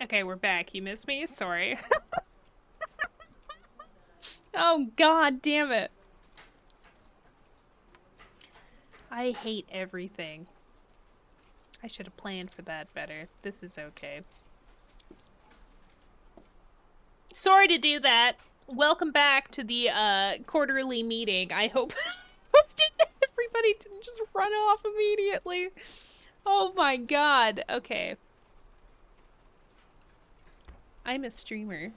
Okay, we're back. You missed me? Sorry. Oh, god damn it. I hate everything. I should have planned for that better. This is okay. Sorry to do that. Welcome back to the quarterly meeting. I hope everybody didn't just run off immediately. Oh my god. Okay. I'm a streamer.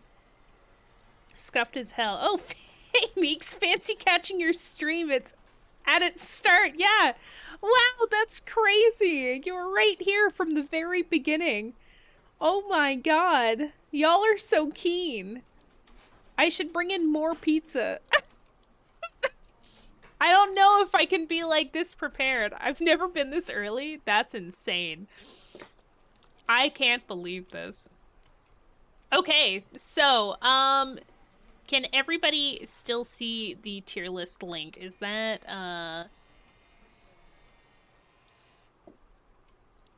Scuffed as hell. Oh, hey Meeks, fancy catching your stream. It's at its start. Yeah. Wow, that's crazy. You were right here from the very beginning. Oh my god. Y'all are so keen. I should bring in more pizza. I don't know if I can be like this prepared. I've never been this early. That's insane. I can't believe this. Okay, so, can everybody still see the tier list link? Is that,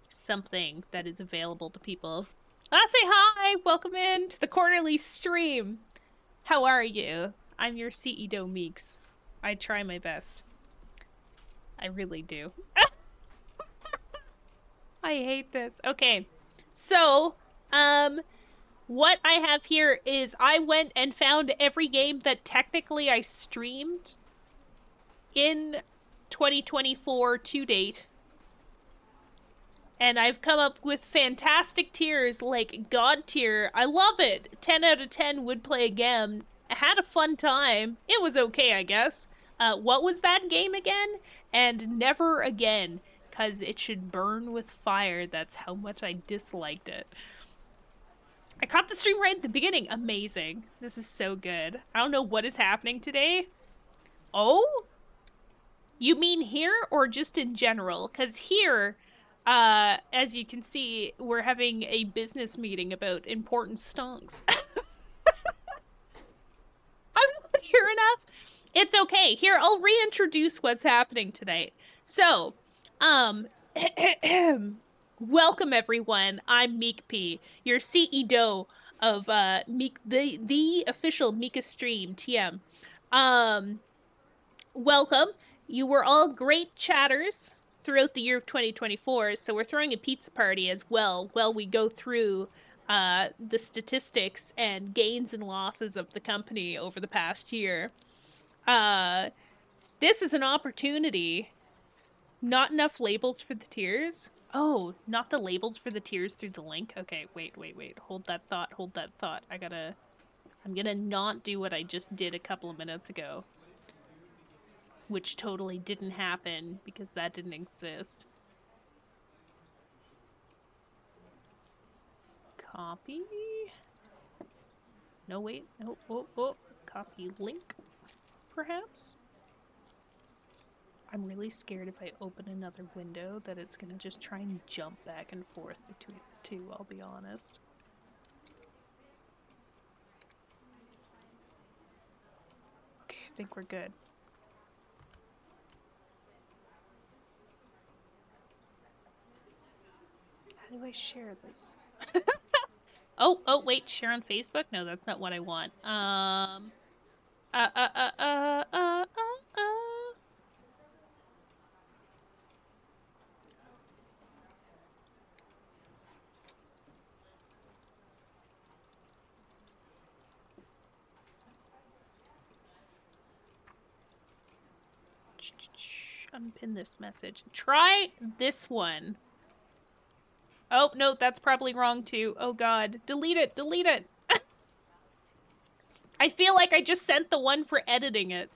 something that is available to people? Say hi! Welcome in to the quarterly stream. How are you? I'm your CEO Meeks. I try my best. I really do. I hate this. Okay. So, what I have here is I went and found every game that technically I streamed in 2024 to date. And I've come up with fantastic tiers like God tier. I love it. 10 out of 10 would play again. I had a fun time. It was okay, I guess. What was that game again? And never again, because it should burn with fire. That's how much I disliked it. I caught the stream right at the beginning. Amazing. This is so good. I don't know what is happening today. Oh? You mean here or just in general? Because here, as you can see, we're having a business meeting about important stonks. I'm not here enough. It's okay. Here, I'll reintroduce what's happening tonight. So, um, welcome everyone. I'm Meek P, your CEO of Meek, the official Mika stream TM. Um, welcome. You were all great chatters throughout the year of 2024, so we're throwing a pizza party as well while we go through the statistics and gains and losses of the company over the past year. This is an opportunity. Not enough labels for the tiers? Oh, not the labels for the tiers through the link? Okay, wait. Hold that thought. I'm gonna not do what I just did a couple of minutes ago. Which totally didn't happen because that didn't exist. Copy. No, wait. Oh. Copy link, perhaps? I'm really scared if I open another window that it's gonna just try and jump back and forth between the two, I'll be honest. Okay, I think we're good. How do I share this? Oh, wait, share on Facebook? No, that's not what I want. Uh, uh, uh, uh, uh, uh, uh. Unpin this message. Try this one. Oh, no, that's probably wrong too. Oh god. Delete it. I feel like I just sent the one for editing it.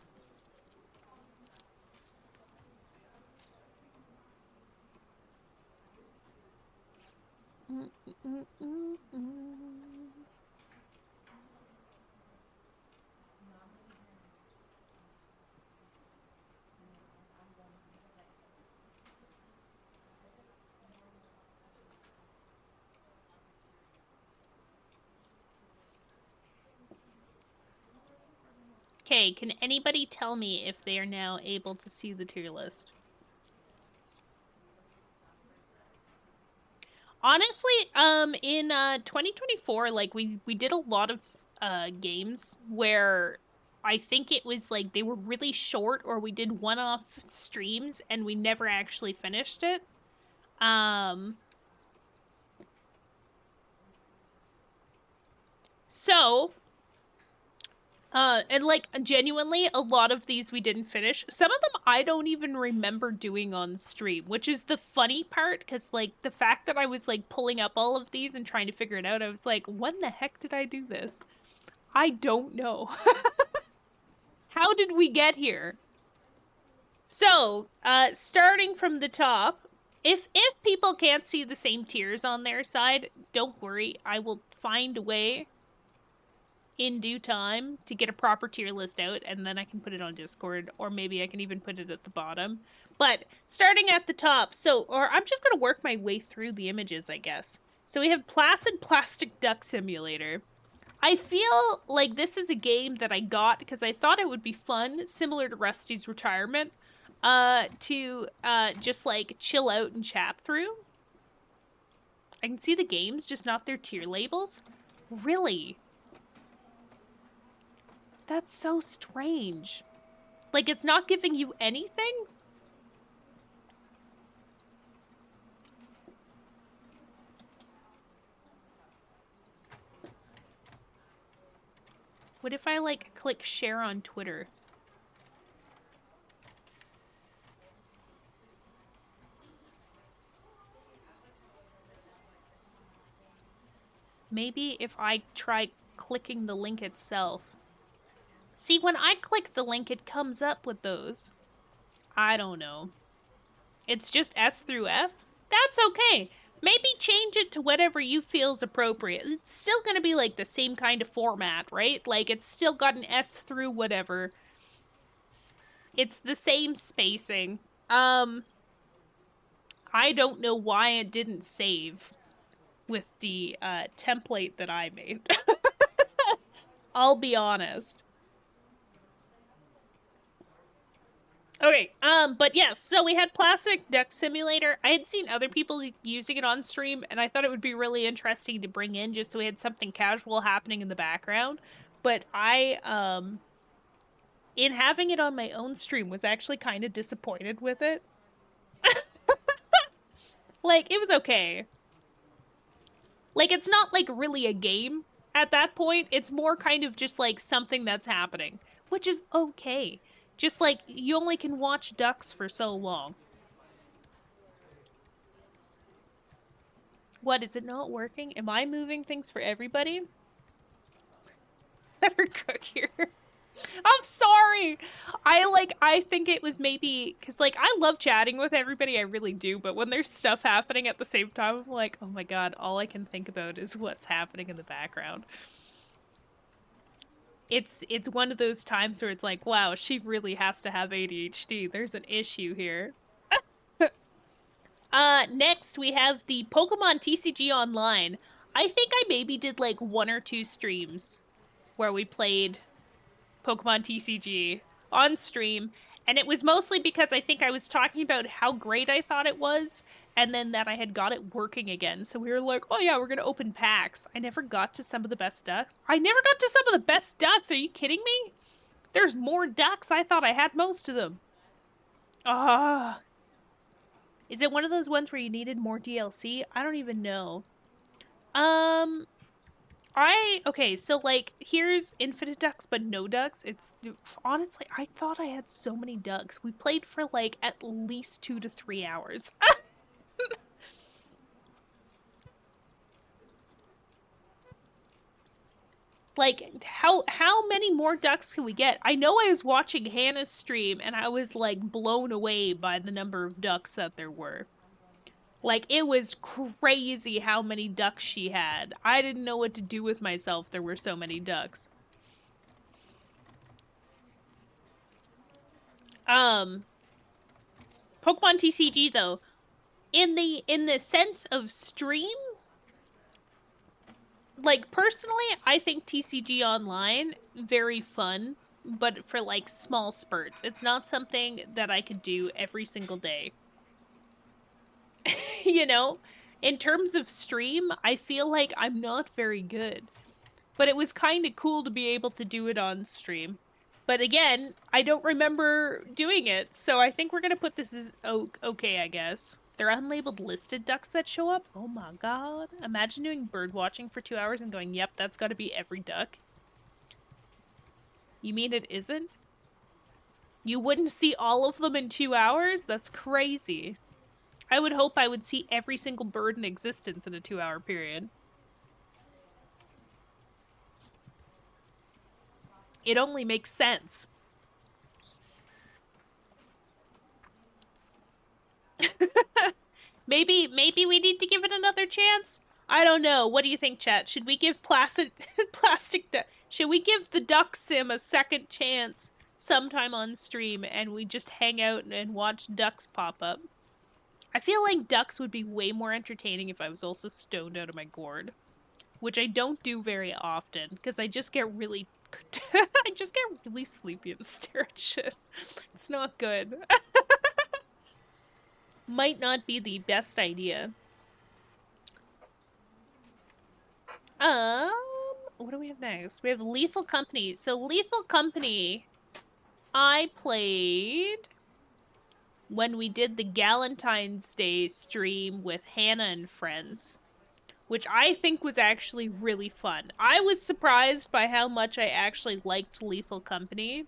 Okay, can anybody tell me if they are now able to see the tier list? Honestly, in 2024, like we did a lot of games where I think it was like they were really short, or we did one-off streams and we never actually finished it. Um so and like genuinely, a lot of these we didn't finish. Some of them I don't even remember doing on stream, which is the funny part, because like the fact that I was like pulling up all of these and trying to figure it out, I was like, when the heck did I do this? I don't know. How did we get here? So, starting from the top, if people can't see the same tiers on their side, don't worry. I will find a way in due time to get a proper tier list out, and then I can put it on Discord, or maybe I can even put it at the bottom. But starting at the top, or I'm just gonna work my way through the images, I guess. So we have Placid Plastic Duck Simulator. I feel like this is a game that I got because I thought it would be fun, similar to Rusty's Retirement, to just like chill out and chat through. I can see the games, just not their tier labels. Really? That's so strange. Like, it's not giving you anything? What if I, like, click share on Twitter? Maybe if I try clicking the link itself. See, when I click the link, it comes up with those. I don't know. It's just S through F? That's okay. Maybe change it to whatever you feel is appropriate. It's still gonna be like the same kind of format, right? Like, it's still got an S through whatever. It's the same spacing. I don't know why it didn't save with the template that I made. I'll be honest. Okay, but yes, so we had Plastic Duck Simulator. I had seen other people using it on stream, and I thought it would be really interesting to bring in just so we had something casual happening in the background. But in having it on my own stream, was actually kind of disappointed with it. Like, it was okay. Like, it's not, like, really a game at that point. It's more kind of just, like, something that's happening, which is okay. Just, like, you only can watch ducks for so long. What, is it not working? Am I moving things for everybody? Better cook here. I'm sorry. I think it was maybe because like I love chatting with everybody, I really do, but when there's stuff happening at the same time, I'm like, oh my god, all I can think about is what's happening in the background. It's one of those times where it's like, wow, she really has to have ADHD. There's an issue here. Next we have the Pokemon TCG Online. I think I maybe did like 1 or 2 streams where we played Pokemon TCG on stream, and it was mostly because I think I was talking about how great I thought it was, and then that I had got it working again. So we were like, oh yeah, we're gonna open packs. I never got to some of the best ducks. I never got to some of the best ducks. Are you kidding me? There's more ducks. I thought I had most of them. Ah. Is it one of those ones where you needed more DLC? I don't even know. Um, okay, so like here's infinite ducks but no ducks. It's honestly, I thought I had so many ducks. We played for like at least 2 to 3 hours. Like how many more ducks can we get? I know I was watching Hannah's stream and I was like blown away by the number of ducks that there were. Like, it was crazy how many ducks she had. I didn't know what to do with myself. There were so many ducks. Pokemon TCG though, in the sense of stream, like personally, I think TCG Online very fun, but for like small spurts. It's not something that I could do every single day. You know? In terms of stream, I feel like I'm not very good. But it was kind of cool to be able to do it on stream. But again, I don't remember doing it, so I think we're gonna put this as okay, I guess. They're unlabeled listed ducks that show up? Oh my god. Imagine doing bird watching for 2 hours and going, yep, that's gotta be every duck. You mean it isn't? You wouldn't see all of them in 2 hours? That's crazy. I would hope I would see every single bird in existence in a 2-hour period. It only makes sense. Maybe we need to give it another chance? I don't know. What do you think, chat? Should we give should we give the duck sim a second chance sometime on stream and we just hang out and watch ducks pop up? I feel like ducks would be way more entertaining if I was also stoned out of my gourd, which I don't do very often because I just get really I just get really sleepy and stare at shit. It's not good. Might not be the best idea. What do we have next? We have Lethal Company. So Lethal Company, I played when we did the Galentine's Day stream with Hannah and friends, which I think was actually really fun. I was surprised by how much I actually liked Lethal Company,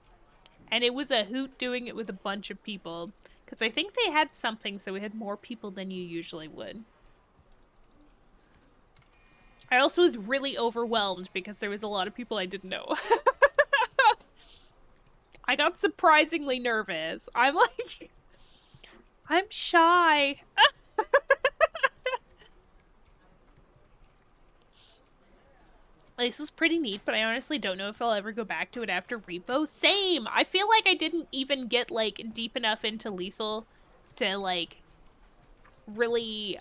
and it was a hoot doing it with a bunch of people, because I think they had something so we had more people than you usually would. I also was really overwhelmed because there was a lot of people I didn't know. I got surprisingly nervous. I'm like, I'm shy. This is pretty neat, but I honestly don't know if I'll ever go back to it after Repo. Same! I feel like I didn't even get, like, deep enough into Lethal to, like, really,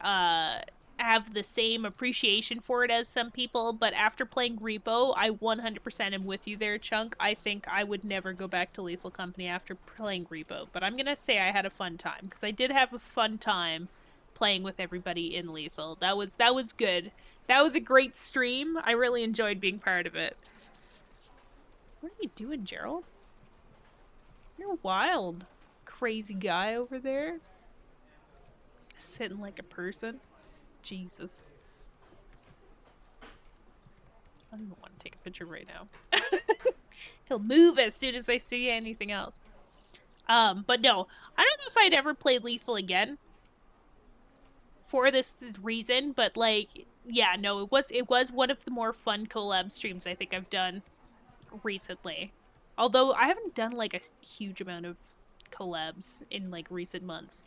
have the same appreciation for it as some people, but after playing Repo, I 100% am with you there, Chunk. I think I would never go back to Lethal Company after playing Repo, but I'm gonna say I had a fun time, because I did have a fun time playing with everybody in Lethal. That was good. That was a great stream. I really enjoyed being part of it. What are you doing, Gerald? You're wild. Crazy guy over there. Sitting like a person. Jesus. I don't even want to take a picture right now. He'll move as soon as I see anything else. But no, I don't know if I'd ever play Lethal again for this reason, but like, yeah, no, it was one of the more fun collab streams I think I've done recently. Although I haven't done like a huge amount of collabs in like recent months.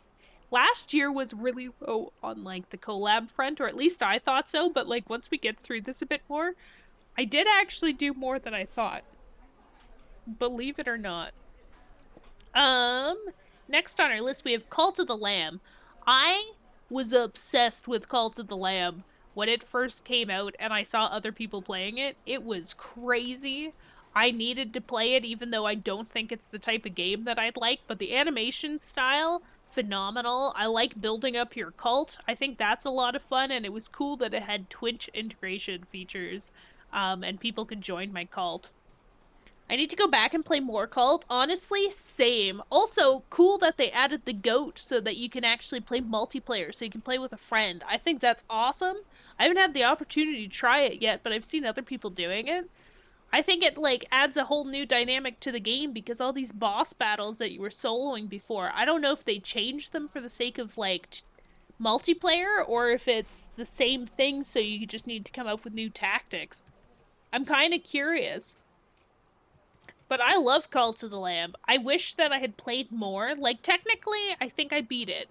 Last year was really low on like the collab front, or at least I thought so, but like once we get through this a bit more, I did actually do more than I thought. Believe it or not. Next on our list we have Cult of the Lamb. I was obsessed with Cult of the Lamb when it first came out and I saw other people playing it. It was crazy. I needed to play it even though I don't think it's the type of game that I'd like, but the animation style, phenomenal. I like building up your cult. I think that's a lot of fun, and it was cool that it had Twitch integration features, and people could join my cult. I need to go back and play more Cult. Honestly, same. Also, cool that they added the goat so that you can actually play multiplayer, so you can play with a friend. I think that's awesome. I haven't had the opportunity to try it yet, but I've seen other people doing it. I think it, like, adds a whole new dynamic to the game because all these boss battles that you were soloing before, I don't know if they changed them for the sake of, like, multiplayer or if it's the same thing so you just need to come up with new tactics. I'm kind of curious. But I love Cult of the Lamb. I wish that I had played more. Like, technically, I think I beat it.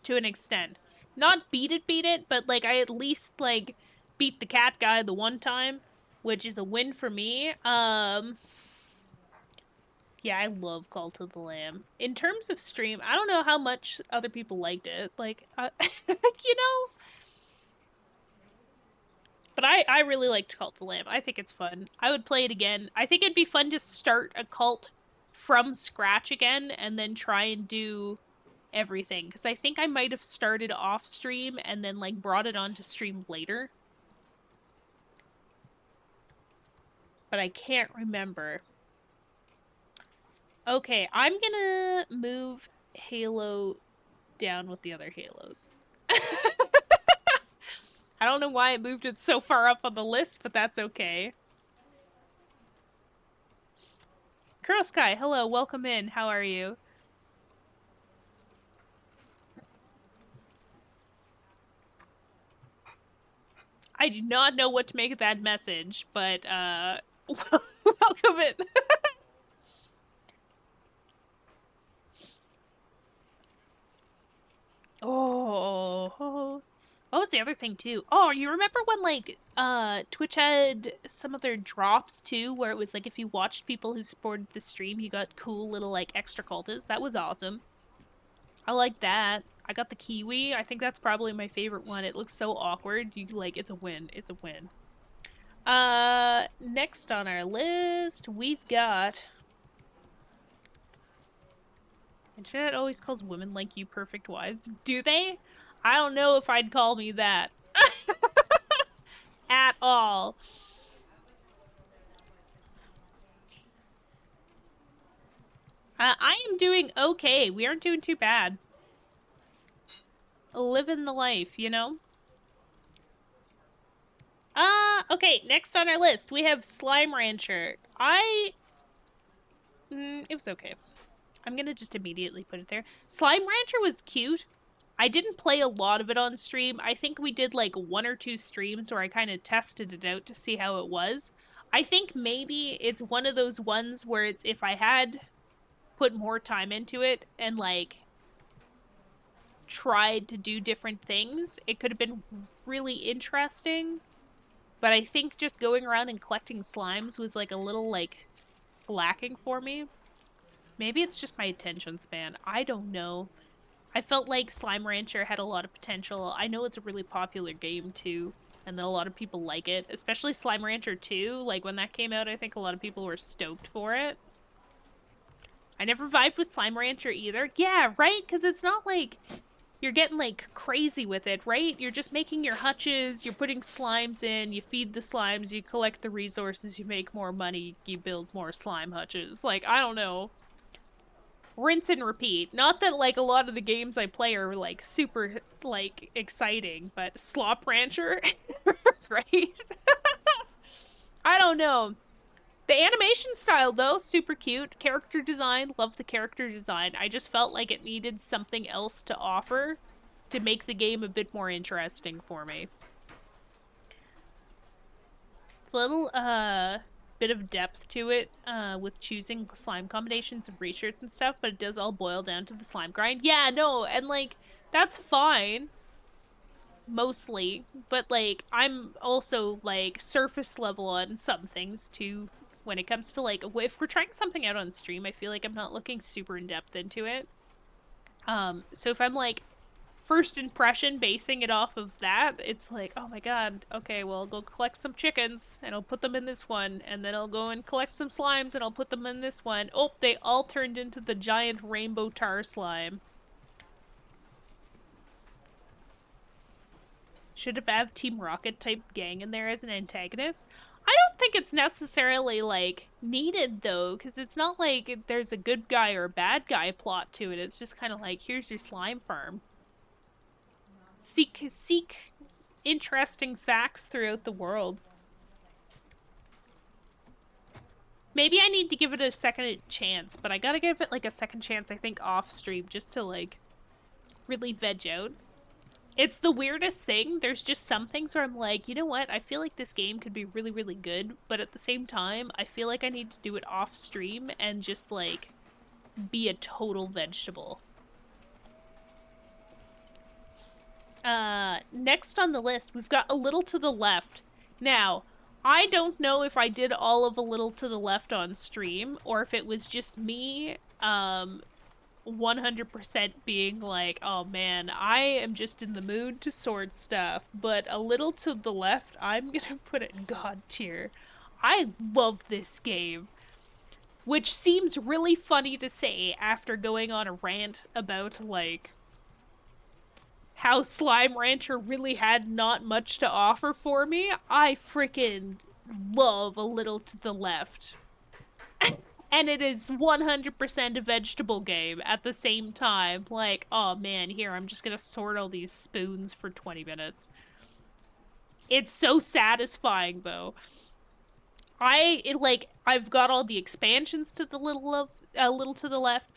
To an extent. Not beat it, but, like, I at least, like, beat the cat guy the one time. Which is a win for me. Yeah, I love Cult of the Lamb. In terms of stream, I don't know how much other people liked it. Like, you know? But I really liked Cult of the Lamb. I think it's fun. I would play it again. I think it'd be fun to start a cult from scratch again and then try and do everything, because I think I might have started off stream and then like brought it onto stream later. But I can't remember. Okay, I'm gonna move Halo down with the other Halos. I don't know why it moved it so far up on the list, but that's okay. Kuroskai, hello, welcome in. How are you? I do not know what to make of that message, but welcome in. Oh, what was the other thing too? Oh, you remember when like Twitch had some of their drops too, where it was like if you watched people who supported the stream, you got cool little like extra cultists. That was awesome. I like that. I got the kiwi. I think that's probably my favorite one. It looks so awkward. You like it's a win. It's a win. Next on our list, we've got Internet always calls women like you perfect wives. Do they? I don't know if I'd call me that. At all. I am doing okay. We aren't doing too bad. Living the life, you know? Okay, next on our list, we have Slime Rancher. It was okay. I'm gonna just immediately put it there. Slime Rancher was cute. I didn't play a lot of it on stream. I think we did like 1 or 2 streams where I kind of tested it out to see how it was. I think maybe it's one of those ones where it's if I had put more time into it and like tried to do different things, it could have been really interesting. But I think just going around and collecting slimes was like a little like lacking for me. Maybe it's just my attention span. I don't know. I felt like Slime Rancher had a lot of potential. I know it's a really popular game too, and that a lot of people like it, especially Slime Rancher 2. Like when that came out, I think a lot of people were stoked for it. I never vibed with Slime Rancher either. Yeah, right? Because it's not like you're getting like crazy with it, right? You're just making your hutches, you're putting slimes in, you feed the slimes, you collect the resources, you make more money, you build more slime hutches. Like, I don't know. Rinse and repeat. Not that like a lot of the games I play are like super like exciting, but Slop Rancher, right? I don't know. The animation style though, super cute. Character design, love the character design. I just felt like it needed something else to offer to make the game a bit more interesting for me. It's a little bit of depth to it with choosing slime combinations and research and stuff, but it does all boil down to the slime grind. Yeah, no, and like that's fine mostly, but like I'm also like surface level on some things too when it comes to like if we're trying something out on stream, I feel like I'm not looking super in depth into it. So if I'm like first impression basing it off of that, it's like, oh my god, okay, well, I'll go collect some chickens and I'll put them in this one, and then I'll go and collect some slimes and I'll put them in this one. Oh, they all turned into the giant rainbow tar slime. Should have Team Rocket type gang in there as an antagonist. I don't think it's necessarily like needed though, because it's not like there's a good guy or a bad guy plot to it. It's just kind of like, here's your slime farm. Seek interesting facts throughout the world. Maybe I need to give it a second chance, but I gotta give it like a second chance, I think, off stream just to like really veg out. It's the weirdest thing. There's just some things where I'm like, you know what? I feel like this game could be really, really good, but at the same time, I feel like I need to do it off stream and just like be a total vegetable. Next on the list, we've got A Little to the Left. Now, I don't know if I did all of A Little to the Left on stream, or if it was just me, 100% being like, oh man, I am just in the mood to sort stuff, but A Little to the Left, I'm gonna put it in God tier. I love this game. Which seems really funny to say after going on a rant about, like, how Slime Rancher really had not much to offer for me, I freaking love A Little to the Left. And it is 100% a vegetable game at the same time. Like, oh man, here, I'm just gonna sort all these spoons for 20 minutes. It's so satisfying, though. I've got all the expansions to the little to the left.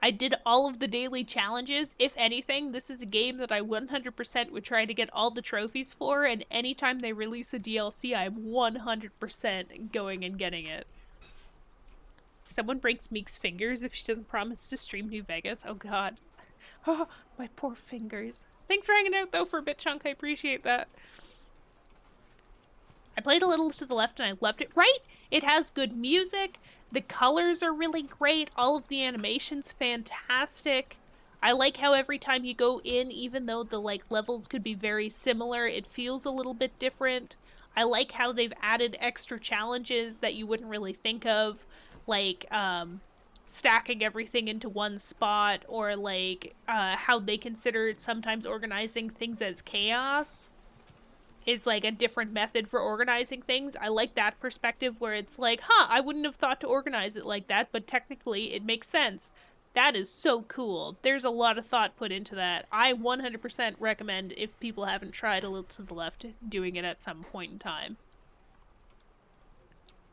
I did all of the daily challenges. If anything, this is a game that I 100% would try to get all the trophies for, and anytime they release a DLC, I'm 100% going and getting it. Someone breaks Meek's fingers if she doesn't promise to stream New Vegas. Oh god. Oh, my poor fingers. Thanks for hanging out though for a bit, Chunk. I appreciate that. I played A Little to the Left and I loved it. Right? It has good music. The colors are really great. All of the animation's fantastic. I like how every time you go in, even though the levels could be very similar, it feels a little bit different. I like how they've added extra challenges that you wouldn't really think of, like stacking everything into one spot, or how they consider sometimes organizing things as chaos is like a different method for organizing things. I like that perspective where it's like, huh, I wouldn't have thought to organize it like that, but technically it makes sense. That is so cool. There's a lot of thought put into that. I 100% recommend, if people haven't tried A Little to the Left, doing it at some point in time.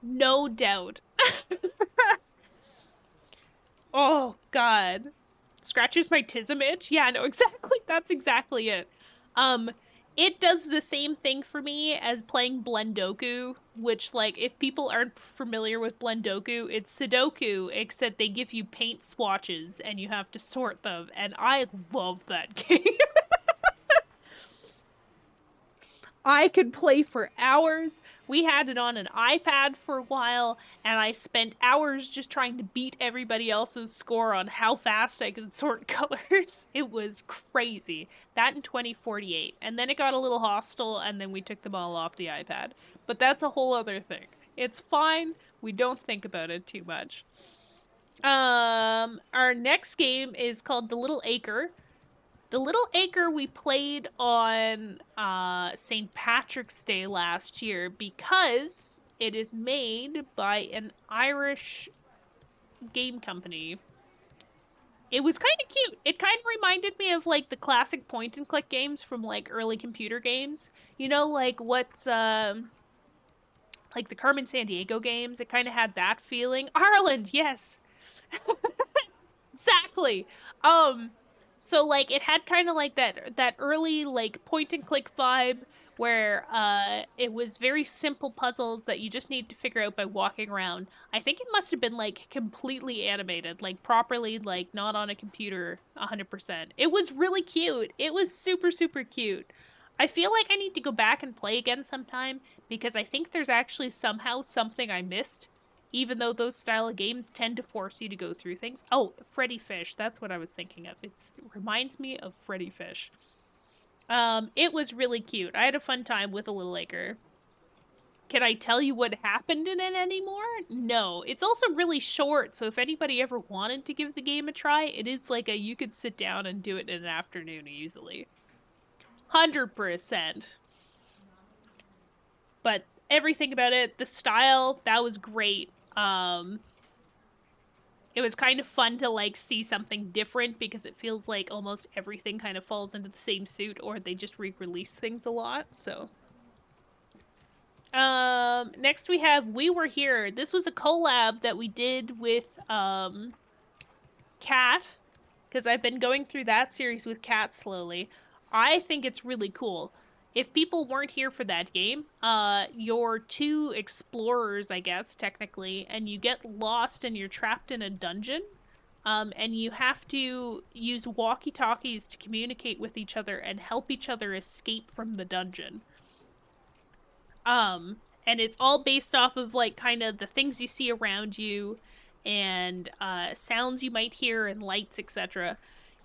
No doubt. Oh, God. Scratches my tism itch? Yeah, no, exactly. That's exactly it. Um, it does the same thing for me as playing Blendoku, which, like, if people aren't familiar with Blendoku, it's Sudoku, except they give you paint swatches and you have to sort them, and I love that game. I could play for hours. We had it on an iPad for a while, and I spent hours just trying to beat everybody else's score on how fast I could sort colors. It was crazy. That in 2048. And then it got a little hostile, and then we took them all off the iPad. But that's a whole other thing. It's fine. We don't think about it too much. Our next game is called The Little Acre. The Little Acre we played on St. Patrick's Day last year because it is made by an Irish game company. It was kind of cute. It kind of reminded me of like the classic point and click games from like early computer games. You know, like what's like the Carmen Sandiego games. It kind of had that feeling. Ireland, yes. Exactly. So like it had kind of like that early like point and click vibe where it was very simple puzzles that you just need to figure out by walking around. I think it must have been like completely animated, like properly, like not on a computer 100%. It was really cute. It was super super cute. I feel like I need to go back and play again sometime because I think there's actually somehow something I missed, even though those style of games tend to force you to go through things. Oh, Freddy Fish, that's what I was thinking of. It reminds me of Freddy Fish. It was really cute. I had a fun time with A Little Acre. Can I tell you what happened in it anymore? No. It's also really short, so if anybody ever wanted to give the game a try, it is like you could sit down and do it in an afternoon easily. 100%. But everything about it, the style, that was great. It was kind of fun to like see something different because it feels like almost everything kind of falls into the same suit, or they just re-release things a lot. So next we have We Were Here. This was a collab that we did with Cat, because I've been going through that series with Cat slowly. I think it's really cool. If people weren't here for that game, you're two explorers, I guess, technically, and you get lost and you're trapped in a dungeon. And you have to use walkie-talkies to communicate with each other and help each other escape from the dungeon. And it's all based off of like kind of the things you see around you and sounds you might hear and lights, etc.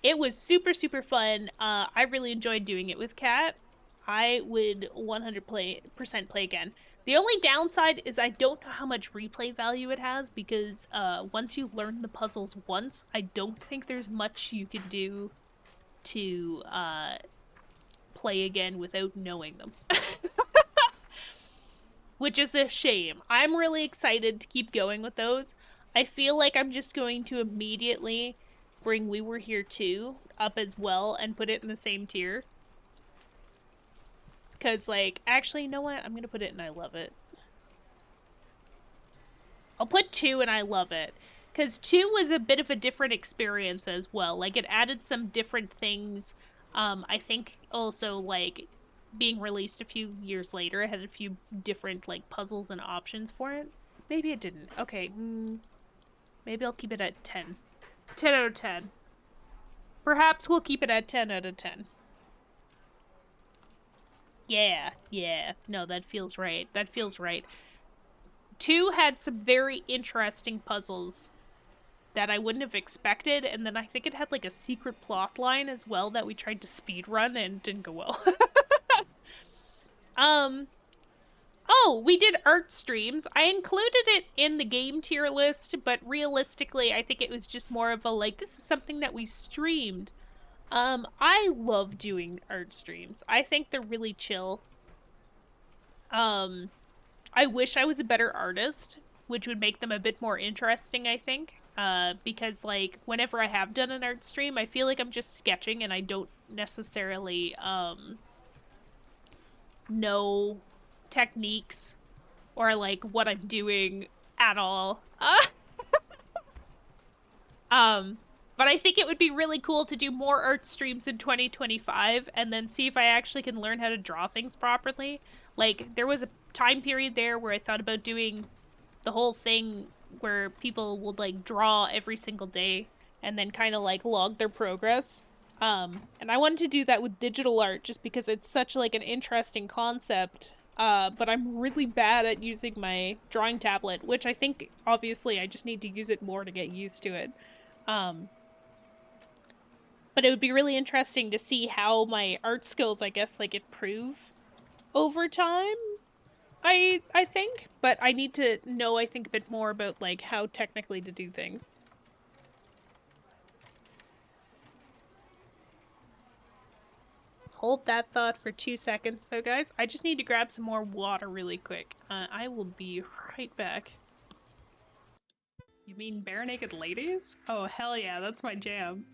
It was super super fun. I really enjoyed doing it with Kat. I would 100% play again. The only downside is I don't know how much replay value it has because once you learn the puzzles once, I don't think there's much you can do to play again without knowing them. Which is a shame. I'm really excited to keep going with those. I feel like I'm just going to immediately bring We Were Here Too up as well and put it in the same tier. Because, like, actually, you know what? I'm going to put it in I Love It. I'll put 2 and I Love It. Because 2 was a bit of a different experience as well. Like, it added some different things. I think also, like, being released a few years later, it had a few different, like, puzzles and options for it. Maybe it didn't. Okay, maybe I'll keep it at 10. 10 out of 10. Perhaps we'll keep it at 10 out of 10. Yeah, yeah. No, that feels right. That feels right. 2 had some very interesting puzzles that I wouldn't have expected, and then I think it had like a secret plot line as well that we tried to speedrun and didn't go well. Oh, we did art streams. I included it in the game tier list, but realistically, I think it was just more of a like, this is something that we streamed. I love doing art streams. I think they're really chill. I wish I was a better artist, which would make them a bit more interesting, I think. Because, like, whenever I have done an art stream, I feel like I'm just sketching and I don't necessarily, know techniques or, like, what I'm doing at all. But I think it would be really cool to do more art streams in 2025 and then see if I actually can learn how to draw things properly. Like, there was a time period there where I thought about doing the whole thing where people would, like, draw every single day and then kind of, like, log their progress. And I wanted to do that with digital art just because it's such, like, an interesting concept. But I'm really bad at using my drawing tablet, which I think, obviously, I just need to use it more to get used to it. But it would be really interesting to see how my art skills, I guess, like, improve over time. I think, but I need to know, I think, a bit more about, like, how technically to do things. Hold that thought for 2 seconds, though, guys. I just need to grab some more water really quick. I will be right back. You mean bare naked ladies? Oh, hell yeah, that's my jam.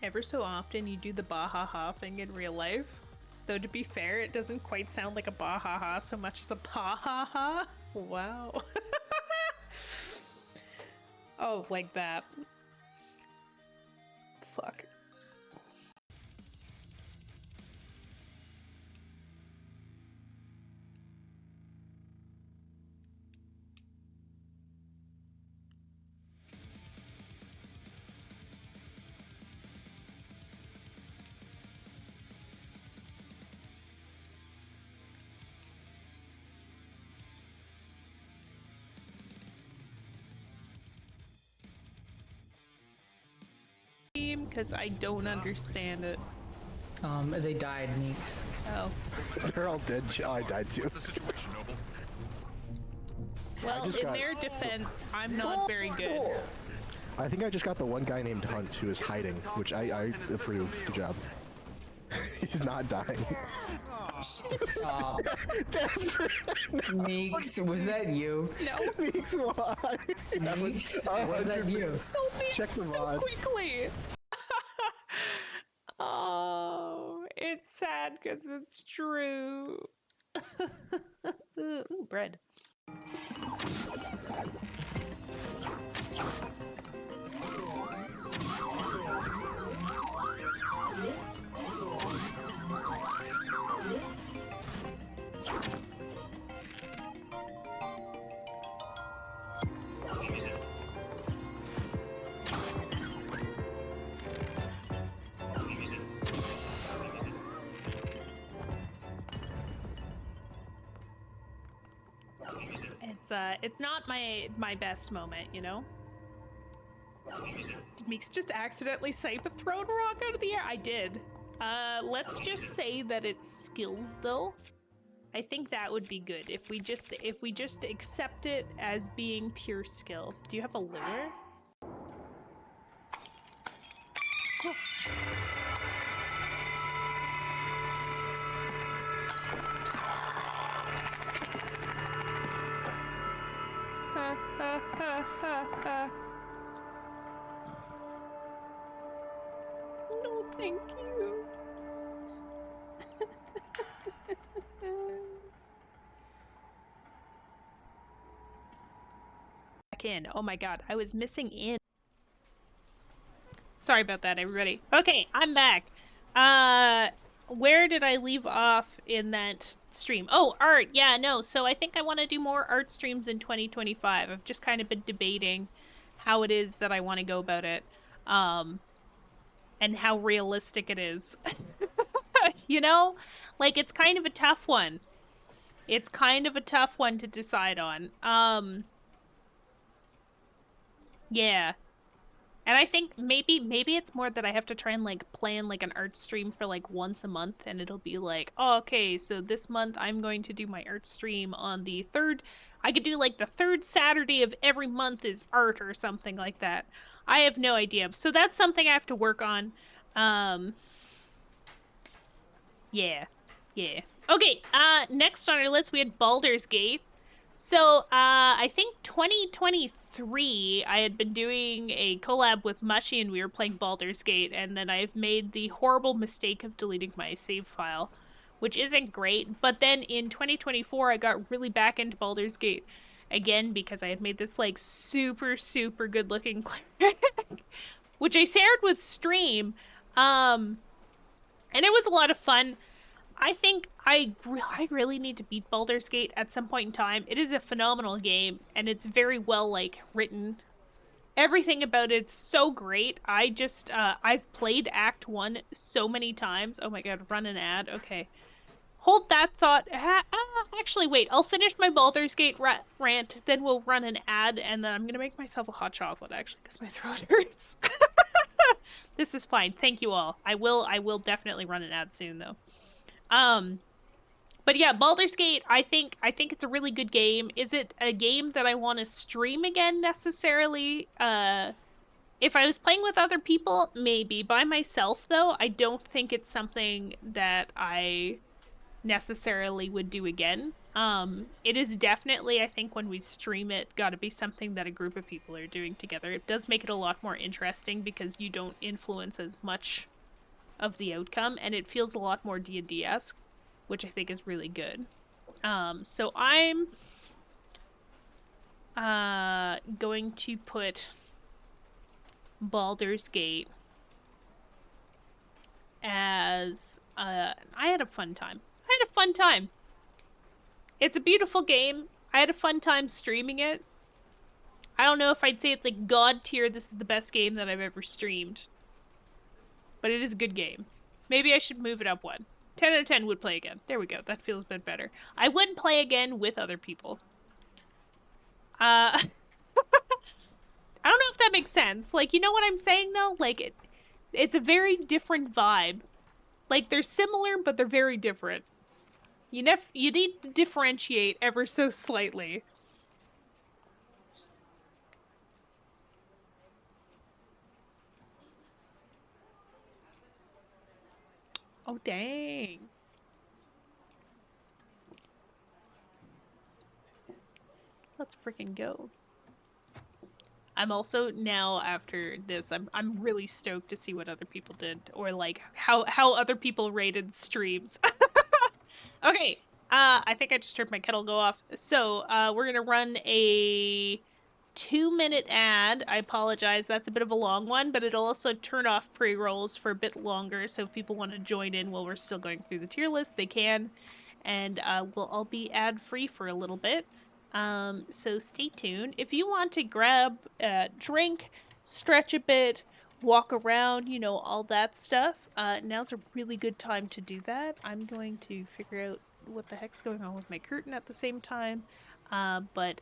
Ever so often, you do the bahaha thing in real life. Though, to be fair, it doesn't quite sound like a bahaha so much as a pahaha. Wow. Oh, like that. Fuck. Because I don't understand it. They died, Neeks. Oh. They're all dead. Oh, I died too. What's the situation, Noble? Well, in their defense, I'm not very good. I think I just got the one guy named Hunt who is hiding, which I approve. Good job. He's not dying. Meeks, was that you? No. Meeks, why? Meeks, was that you? So big, Check the so mods. quickly. Oh, it's sad because it's true. Ooh, bread. It's not my best moment, you know? Did Meeks just accidentally snipe a thrown rock out of the air? I did. Let's just say that it's skills, though. I think that would be good if we just accept it as being pure skill. Do you have a lure? Cool. No, thank you. Back in. Oh my god, I was missing in. Sorry about that, everybody. Okay, I'm back. Where did I leave off in that stream? Oh, art. Yeah, no. So I think I want to do more art streams in 2025. I've just kind of been debating how it is that I want to go about it. And how realistic it is. You know? Like, it's kind of a tough one. It's kind of a tough one to decide on. Yeah. And I think maybe it's more that I have to try and like plan like an art stream for like once a month, and it'll be like, oh, okay, so this month I'm going to do my art stream on the third. I could do like the third Saturday of every month is art or something like that. I have no idea. So that's something I have to work on. Yeah. Yeah. Okay, next on our list we had Baldur's Gate. So, I think 2023, I had been doing a collab with Mushy and we were playing Baldur's Gate, and then I've made the horrible mistake of deleting my save file, which isn't great. But then in 2024, I got really back into Baldur's Gate again because I had made this, like, super, super good-looking cleric, which I shared with stream, and it was a lot of fun. I think I really need to beat Baldur's Gate at some point in time. It is a phenomenal game, and it's very well, like, written. Everything about it's so great. I just, I've played Act 1 so many times. Oh my god, run an ad. Okay. Hold that thought. Actually, wait. I'll finish my Baldur's Gate rant, then we'll run an ad, and then I'm gonna make myself a hot chocolate, actually, because my throat hurts. This is fine. Thank you all. I will definitely run an ad soon, though. But yeah, Baldur's Gate, I think it's a really good game. Is it a game that I want to stream again necessarily? If I was playing with other people, maybe. By myself, though, I don't think it's something that I necessarily would do again. It is definitely, I think, when we stream it, gotta be something that a group of people are doing together. It does make it a lot more interesting because you don't influence as much of the outcome, and it feels a lot more D&D-esque, which I think is really good. So I'm going to put Baldur's Gate as I had a fun time. It's a beautiful game. I had a fun time streaming it. I don't know if I'd say it's like God tier, this is the best game that I've ever streamed. But it is a good game. Maybe I should move it up one. 10 out of 10 would play again. There we go. That feels a bit better. I wouldn't play again with other people. I don't know if that makes sense. Like, you know what I'm saying, though? Like, it's a very different vibe. Like, they're similar, but they're very different. You need to differentiate ever so slightly. Oh, dang. Let's freaking go. I'm also now, after this, I'm really stoked to see what other people did, or like how other people rated streams. Okay, I think I just heard my kettle go off. So, we're gonna run a 2-minute ad. I apologize, that's a bit of a long one, but it'll also turn off pre-rolls for a bit longer, so if people want to join in while we're still going through the tier list, they can. And we'll all be ad-free for a little bit. So stay tuned. If you want to grab a drink, stretch a bit, walk around, you know, all that stuff, now's a really good time to do that. I'm going to figure out what the heck's going on with my curtain at the same time. But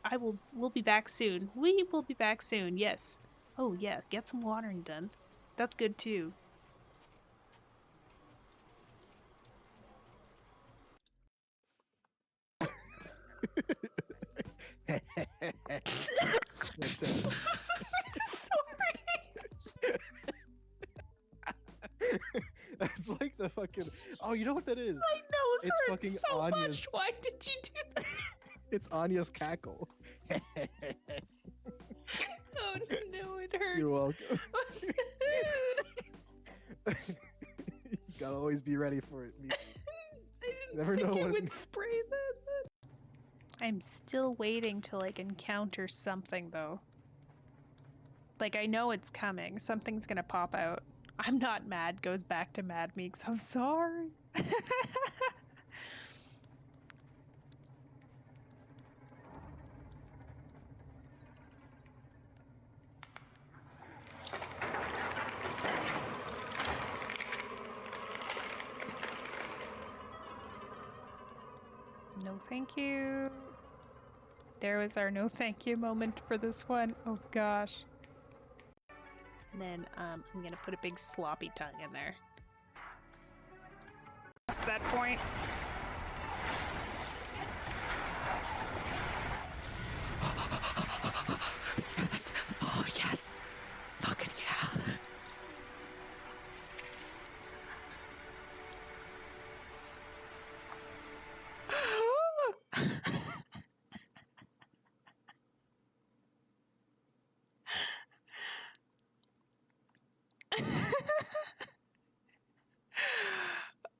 we'll be back soon. We will be back soon, yes. Oh yeah, get some watering done. That's good too. Sorry. That's like the fucking. Oh, you know what that is? I know, It's hurt fucking so Anya's. much. Why did you do that? It's Anya's cackle. Oh no, it hurts. You're welcome. You gotta always be ready for it. I didn't Never think know you when- would spray that. I'm still waiting to like encounter something though. Like I know it's coming. Something's gonna pop out. I'm not mad. Goes back to Mad Meeks. I'm sorry. No thank you. There was our no thank you moment for this one. Oh gosh. And then I'm gonna put a big sloppy tongue in there. Past that point. Yes. Oh yes. Fucking yeah.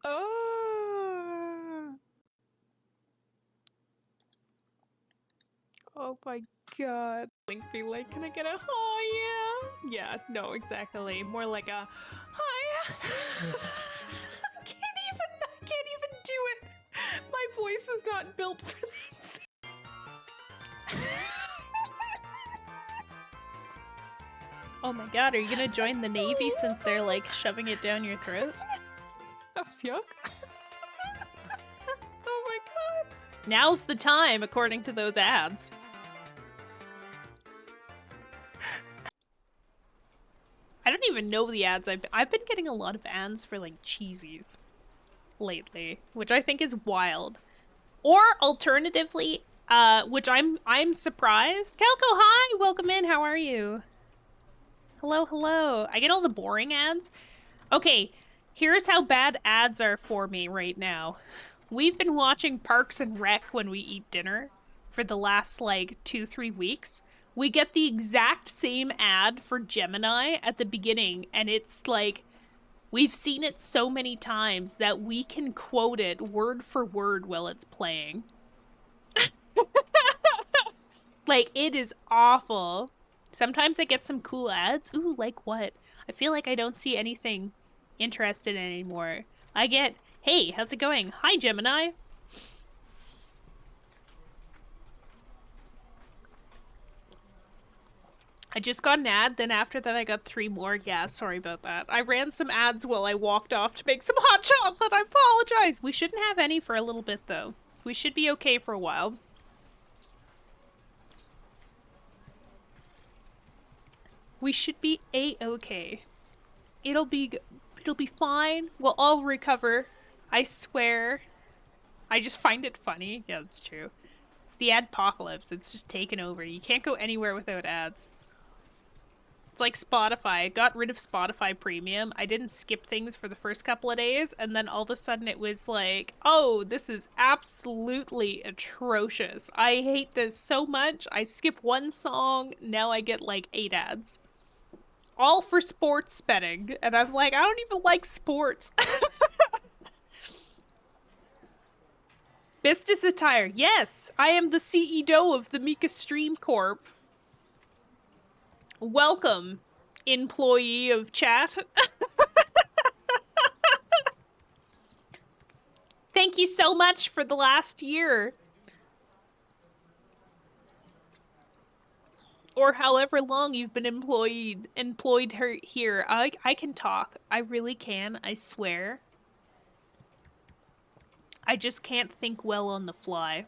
Oh. Oh my god. Link be like, can I get a oh yeah? Yeah, no, exactly. More like a hi. I can't even do it. My voice is not built for this. Oh my god, are you gonna join the Navy since they're like shoving it down your throat? A fuck? Oh my god. Now's the time, according to those ads. I don't even know the ads. I've been getting a lot of ads for like cheesies lately, which I think is wild. Or alternatively, which I'm surprised. Calco, hi, welcome in. How are you? Hello, hello. I get all the boring ads. Okay, here's how bad ads are for me right now. We've been watching Parks and Rec when we eat dinner for the last like 2-3 weeks. We get the exact same ad for Gemini at the beginning, and it's like we've seen it so many times that we can quote it word for word while it's playing. Like, it is awful. Sometimes I get some cool ads. Ooh, like what? I feel like I don't see anything interested in anymore. I get, hey, how's it going? Hi, Gemini. I just got an ad, then after that I got 3 more. Yeah, sorry about that. I ran some ads while I walked off to make some hot chocolate. I apologize. We shouldn't have any for a little bit, though. We should be okay for a while. We should be a-okay. It'll be fine. We'll all recover. I swear. I just find it funny. Yeah, that's true. It's the adpocalypse. It's just taken over. You can't go anywhere without ads. It's like Spotify. I got rid of Spotify Premium. I didn't skip things for the first couple of days, and then all of a sudden it was like, oh, this is absolutely atrocious. I hate this so much. I skip one song, now I get like 8 ads. All for sports betting, and I'm like, I don't even like sports. Business attire. Yes, I am the CEO of the Mika Stream Corp. Welcome, employee of chat. Thank you so much for the last year. Or however long you've been employed here. I can talk. I really can, I swear. I just can't think well on the fly.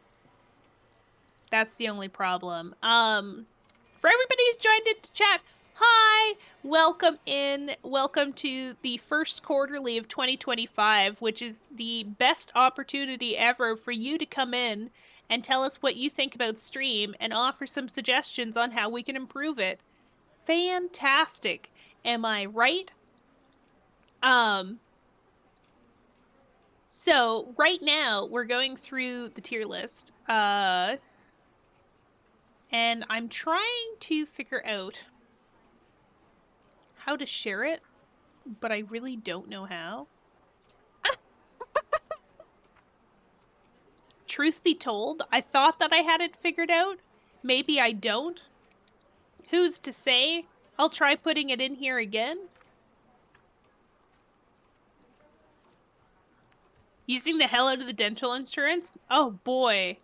That's the only problem. For everybody who's joined into chat, hi! Welcome in. Welcome to the first quarterly of 2025, which is the best opportunity ever for you to come in and tell us what you think about stream and offer some suggestions on how we can improve it. Fantastic. Am I right? So right now we're going through the tier list. And I'm trying to figure out how to share it, but I really don't know how. Truth be told, I thought that I had it figured out. Maybe I don't. Who's to say? I'll try putting it in here again. Using the hell out of the dental insurance? Oh boy.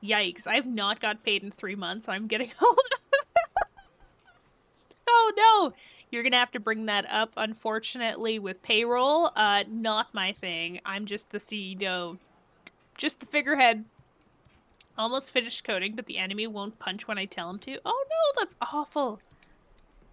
Yikes. I have not got paid in 3 months. I'm getting old. Oh no! You're gonna have to bring that up, unfortunately, with payroll. Not my thing. I'm just the CEO. Just the figurehead. Almost finished coding, but the enemy won't punch when I tell him to. Oh no, that's awful.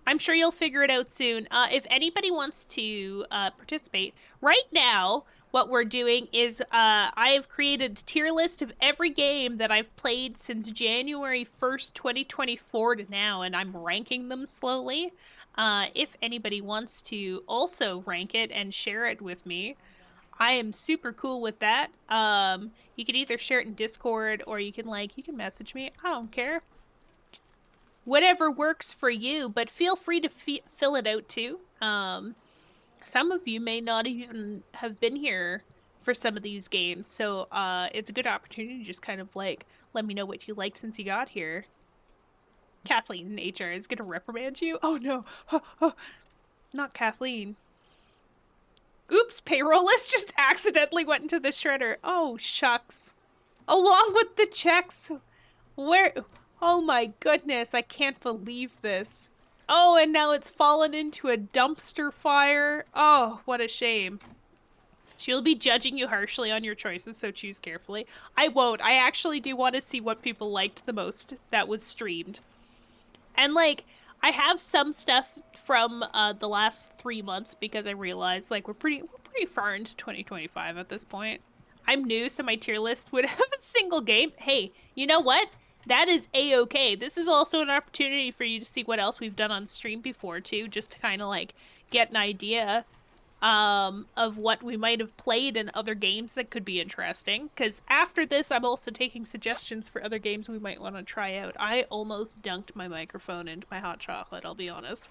I'm sure you'll figure it out soon. If anybody wants to participate, right now, what we're doing is I have created a tier list of every game that I've played since January 1st, 2024 to now, and I'm ranking them slowly. If anybody wants to also rank it and share it with me, I am super cool with that. You can either share it in Discord or you can message me. I don't care. Whatever works for you, but feel free to fill it out too. Some of you may not even have been here for some of these games, so it's a good opportunity to just kind of like let me know what you liked since you got here. Kathleen in HR is gonna reprimand you. Oh no, not Kathleen. Oops, payroll list just accidentally went into the shredder. Oh shucks. Along with the checks. Where? Oh my goodness, I can't believe this. Oh, and now it's fallen into a dumpster fire. Oh, what a shame. She'll be judging you harshly on your choices, so choose carefully. I won't. I actually do want to see what people liked the most that was streamed. And like, I have some stuff from the last 3 months because I realized like we're pretty far into 2025 at this point. I'm new, so my tier list would have a single game. Hey, you know what? That is a-okay. This is also an opportunity for you to see what else we've done on stream before too, just to kind of like get an idea of what we might have played in other games that could be interesting. Because after this, I'm also taking suggestions for other games we might want to try out. I almost dunked my microphone into my hot chocolate, I'll be honest.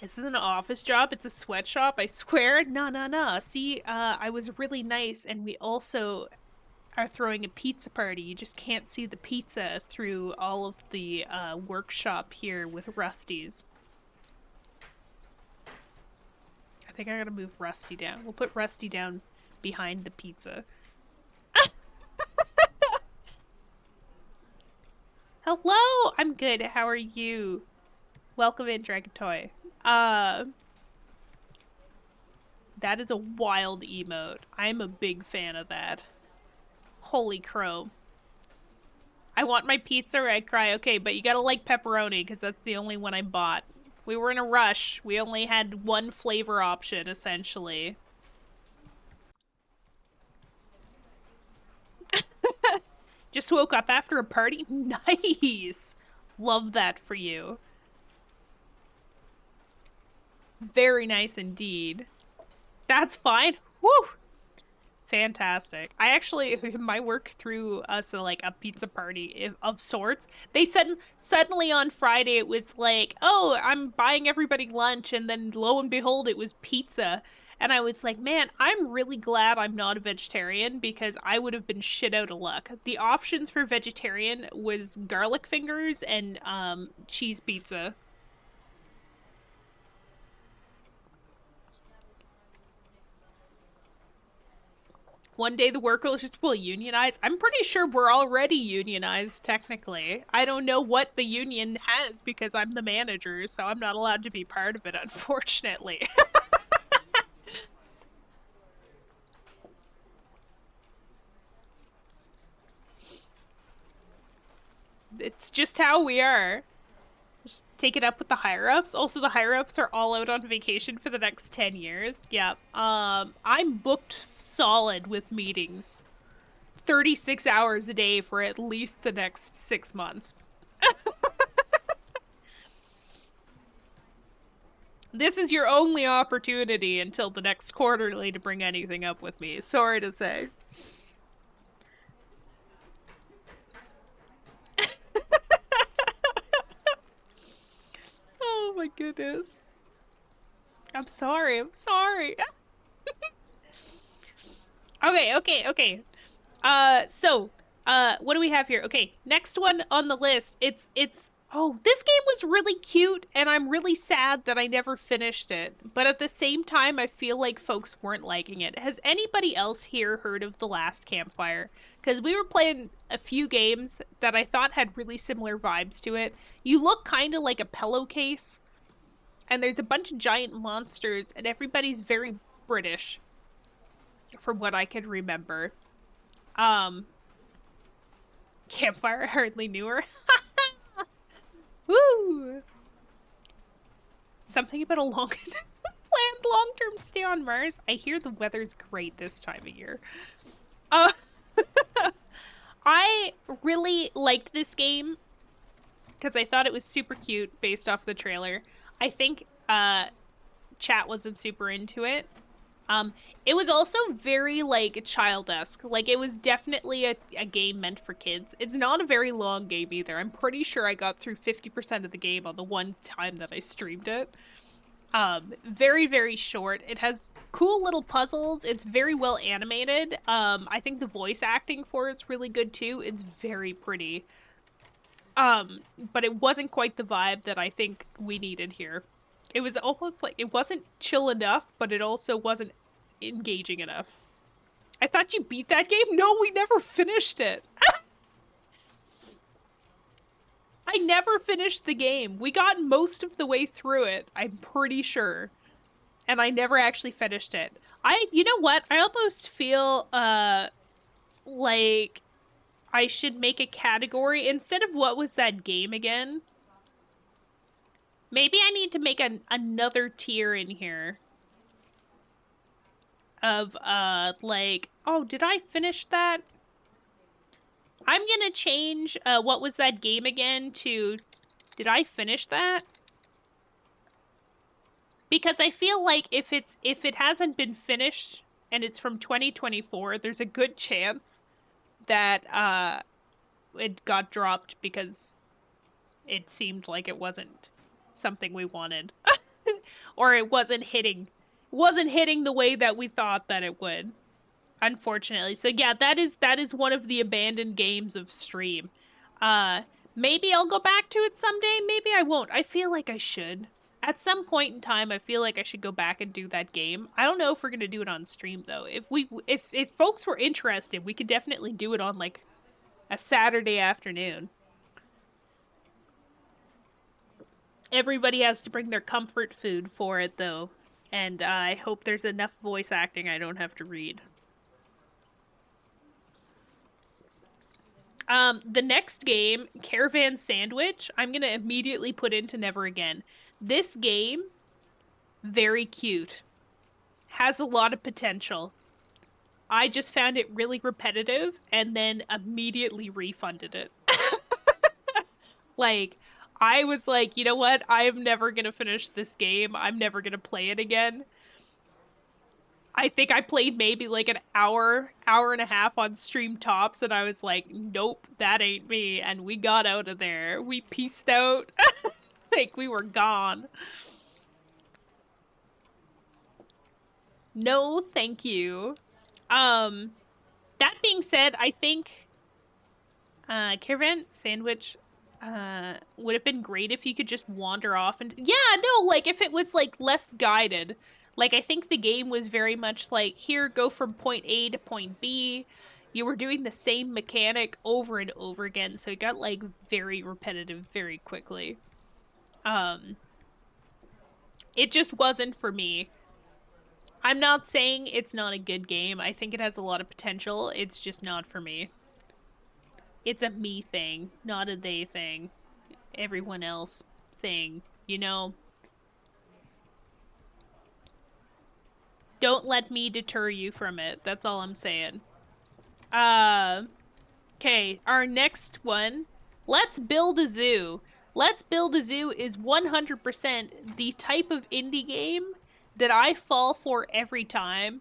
This is an office job. It's a sweatshop, I swear. No. See, I was really nice, and we also are throwing a pizza party. You just can't see the pizza through all of the workshop here with Rusty's. I think I gotta move Rusty down. We'll put Rusty down behind the pizza. Hello! I'm good. How are you? Welcome in, Dragon Toy. That is a wild emote. I'm a big fan of that. Holy crow. I want my pizza or I cry. Okay, but you gotta like pepperoni because that's the only one I bought. We were in a rush. We only had one flavor option, essentially. Just woke up after a party? Nice! Love that for you. Very nice indeed. That's fine. Woo! Fantastic. I actually, my work threw us like a pizza party of sorts. They said suddenly on Friday it was like, oh, I'm buying everybody lunch, and then lo and behold, it was pizza. And I was like, man, I'm really glad I'm not a vegetarian because I would have been shit out of luck. The options for vegetarian was garlic fingers and cheese pizza. One day the workers will unionize. I'm pretty sure we're already unionized, technically. I don't know what the union has because I'm the manager, so I'm not allowed to be part of it, unfortunately. It's just how we are. Just take it up with the higher-ups. Also, the higher-ups are all out on vacation for the next 10 years. Yeah. I'm booked solid with meetings. 36 hours a day for at least the next 6 months. This is your only opportunity until the next quarterly to bring anything up with me. Sorry to say. my goodness. I'm sorry. I'm sorry. Okay. What do we have here? Okay, next one on the list. Oh, this game was really cute, and I'm really sad that I never finished it. But at the same time, I feel like folks weren't liking it. Has anybody else here heard of The Last Campfire? Because we were playing a few games that I thought had really similar vibes to it. You look kind of like a pillowcase, and there's a bunch of giant monsters, and everybody's very British, from what I can remember. Campfire, I hardly knew her. Woo! Something about a planned long-term stay on Mars. I hear the weather's great this time of year. I really liked this game because I thought it was super cute based off the trailer. I think chat wasn't super into it. It was also very, like, child-esque. Like, it was definitely a game meant for kids. It's not a very long game either. I'm pretty sure I got through 50% of the game on the one time that I streamed it. Very, very short. It has cool little puzzles. It's very well animated. I think the voice acting for it's really good, too. It's very pretty. But it wasn't quite the vibe that I think we needed here. It was almost like, it wasn't chill enough, but it also wasn't engaging enough. I thought you beat that game? No, we never finished it. I never finished the game. We got most of the way through it, I'm pretty sure. And I never actually finished it. You know what? I almost feel, like I should make a category instead of what was that game again? Maybe I need to make another tier in here. Of, like, oh, did I finish that? I'm gonna change, what was that game again to, did I finish that? Because I feel like if it hasn't been finished and it's from 2024, there's a good chance that, it got dropped because it seemed like it wasn't something we wanted. Or it wasn't hitting the way that we thought that it would, unfortunately. So yeah, that is one of the abandoned games of stream. Maybe I'll go back to it someday, maybe I won't. I feel like I should. At some point in time, I feel like I should go back and do that game. I don't know if we're gonna do it on stream though. If folks were interested, we could definitely do it on like a Saturday afternoon. Everybody has to bring their comfort food for it though. And I hope there's enough voice acting I don't have to read. The next game, Caravan Sandwich, I'm gonna immediately put into Never Again. This game, very cute. Has a lot of potential. I just found it really repetitive and then immediately refunded it. Like, I was like, you know what? I am never gonna finish this game. I'm never gonna play it again. I think I played maybe like an hour and a half on stream tops, and I was like, nope, that ain't me. And we got out of there. We peaced out. Like, we were gone. No, thank you. That being said, I think Caravan Sandwich would have been great if you could just wander off and like if it was like less guided. Like, I think the game was very much like, here, go from point A to point B. You were doing the same mechanic over and over again, so it got like very repetitive very quickly. It just wasn't for me. I'm not saying it's not a good game. I think it has a lot of potential. It's just not for me. It's a me thing, not a they thing. Everyone else thing, you know? Don't let me deter you from it. That's all I'm saying. Okay, our next one. Let's Build a Zoo. Let's Build a Zoo is 100% the type of indie game that I fall for every time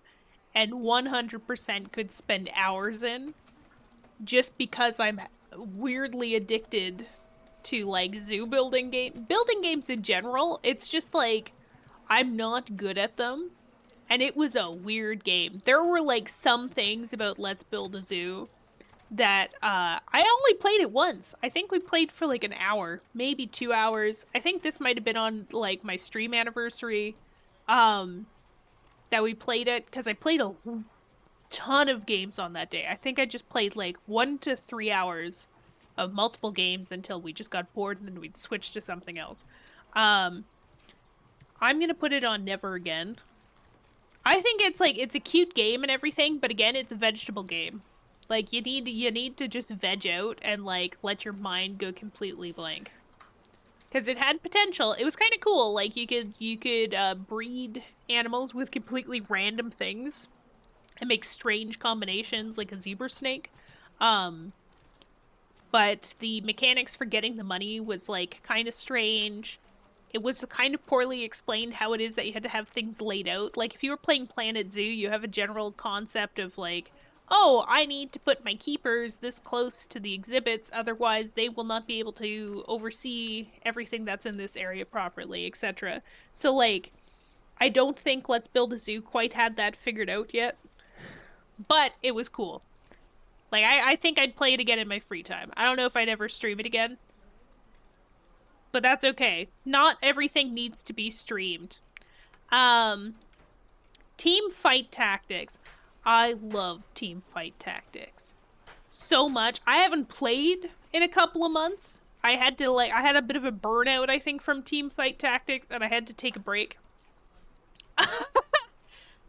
and 100% could spend hours in just because I'm weirdly addicted to like zoo building games in general. It's just like I'm not good at them. And it was a weird game. There were like some things about Let's Build a Zoo that I only played it once. I think we played for like an hour, maybe 2 hours. I think this might have been on like my stream anniversary that we played it, because I played a ton of games on that day. I think I just played like 1 to 3 hours of multiple games until we just got bored and then we'd switch to something else. I'm gonna put it on Never Again. I think it's like it's a cute game and everything, but again, it's a vegetable game. Like you need to just veg out and like let your mind go completely blank. Cuz it had potential. It was kind of cool. Like you could breed animals with completely random things and make strange combinations like a zebra snake. Um but the mechanics for getting the money was like kind of strange. It was kind of poorly explained how it is that you had to have things laid out. Like, if you were playing Planet Zoo, you have a general concept of, like, oh, I need to put my keepers this close to the exhibits, otherwise they will not be able to oversee everything that's in this area properly, etc. So, like, I don't think Let's Build a Zoo quite had that figured out yet, but it was cool. Like, I think I'd play it again in my free time. I don't know if I'd ever stream it again, but that's okay. Not everything needs to be streamed. Team fight tactics. I love team fight tactics so much. I haven't played in a couple of months. I had a bit of a burnout, I think, from team fight tactics, and I had to take a break.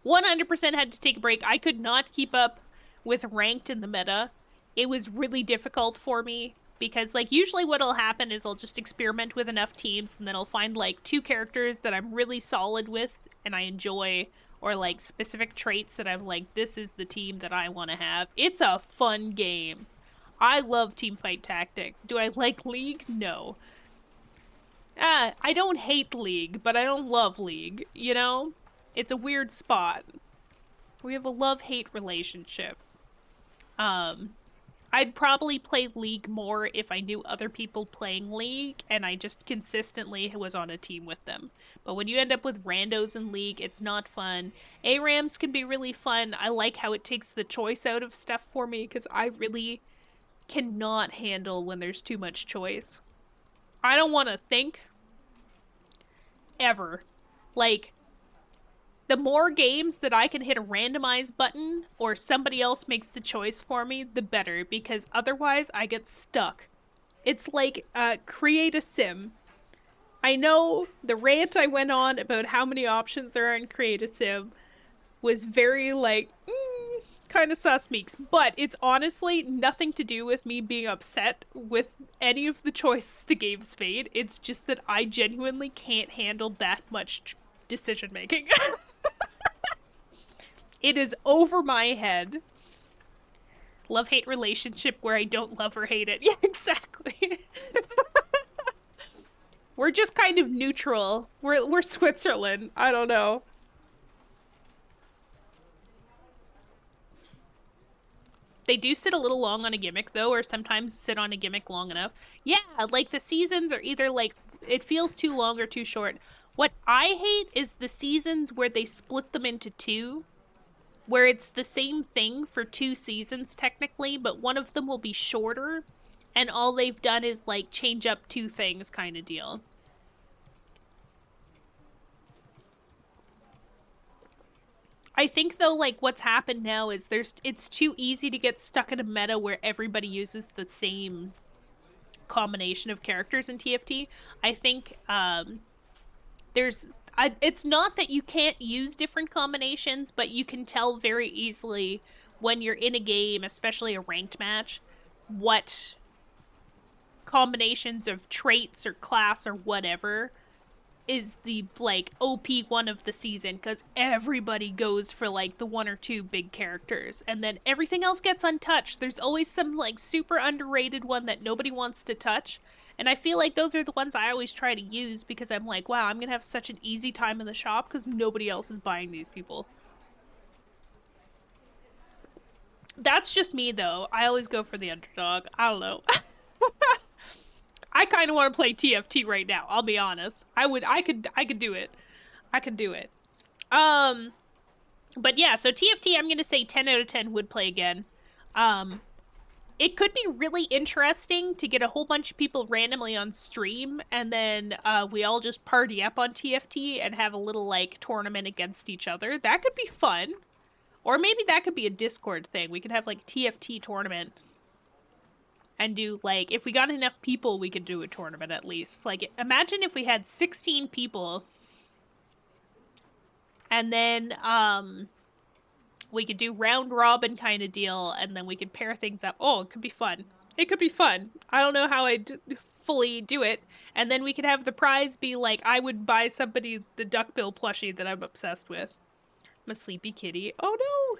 100% had to take a break. I could not keep up with ranked in the meta. It was really difficult for me because, like, usually what'll happen is I'll just experiment with enough teams and then I'll find, like, 2 characters that I'm really solid with and I enjoy, or, like, specific traits that I'm like, this is the team that I want to have. It's a fun game. I love teamfight tactics. Do I like League? No. I don't hate League, but I don't love League, you know? It's a weird spot. We have a love-hate relationship. I'd probably play League more if I knew other people playing League and I just consistently was on a team with them. But when you end up with randos in League, it's not fun. ARAMs can be really fun. I like how it takes the choice out of stuff for me because I really cannot handle when there's too much choice. I don't want to think. Ever. Like, the more games that I can hit a randomize button or somebody else makes the choice for me, the better, because otherwise I get stuck. It's like create a sim. I know the rant I went on about how many options there are in create a sim was very like, kind of sus meeks, but it's honestly nothing to do with me being upset with any of the choices the game's made. It's just that I genuinely can't handle that much decision making. It is over my head. Love-hate relationship where I don't love or hate it. Yeah, exactly. We're just kind of neutral. We're Switzerland. I don't know. They do sit a little long on a gimmick, though, or sometimes sit on a gimmick long enough. Yeah, like the seasons are either like, it feels too long or too short. What I hate is the seasons where they split them into 2, where it's the same thing for 2 seasons technically, but one of them will be shorter, and all they've done is like change up 2 things kind of deal. I think though, like what's happened now is it's too easy to get stuck in a meta where everybody uses the same combination of characters in TFT. I think it's not that you can't use different combinations, but you can tell very easily when you're in a game, especially a ranked match, what combinations of traits or class or whatever is the like OP one of the season, because everybody goes for like the 1 or 2 big characters and then everything else gets untouched. There's always some like super underrated one that nobody wants to touch, and I feel like those are the ones I always try to use because I'm like, wow, I'm gonna have such an easy time in the shop because nobody else is buying these people. That's just me though. I always go for the underdog. I don't know. I kind of want to play TFT right now. I'll be honest. I could do it. I could do it. But yeah, so TFT, I'm gonna say 10 out of 10 would play again. It could be really interesting to get a whole bunch of people randomly on stream, and then we all just party up on TFT and have a little, like, tournament against each other. That could be fun. Or maybe that could be a Discord thing. We could have, like, TFT tournament. And do, like, if we got enough people, we could do a tournament at least. Like, imagine if we had 16 people. And then, we could do round robin kind of deal, and then we could pair things up. Oh, it could be fun. It could be fun. I don't know how I'd fully do it. And then we could have the prize be like, I would buy somebody the duckbill plushie that I'm obsessed with. I'm a sleepy kitty. Oh no!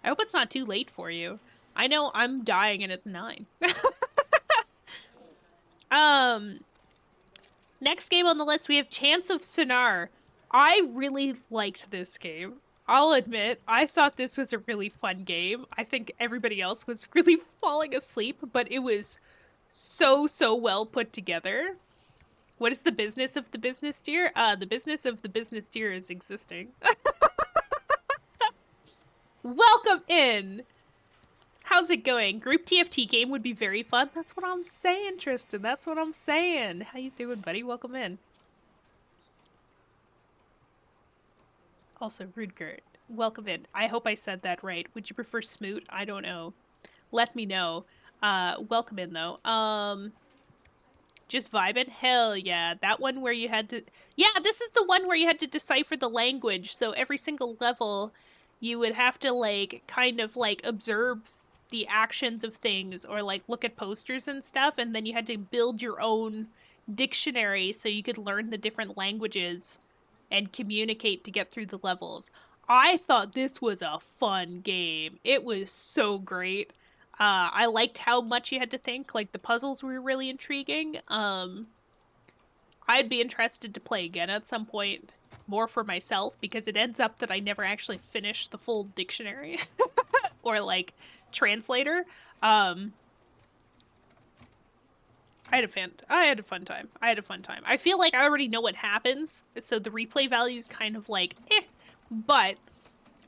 I hope it's not too late for you. I know I'm dying and it's 9. Next game on the list, we have Chance of Sonar. I really liked this game. I'll admit, I thought this was a really fun game. I think everybody else was really falling asleep, but it was so well put together. What is the business of the business deer? The business of the business deer is existing. Welcome in! How's it going? Group TFT game would be very fun. That's what I'm saying, Tristan. That's what I'm saying. How you doing, buddy? Welcome in. Also, Rudgert, welcome in. I hope I said that right. Would you prefer Smoot? I don't know. Let me know. Welcome in, though. Just vibing? Hell yeah. That one where you had to... Yeah, this is the one where you had to decipher the language. So every single level, you would have to, like, kind of, like, observe the actions of things or, like, look at posters and stuff. And then you had to build your own dictionary so you could learn the different languages and communicate to get through the levels. I thought this was a fun game. It was so great. I liked how much you had to think. Like, the puzzles were really intriguing. I'd be interested to play again at some point, more for myself, because it ends up that I never actually finished the full dictionary or, like, translator. I had a fun time. I had a fun time. I feel like I already know what happens, so the replay value is kind of like, but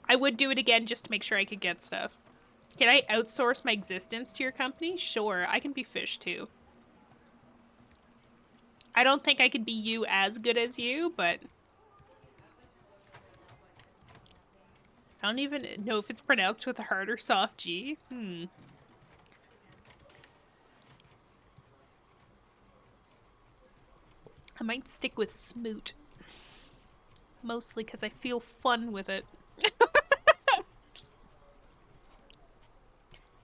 I would do it again just to make sure I could get stuff. Can I outsource my existence to your company? Sure, I can be fish too. I don't think I could be you as good as you, but I don't even know if it's pronounced with a hard or soft G. I might stick with Smoot. Mostly because I feel fun with it.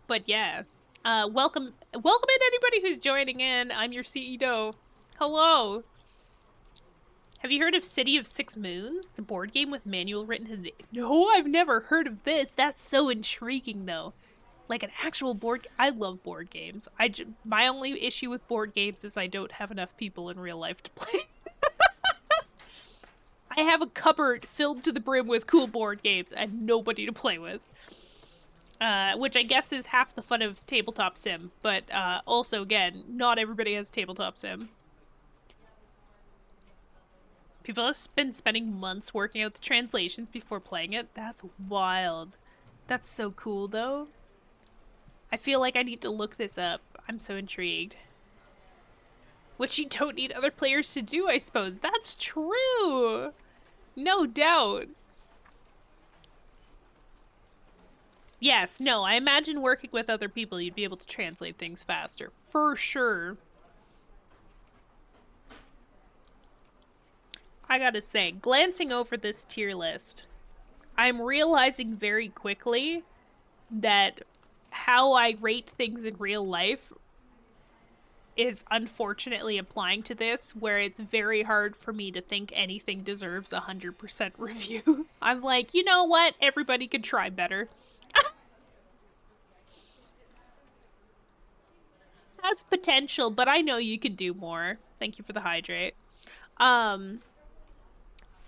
But yeah. Welcome in anybody who's joining in. I'm your CEO. Hello. Have you heard of City of Six Moons? The board game with manual written in it. No, I've never heard of this. That's so intriguing though. Like an actual board. I love board games. My only issue with board games is I don't have enough people in real life to play. I have a cupboard filled to the brim with cool board games and nobody to play with. Which I guess is half the fun of Tabletop Sim, but also, again, not everybody has Tabletop Sim. People have been spending months working out the translations before playing it. That's wild. That's so cool, though. I feel like I need to look this up. I'm so intrigued. Which you don't need other players to do, I suppose. That's true! No doubt. Yes, no, I imagine working with other people, you'd be able to translate things faster. For sure. I gotta say, glancing over this tier list, I'm realizing very quickly that how I rate things in real life is unfortunately applying to this, where it's very hard for me to think anything deserves 100% review. I'm like, you know what? Everybody could try better. Has potential, but I know you could do more. Thank you for the hydrate.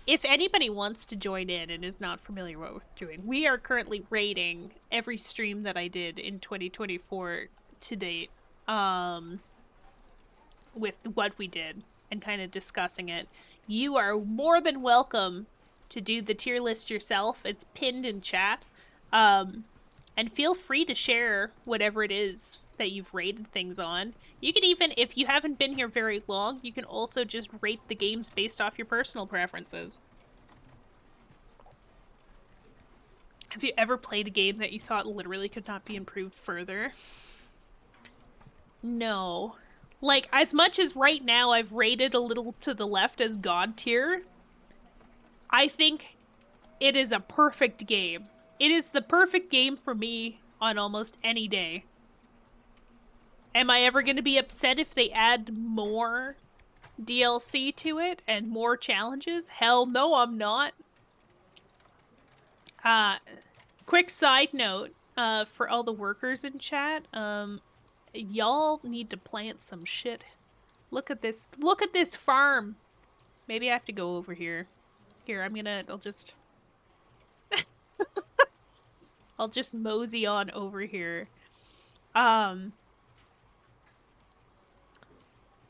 If anybody wants to join in and is not familiar with what we're doing, we are currently rating every stream that I did in 2024 to date. with what we did and kind of discussing it. You are more than welcome to do the tier list yourself. It's pinned in chat. And feel free to share whatever it is that you've rated things on. You can even, if you haven't been here very long, you can also just rate the games based off your personal preferences. Have you ever played a game that you thought literally could not be improved further? No. Like, as much as right now I've rated a little to the left as God tier, I think it is a perfect game. It is the perfect game for me on almost any day. Am I ever going to be upset if they add more DLC to it and more challenges? Hell no, I'm not. Quick side note, for all the workers in chat, y'all need to plant some shit. Look at this farm. Maybe I have to go over here. Here, I'll just mosey on over here.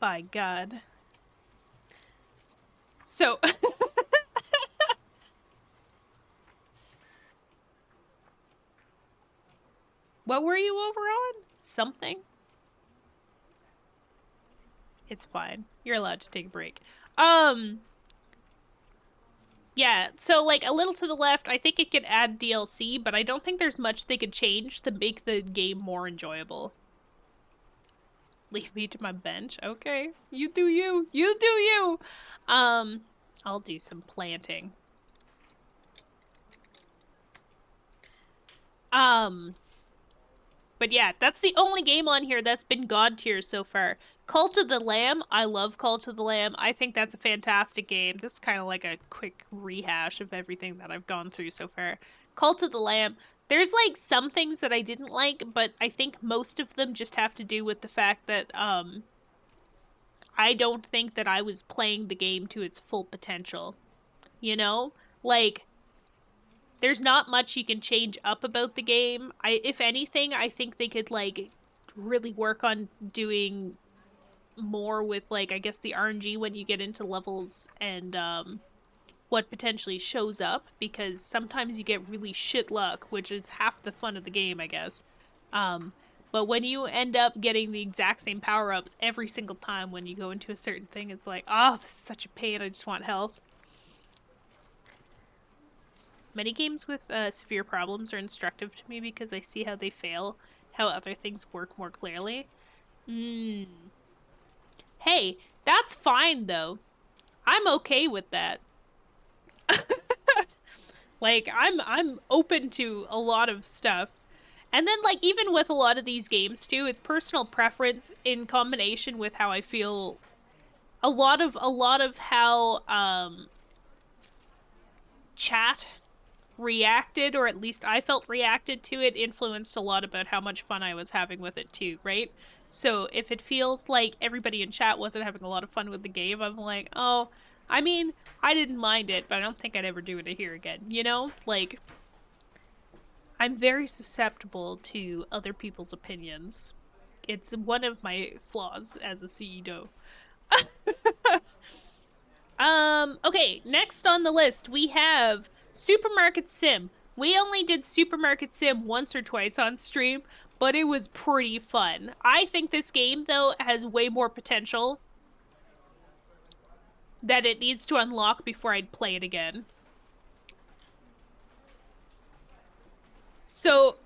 By God. So, what were you over on? Something? It's fine. You're allowed to take a break. Yeah, so like a little to the left, I think it could add DLC, but I don't think there's much they could change to make the game more enjoyable. Leave me to my bench? Okay. You do you. You do you! I'll do some planting. But yeah, that's the only game on here that's been God tier so far. Cult of the Lamb, I love Cult of the Lamb. I think that's a fantastic game. This is kind of like a quick rehash of everything that I've gone through so far. Cult of the Lamb, there's like some things that I didn't like, but I think most of them just have to do with the fact that I don't think that I was playing the game to its full potential. You know? Like, there's not much you can change up about the game. If anything, I think they could like really work on doing more with like I guess the RNG when you get into levels and what potentially shows up, because sometimes you get really shit luck, which is half the fun of the game, I guess. But when you end up getting the exact same power-ups every single time when you go into a certain thing, it's like, oh, this is such a pain, I just want health. Many games with severe problems are instructive to me because I see how they fail, how other things work more clearly. Hey, that's fine though. I'm okay with that. Like, I'm open to a lot of stuff. And then like even with a lot of these games too, it's personal preference in combination with how I feel. A lot of how chat reacted, or at least I felt reacted to it, influenced a lot about how much fun I was having with it too, right? So if it feels like everybody in chat wasn't having a lot of fun with the game, I'm like, oh, I mean, I didn't mind it, but I don't think I'd ever do it here again, you know? Like, I'm very susceptible to other people's opinions. It's one of my flaws as a CEO. Okay, next on the list we have Supermarket Sim. We only did Supermarket Sim once or twice on stream, but it was pretty fun. I think this game, though, has way more potential that it needs to unlock before I'd play it again. So,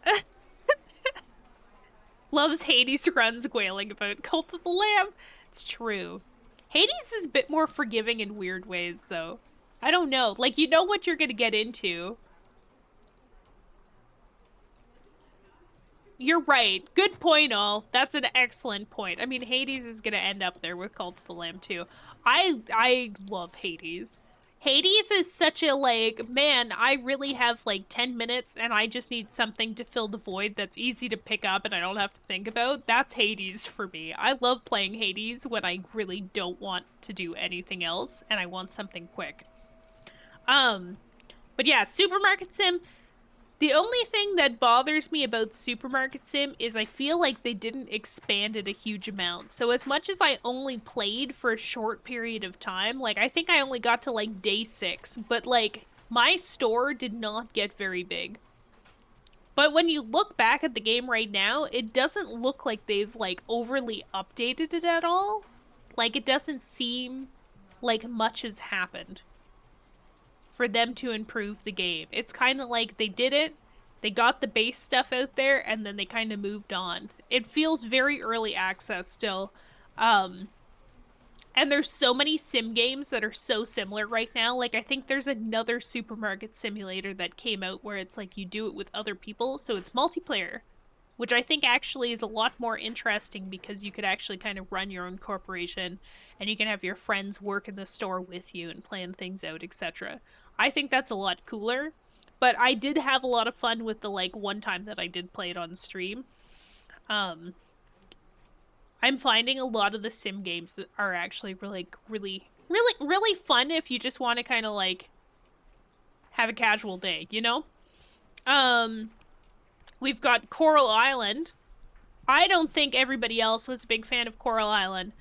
loves Hades runs wailing about Cult of the Lamb. It's true. Hades is a bit more forgiving in weird ways, though. I don't know. Like, you know what you're gonna get into. You're right. Good point, all. That's an excellent point. I mean, Hades is gonna end up there with Cult of the Lamb, too. I love Hades. Hades is such a, like, man, I really have, like, 10 minutes and I just need something to fill the void that's easy to pick up and I don't have to think about. That's Hades for me. I love playing Hades when I really don't want to do anything else and I want something quick. But yeah, Supermarket Sim, The only thing that bothers me about Supermarket Sim is I feel like they didn't expand it a huge amount. So as much as I only played for a short period of time, like I think I only got to like day 6, but like my store did not get very big. But when you look back at the game right now, it doesn't look like they've like overly updated it at all. Like it doesn't seem like much has happened for them to improve the game. It's kind of like they did it, they got the base stuff out there, and then they kind of moved on. It feels very early access still. And there's so many sim games that are so similar right now. Like, I think there's another supermarket simulator that came out where it's like you do it with other people, so it's multiplayer, which I think actually is a lot more interesting because you could actually kind of run your own corporation and you can have your friends work in the store with you and plan things out, etc. I think that's a lot cooler, but I did have a lot of fun with the like one time that I did play it on stream. I'm finding a lot of the sim games are actually really fun if you just want to kind of like have a casual day, you know? We've got Coral Island. I don't think everybody else was a big fan of Coral Island.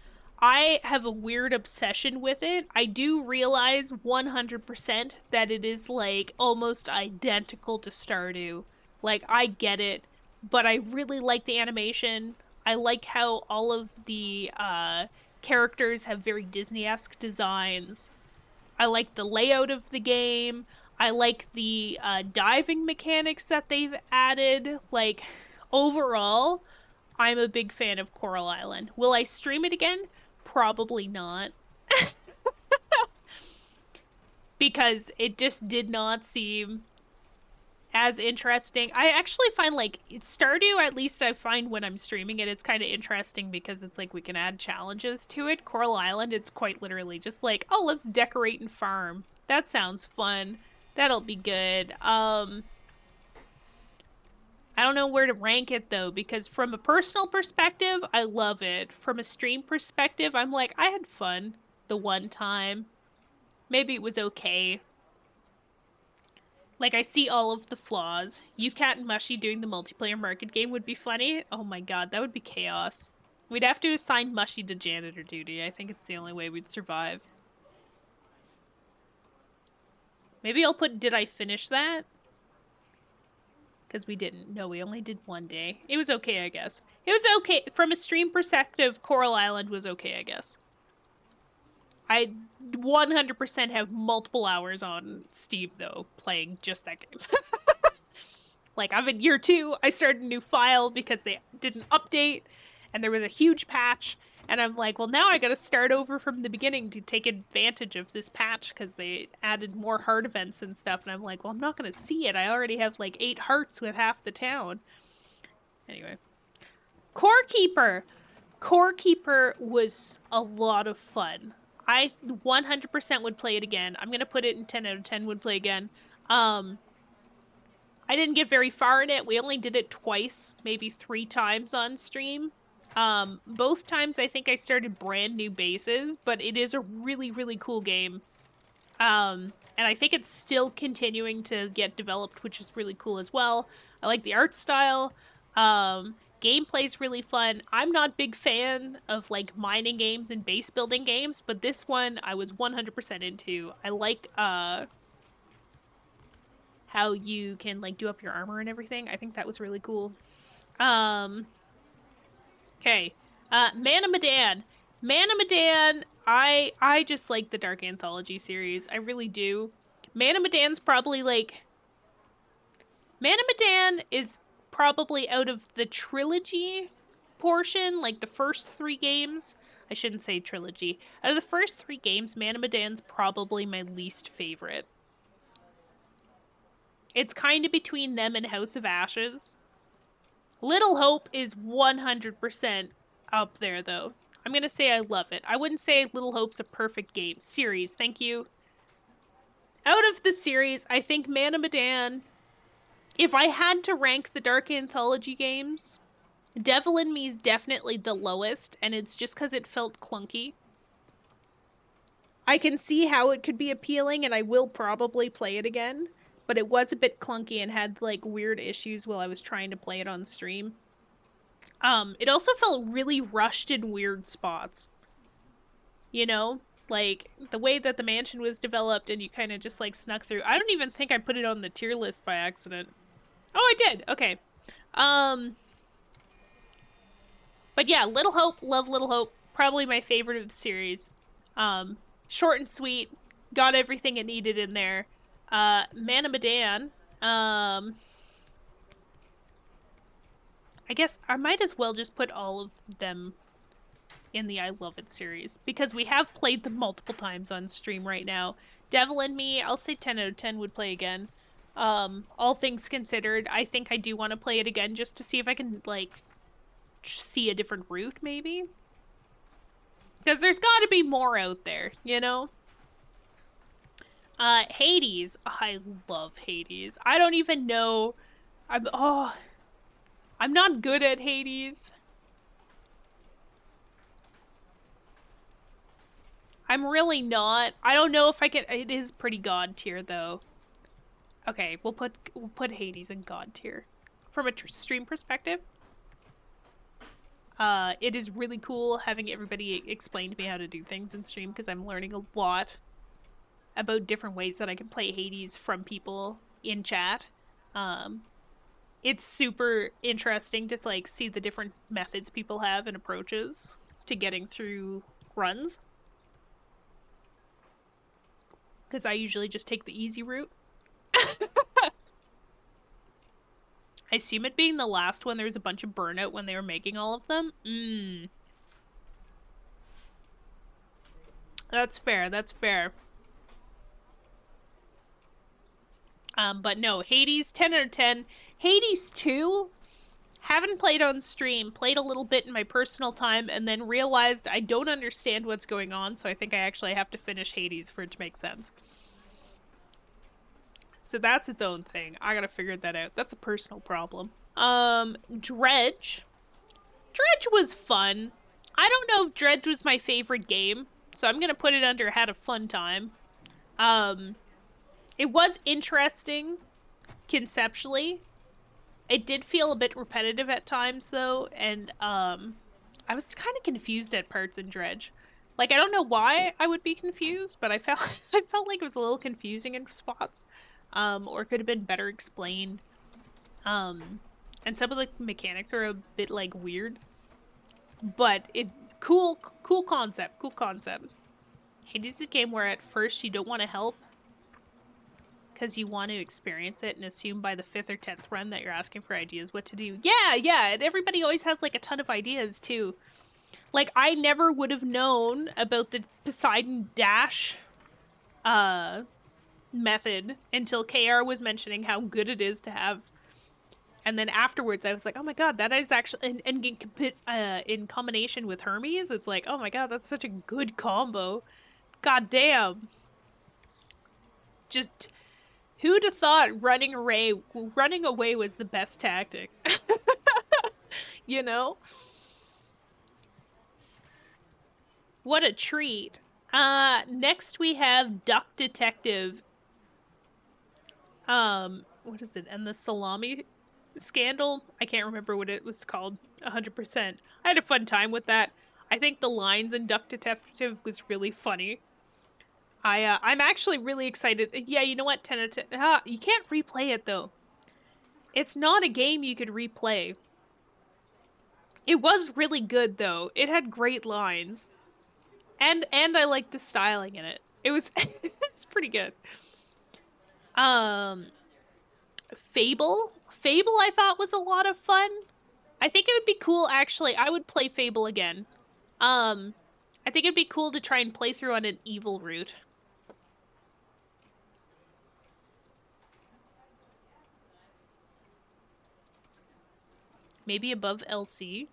I have a weird obsession with it. I do realize 100% that it is like almost identical to Stardew. Like, I get it, but I really like the animation. I like how all of the characters have very Disney-esque designs. I like the layout of the game. I like the diving mechanics that they've added. Like, overall, I'm a big fan of Coral Island. Will I stream it again? Probably not. Because it just did not seem as interesting. I actually find like Stardew, at least I find when I'm streaming it, it's kind of interesting because it's like we can add challenges to it. Coral Island, it's quite literally just like, oh, let's decorate and farm. That sounds fun. That'll be good. I don't know where to rank it though, because from a personal perspective, I love it. From a stream perspective, I'm like, I had fun the one time. Maybe it was okay. Like, I see all of the flaws. You Cat and Mushy doing the multiplayer market game would be funny. Oh my god, that would be chaos. We'd have to assign Mushy to janitor duty. I think it's the only way we'd survive. Maybe I'll put, did I finish that? Because we didn't. No, we only did one day. It was okay, I guess. It was okay. From a stream perspective, Coral Island was okay, I guess. I 100% have multiple hours on Steam, though, playing just that game. Like, I'm in year 2. I started a new file because they didn't update, and there was a huge patch. And I'm like, well, now I gotta start over from the beginning to take advantage of this patch because they added more heart events and stuff. And I'm like, well, I'm not gonna see it. I already have like 8 hearts with half the town. Anyway. Core Keeper. Core Keeper was a lot of fun. I 100% would play it again. I'm gonna put it in 10 out of 10 would play again. I didn't get very far in it. We only did it twice, maybe 3 times on stream. Both times I think I started brand new bases, but it is a really cool game. And I think it's still continuing to get developed, which is really cool as well. I like the art style. Gameplay's really fun. I'm not a big fan of like mining games and base building games, but this one I was 100% into. I like how you can like do up your armor and everything. I think that was really cool. Okay. Man of Medan. Man of Medan, I just like the Dark Anthology series. I really do. Man of Medan's probably like... Man of Medan is probably out of the trilogy portion, like the first 3 games. I shouldn't say trilogy. Out of the first 3 games, Man of Medan's probably my least favorite. It's kind of between them and House of Ashes. Little Hope is 100% up there, though. I'm gonna say I love it. I wouldn't say Little Hope's a perfect game. Series, thank you. Out of the series, I think Man of Medan... If I had to rank the Dark Anthology games, Devil in Me is definitely the lowest, and it's just because it felt clunky. I can see how it could be appealing, and I will probably play it again. but it was a bit clunky and had like weird issues while I was trying to play it on stream. It also felt really rushed in weird spots. You know? Like, the way that the mansion was developed and you kind of just, like, snuck through. I don't even think I put it on the tier list by accident. Oh, I did! Okay. But yeah, Little Hope, love Little Hope. Probably my favorite of the series. Short and sweet. Got everything it needed in there. Man of Medan. I guess I might as well just put all of them in the I Love It series, because we have played them multiple times on stream right now. Devil in Me, I'll say 10 out of 10 would play again. All things considered, I think I do want to play it again just to see if I can, like, see a different route, maybe? Because there's gotta be more out there, you know? Hades. I love Hades. I don't even know... I'm not good at Hades. I'm really not. I don't know if I can. It is pretty god tier though. Okay, we'll put Hades in god tier. From a stream perspective, it is really cool having everybody explain to me how to do things in stream, because I'm learning a lot about different ways that I can play Hades from people in chat. It's super interesting to like see the different methods people have and approaches to getting through runs. Because I usually just take the easy route. I assume it being the last one, there was a bunch of burnout when they were making all of them. That's fair, that's fair. But no, Hades, 10 out of 10. Hades 2, haven't played on stream, played a little bit in my personal time, and then realized I don't understand what's going on, so I think I actually have to finish Hades for it to make sense. So that's its own thing. I gotta figure that out. That's a personal problem. Dredge. Dredge was fun. I don't know if Dredge was my favorite game, so I'm gonna put it under had a fun time. It was interesting conceptually. It did feel a bit repetitive at times though, and I was kind of confused at parts in Dredge. Like, I don't know why I would be confused, but I felt like it was a little confusing in spots. Or could have been better explained. And some of the mechanics are a bit like weird, but cool concept. Hades is a game where at first you don't want to help because you want to experience it and assume by the 5th or 10th run that you're asking for ideas what to do. Yeah, and everybody always has like a ton of ideas too. Like, I never would have known about the Poseidon dash method until KR was mentioning how good it is to have, and then afterwards I was like, oh my god, that is actually, and in combination with Hermes, it's like, oh my god, that's such a good combo. God damn. Just, who'd have thought running away was the best tactic? You know? What a treat. Next we have Duck Detective. What is it? And the salami scandal? I can't remember what it was called 100%. I had a fun time with that. I think the lines in Duck Detective was really funny. I'm actually really excited. Yeah, you know what? 10 out of 10. You can't replay it though. It's not a game you could replay. It was really good though. It had great lines. And I liked the styling in it. It was it's pretty good. Fable I thought was a lot of fun. I think it would be cool, actually. I would play Fable again. I think it'd be cool to try and play through on an evil route. Maybe above LC?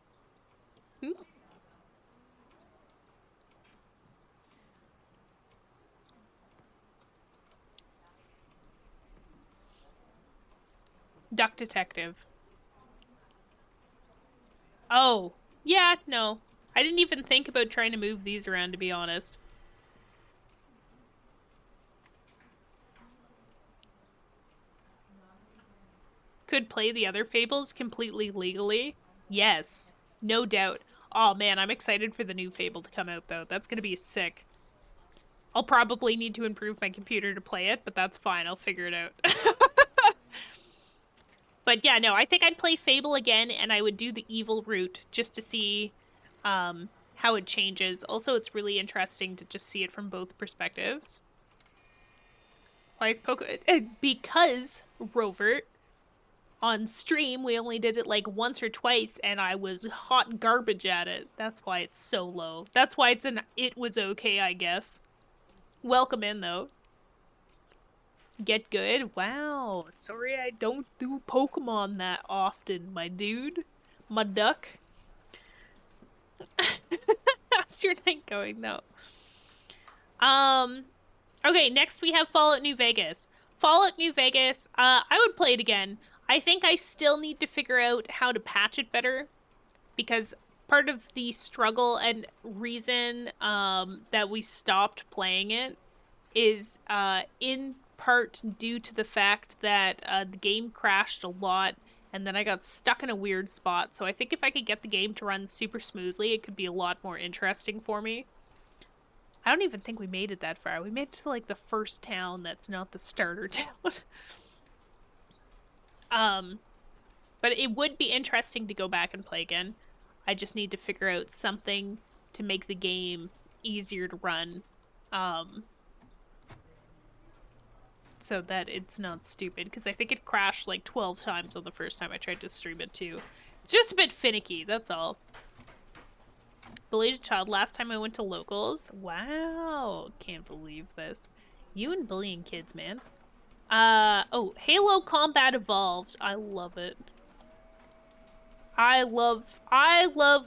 Duck Detective. Oh, yeah, no. I didn't even think about trying to move these around, to be honest. could play the other Fables completely legally, yes, no doubt. Oh man, I'm excited for the new Fable to come out though. That's gonna be sick. I'll probably need to improve my computer to play it, but that's fine. I'll figure it out. But yeah, no, I think I'd play Fable again, and I would do the evil route just to see how it changes. Also, it's really interesting to just see it from both perspectives. Why is because, Rover, on stream, we only did it like once or twice, and I was hot garbage at it. That's why it's so low. That's why it's an it was okay, I guess. Welcome in, though. Get good? Wow. Sorry I don't do Pokemon that often, my dude. My duck. How's your night going, though? Okay, next we have Fallout New Vegas. Fallout New Vegas, I would play it again. I think I still need to figure out how to patch it better, because part of the struggle and reason that we stopped playing it is in part due to the fact that the game crashed a lot, and then I got stuck in a weird spot. So I think if I could get the game to run super smoothly, it could be a lot more interesting for me. I don't even think we made it that far. We made it to like the first town that's not the starter town. But it would be interesting to go back and play again. I just need to figure out something to make the game easier to run. So that it's not stupid, because I think it crashed like 12 times on the first time I tried to stream it too. It's just a bit finicky, that's all. Belated child, last time I went to locals. Wow, can't believe this. You and bullying kids, man. Oh, Halo Combat Evolved. I love it. I love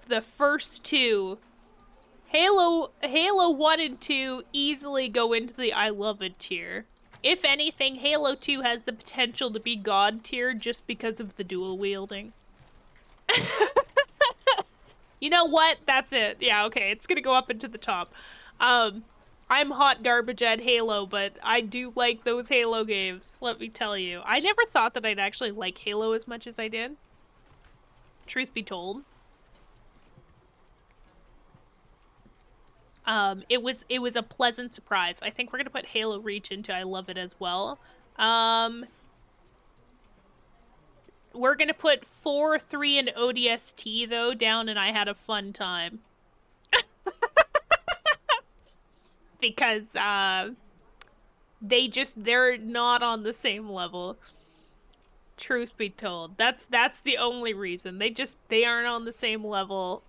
the first two. Halo 1 and 2 easily go into the I love it tier. If anything, Halo 2 has the potential to be God tier just because of the dual wielding. You know what? That's it. Yeah, okay. It's gonna go up into the top. I'm hot garbage at Halo, but I do like those Halo games, let me tell you. I never thought that I'd actually like Halo as much as I did. Truth be told. It was a pleasant surprise. I think we're gonna put Halo Reach into I love it as well. We're gonna put 4, 3, and ODST though down, and I had a fun time. Because they're not on the same level. Truth be told. That's the only reason. They aren't on the same level.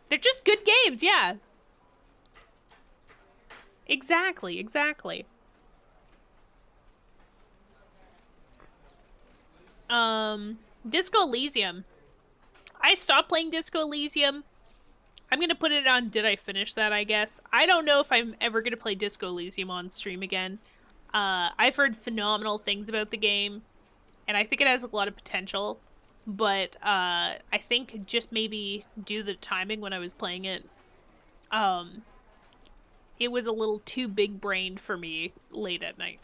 They're just good games, yeah. Exactly. Disco Elysium. I stopped playing Disco Elysium. I'm gonna put it on did I finish that, I guess. I don't know if I'm ever gonna play Disco Elysium on stream again. I've heard phenomenal things about the game, and I think it has a lot of potential, but I think just maybe due to the timing when I was playing it, it was a little too big-brained for me late at night.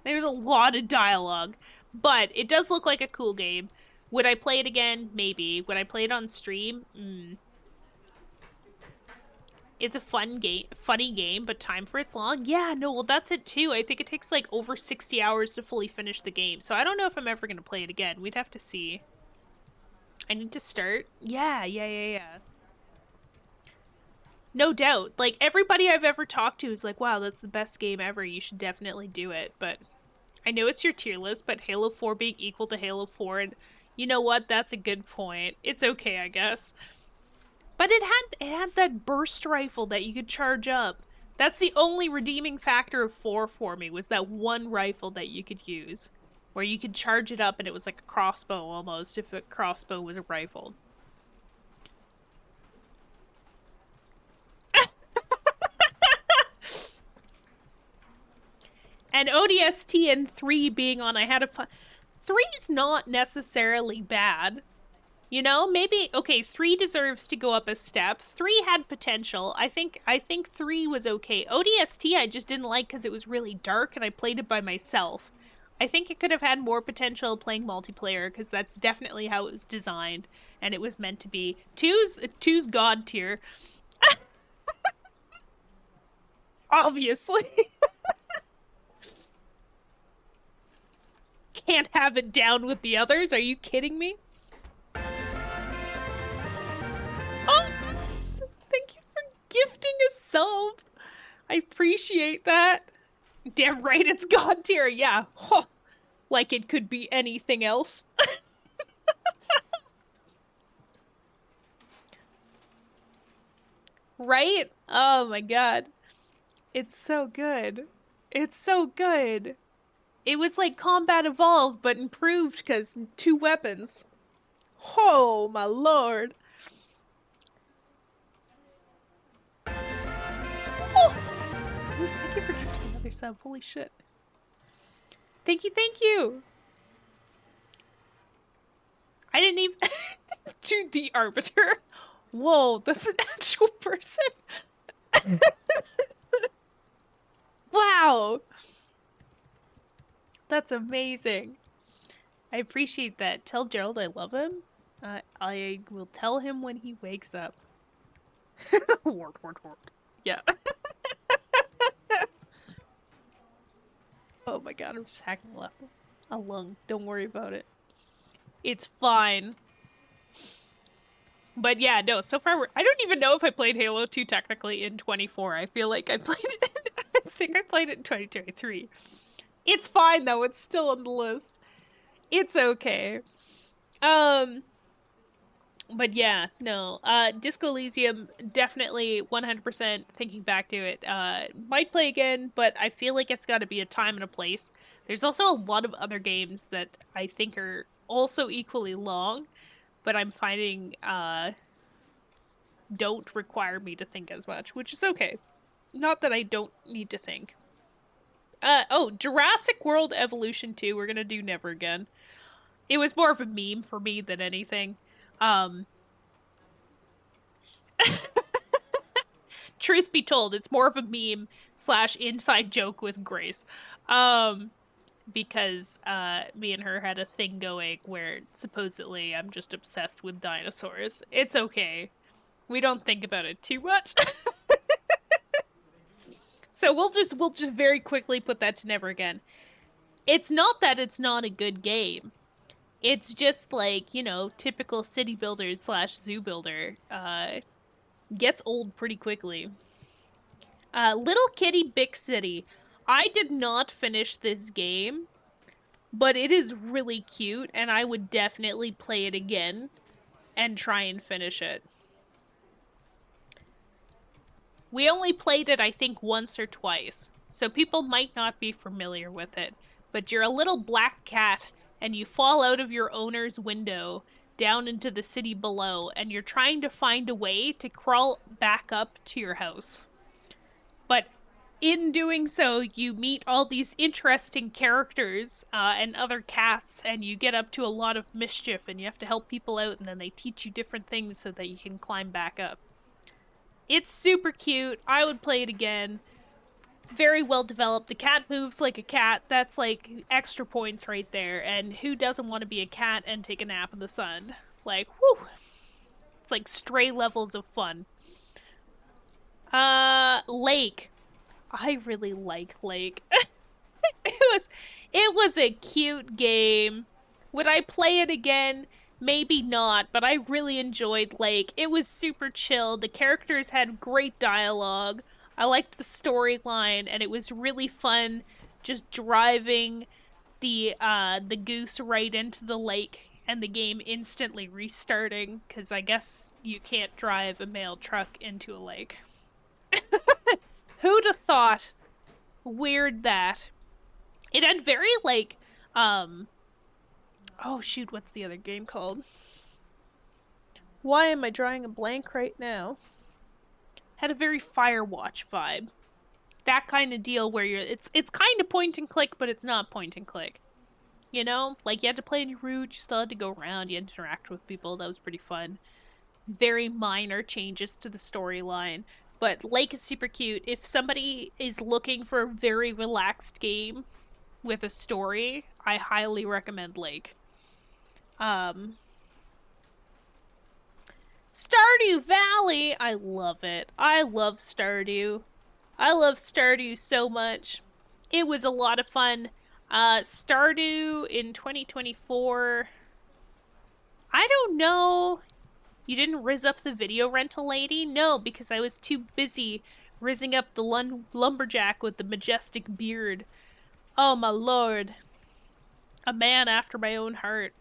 There's a lot of dialogue, but it does look like a cool game. Would I play it again? Maybe. Would I play it on stream? It's a funny game, but time for it's long? Yeah, no, well, that's it too. I think it takes like over 60 hours to fully finish the game, so I don't know if I'm ever gonna play it again. We'd have to see. I need to start? Yeah. No doubt. Like, everybody I've ever talked to is like, wow, that's the best game ever. You should definitely do it, but I know it's your tier list, but Halo 4 being equal to Halo 4, and you know what? That's a good point. It's okay, I guess. But it had that burst rifle that you could charge up. That's the only redeeming factor of 4 for me, was that one rifle that you could use, where you could charge it up and it was like a crossbow almost, if a crossbow was a rifle. And ODST and 3 being on I had a fun... 3's not necessarily bad. You know, maybe okay, 3 deserves to go up a step. 3 had potential. I think 3 was okay. ODST I just didn't like because it was really dark and I played it by myself. I think it could have had more potential playing multiplayer because that's definitely how it was designed and it was meant to be. Two's god tier. Obviously. Can't have it down with the others. Are you kidding me? Oh, thank you for gifting a sub. I appreciate that. Damn right, it's God tier. Yeah. Huh. Like it could be anything else. Right? Oh my god. It's so good. It's so good. It was like Combat Evolved, but improved because 2 weapons. Oh my lord. Oh. Bruce, thank you for gifting another sub. Holy shit. Thank you, thank you. I didn't even do the Arbiter. Whoa, that's an actual person. Wow. That's amazing. I appreciate that. Tell Gerald I love him. I will tell him when he wakes up. Wart. Yeah. Oh my god, I'm just hacking a lung. Don't worry about it. It's fine. But yeah, no, so far I don't even know if I played Halo 2 technically in 24. I feel like I played it I think I played it in 2023. It's fine though, it's still on the list. It's okay. But yeah, no. Disco Elysium, definitely 100% thinking back to it. Might play again, but I feel like it's got to be a time and a place. There's also a lot of other games that I think are also equally long, but I'm finding don't require me to think as much, which is okay. Not that I don't need to think. Oh, Jurassic World Evolution 2, we're gonna do never again. It was more of a meme for me than anything. Truth be told, it's more of a meme / inside joke with Grace. Because me and her had a thing going where supposedly I'm just obsessed with dinosaurs. It's okay. We don't think about it too much. So we'll just very quickly put that to never again. It's not that it's not a good game. It's just like, you know, typical city builders / zoo builder gets old pretty quickly. Little Kitty Big City. I did not finish this game, but it is really cute, and I would definitely play it again and try and finish it. We only played it, I think, once or twice, so people might not be familiar with it, but you're a little black cat, and you fall out of your owner's window down into the city below, and you're trying to find a way to crawl back up to your house. But in doing so, you meet all these interesting characters and other cats, and you get up to a lot of mischief, and you have to help people out, and then they teach you different things so that you can climb back up. It's super cute. I would play it again. Very well developed. The cat moves like a cat. That's like extra points right there. And who doesn't want to be a cat and take a nap in the sun? Like, whew. It's like stray levels of fun. Lake. I really like Lake. it was a cute game. Would I play it again? Maybe not, but I really enjoyed Lake. It was super chill. The characters had great dialogue. I liked the storyline, and it was really fun just driving the goose right into the lake and the game instantly restarting, because I guess you can't drive a mail truck into a lake. Who'd have thought? Weird that. It had very, like, oh shoot, what's the other game called? Why am I drawing a blank right now? Had a very Firewatch vibe. That kind of deal where it's kind of point and click, but it's not point and click. You know, like you had to play on your route, you still had to go around, you had to interact with people. That was pretty fun. Very minor changes to the storyline, but Lake is super cute. If somebody is looking for a very relaxed game with a story, I highly recommend Lake. Um, Stardew Valley, I love it. I love Stardew. I love Stardew so much. It was a lot of fun. Stardew in 2024. I don't know. You didn't rizz up the video rental lady? No, because I was too busy rizzing up the lumberjack with the majestic beard. Oh my lord. A man after my own heart.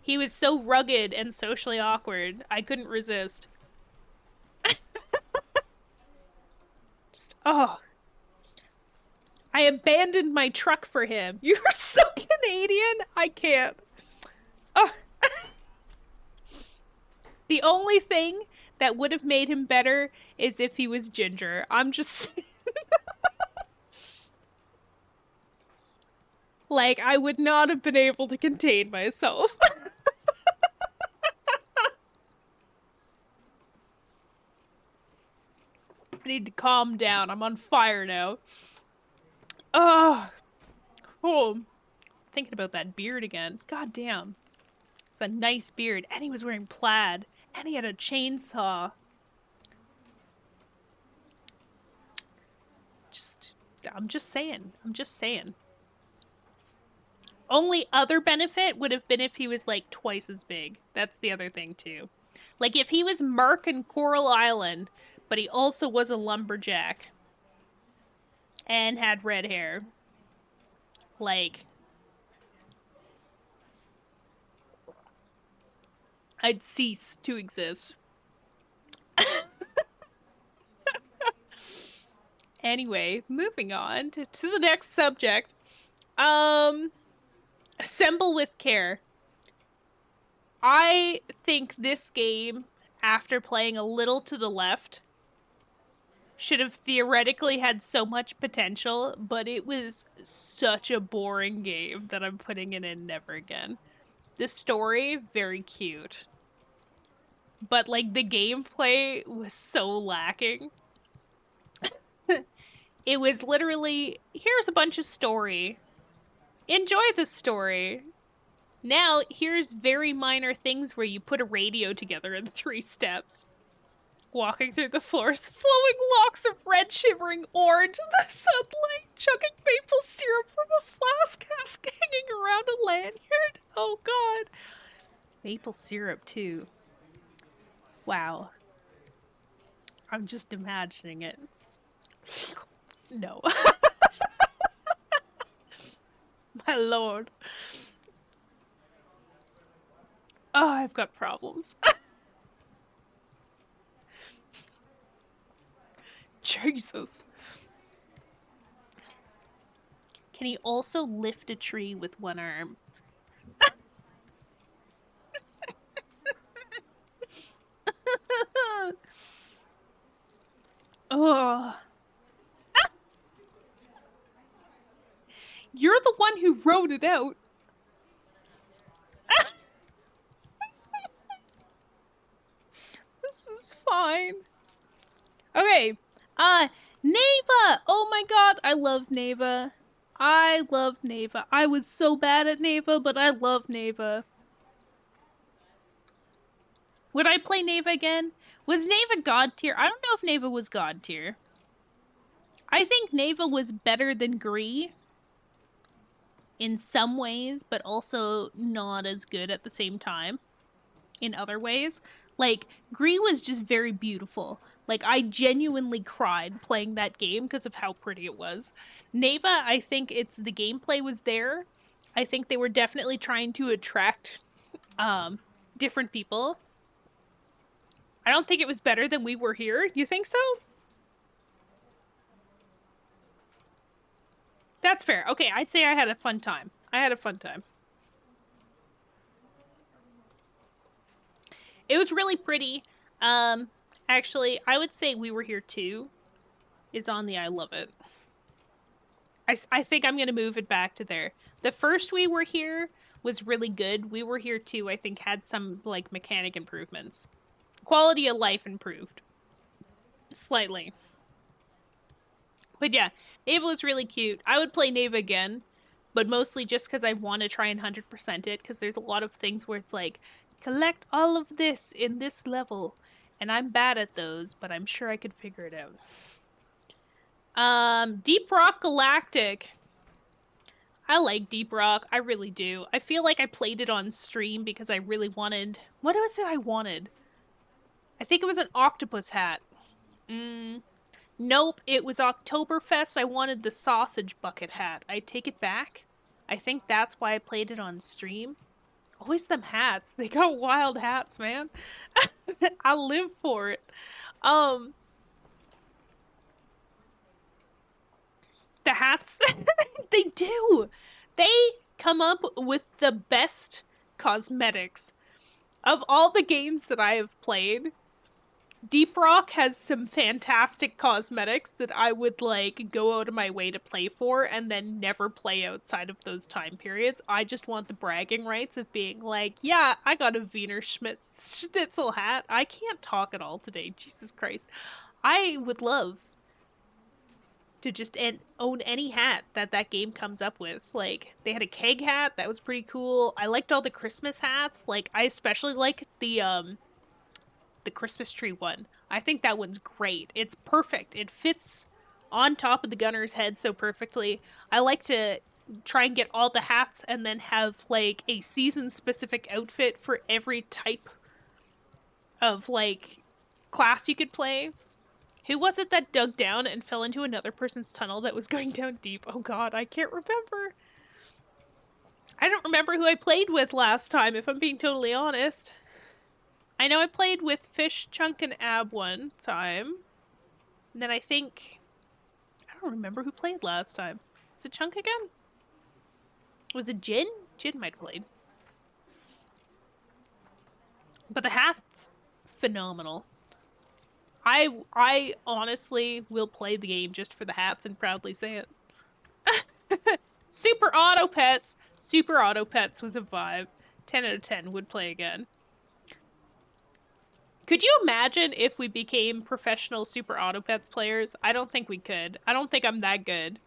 He was so rugged and socially awkward, I couldn't resist. Just, oh. I abandoned my truck for him. You are so Canadian. I can't. Oh. The only thing that would have made him better is if he was ginger. I'm just like, I would not have been able to contain myself. I need to calm down. I'm on fire now. Oh, oh. Thinking about that beard again. God damn. It's a nice beard. And he was wearing plaid. And he had a chainsaw. I'm just saying. I'm just saying. Only other benefit would have been if he was like twice as big. That's the other thing too. Like if he was Mark in Coral Island, but he also was a lumberjack and had red hair. Like I'd cease to exist. Anyway, moving on to the next subject. Assemble with care. I think this game, after playing a little to the left, should have theoretically had so much potential, but it was such a boring game that I'm putting it in never again. The story, very cute. But like the gameplay was so lacking. It was literally, here's a bunch of story. Enjoy the story. Now, here's very minor things where you put a radio together in 3 steps. Walking through the floors, flowing locks of red shimmering orange in the sunlight, chugging maple syrup from a flask hanging around a lanyard. Oh god. Maple syrup, too. Wow. I'm just imagining it. No. My lord. Oh, I've got problems. Jesus. Can he also lift a tree with one arm? Oh. You're the one who wrote it out. This is fine. Okay. Neva! Oh my god, I love Neva. I love Neva. I was so bad at Neva, but I love Neva. Would I play Neva again? Was Neva God tier? I don't know if Neva was God tier. I think Neva was better than Gree in some ways, but also not as good at the same time in other ways. Like, Gree was just very beautiful. Like, I genuinely cried playing that game because of how pretty it was. Neva, I think it's the gameplay was there. I think they were definitely trying to attract different people. I don't think it was better than We Were Here. You think so? That's fair. Okay, I'd say I had a fun time. I had a fun time. It was really pretty. Actually, I would say We Were Here Too is on the I love it. I think I'm gonna move it back to there. The first we were here was really good. We were here too, I think had some like mechanic improvements. Quality of life improved. Slightly. But yeah, Neva was really cute. I would play Neva again, but mostly just because I want to try and 100% it, because there's a lot of things where it's like, collect all of this in this level, and I'm bad at those, but I'm sure I could figure it out. Deep Rock Galactic. I like Deep Rock, I really do. I feel like I played it on stream because I really wanted... What was it I wanted? I think it was an octopus hat. Nope, it was Oktoberfest. I wanted the sausage bucket hat. I take it back. I think that's why I played it on stream. Always them hats. They got wild hats, man. I live for it. The hats, they do. They come up with the best cosmetics. Of all the games that I have played, Deep Rock has some fantastic cosmetics that I would like go out of my way to play for and then never play outside of those time periods. I just want the bragging rights of being like, yeah, I got a Wiener Schnitzel hat. I can't talk at all today. Jesus Christ. I would love to just own any hat that game comes up with. Like, they had a keg hat that was pretty cool. I liked all the Christmas hats. Like, I especially like the Christmas tree one. I think that one's great. It's perfect. It fits on top of the gunner's head so perfectly. I like to try and get all the hats and then have like a season specific outfit for every type of like class you could play. Who was it that dug down and fell into another person's tunnel that was going down deep? Oh god, I can't remember. I don't remember who I played with last time, if I'm being totally honest. I know I played with Fish, Chunk, and Ab one time. And then I think... I don't remember who played last time. Was it Chunk again? Was it Jin? Jin might have played. But the hat's phenomenal. I honestly will play the game just for the hats and proudly say it. Super Auto Pets! Super Auto Pets was a vibe. 10 out of 10 would play again. Could you imagine if we became professional Super Auto Pets players? I don't think we could. I don't think I'm that good.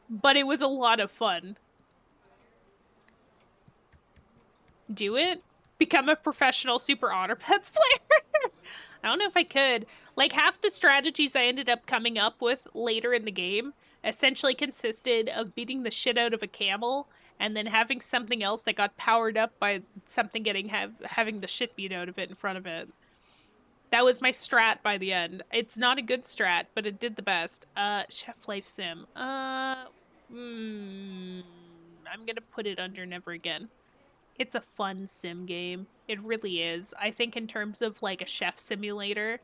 But it was a lot of fun. Do it? Become a professional Super Auto Pets player? I don't know if I could. Like, half the strategies I ended up coming up with later in the game essentially consisted of beating the shit out of a camel and then having something else that got powered up by something having the shit beat out of it in front of it. That was my strat by the end. It's not a good strat, but it did the best. Chef Life Sim. I'm gonna put it under Never Again. It's a fun sim game. It really is. I think in terms of like a chef simulator,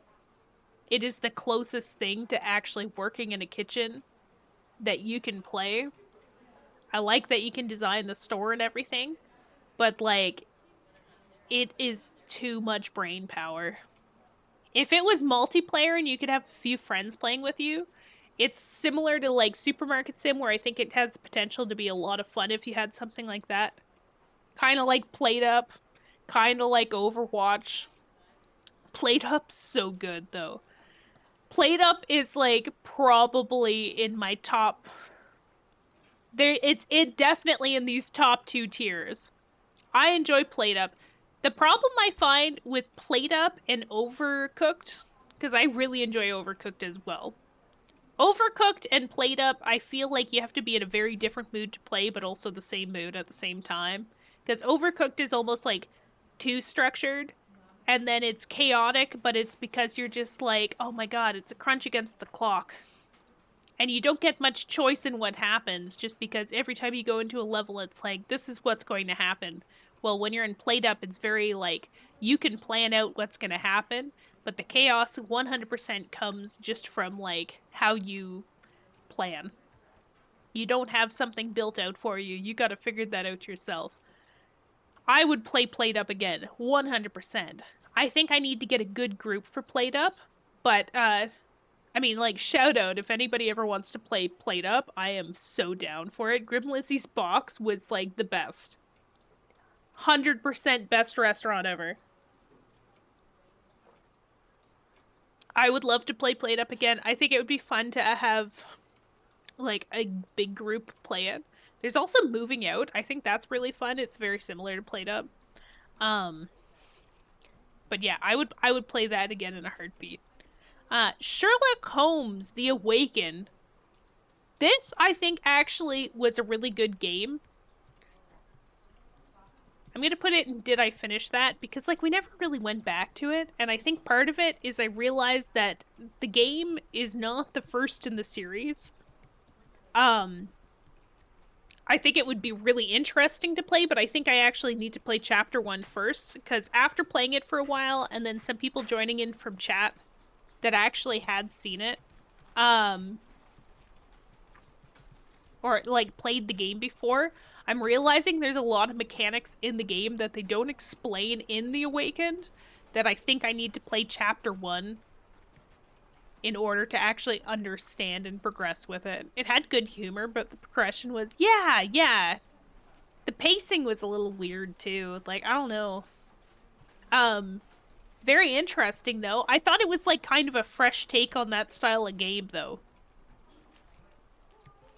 it is the closest thing to actually working in a kitchen that you can play. I like that you can design the store and everything, but like, it is too much brain power. If it was multiplayer and you could have a few friends playing with you, it's similar to like Supermarket Sim, where I think it has the potential to be a lot of fun if you had something like that. Kind of like Played Up, kind of like Overwatch. Played Up's so good though. Played Up is like probably in my top. It's definitely in these top 2 tiers. I enjoy Played Up. The problem I find with Played Up and Overcooked, because I really enjoy Overcooked as well. Overcooked and Played Up, I feel like you have to be in a very different mood to play, but also the same mood at the same time. Because Overcooked is almost like too structured, and then it's chaotic, but it's because you're just like, oh my god, it's a crunch against the clock. And you don't get much choice in what happens, just because every time you go into a level, it's like, this is what's going to happen. Well, when you're in Played Up, it's very like, you can plan out what's going to happen, but the chaos 100% comes just from like how you plan. You don't have something built out for you. You got to figure that out yourself. I would play Played Up again, 100%. I think I need to get a good group for Played Up, but I mean, like, shout out if anybody ever wants to play Plate Up. I am so down for it. Grim Lizzie's box was like the best. 100% best restaurant ever. I would love to play Plate Up again. I think it would be fun to have like a big group play it. There's also Moving Out. I think that's really fun. It's very similar to Plate Up. Um but yeah, I would play that again in a heartbeat. Sherlock Holmes: The Awakened. This I think actually was a really good game. I'm gonna put it in did I finish that, because like we never really went back to it, and I think part of it is I realized that the game is not the first in the series. I think it would be really interesting to play, but I think I actually need to play chapter 1 first, because after playing it for a while and then some people joining in from chat that actually had seen it, or like played the game before, I'm realizing there's a lot of mechanics in the game that they don't explain in The Awakened that I think I need to play chapter 1 in order to actually understand and progress with it. It had good humor, but the progression was, yeah. The pacing was a little weird too. Like, I don't know. Very interesting though. I thought it was like kind of a fresh take on that style of game though.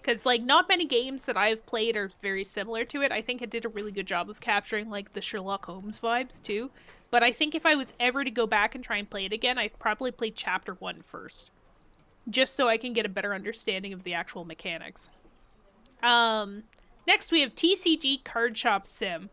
Because, like, not many games that I've played are very similar to it. I think it did a really good job of capturing, like, the Sherlock Holmes vibes, too. But I think if I was ever to go back and try and play it again, I'd probably play Chapter 1 first. Just so I can get a better understanding of the actual mechanics. Next we have TCG Card Shop Sim.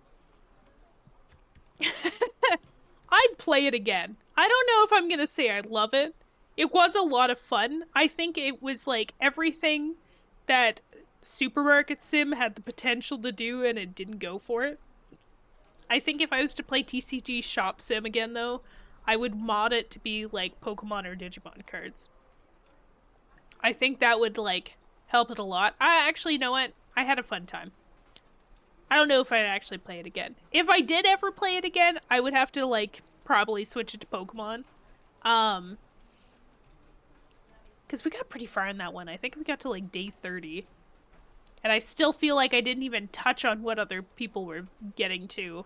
I'd play it again. I don't know if I'm gonna say I love it. It was a lot of fun. I think it was, like, everything that Supermarket Sim had the potential to do, and it didn't go for it. I think if I was to play TCG Shop Sim again, though, I would mod it to be like Pokemon or Digimon cards. I think that would like help it a lot. I actually, you know what? I had a fun time. I don't know if I'd actually play it again. If I did ever play it again, I would have to like probably switch it to Pokemon. Because we got pretty far in that one. I think we got to like day 30. And I still feel like I didn't even touch on what other people were getting to.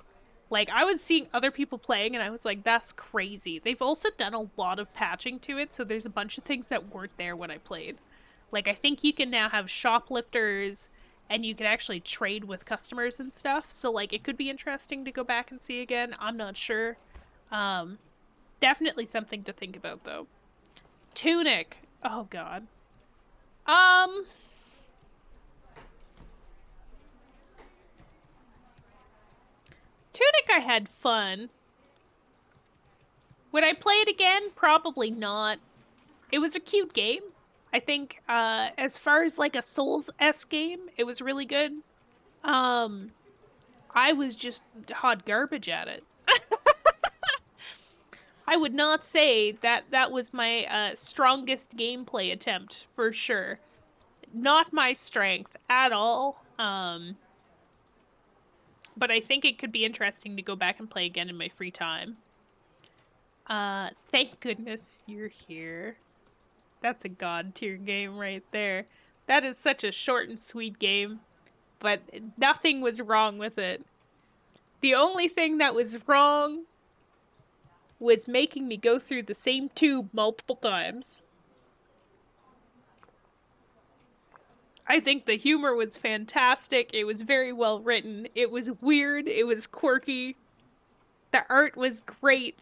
Like, I was seeing other people playing and I was like, that's crazy. They've also done a lot of patching to it, so there's a bunch of things that weren't there when I played. Like, I think you can now have shoplifters and you can actually trade with customers and stuff. So, like, it could be interesting to go back and see again. I'm not sure. Definitely something to think about, though. Tunic. Oh, God. Tunic, I had fun. Would I play it again? Probably not. It was a cute game. I think, as far as like a Souls-esque game, it was really good. I was just hot garbage at it. I would not say that that was my strongest gameplay attempt, for sure. Not my strength at all. But I think it could be interesting to go back and play again in my free time. Thank goodness you're here. That's a god tier game right there. That is such a short and sweet game, but nothing was wrong with it. The only thing that was wrong was making me go through the same tube multiple times. I think the humor was fantastic. It was very well written. It was weird. It was quirky. The art was great.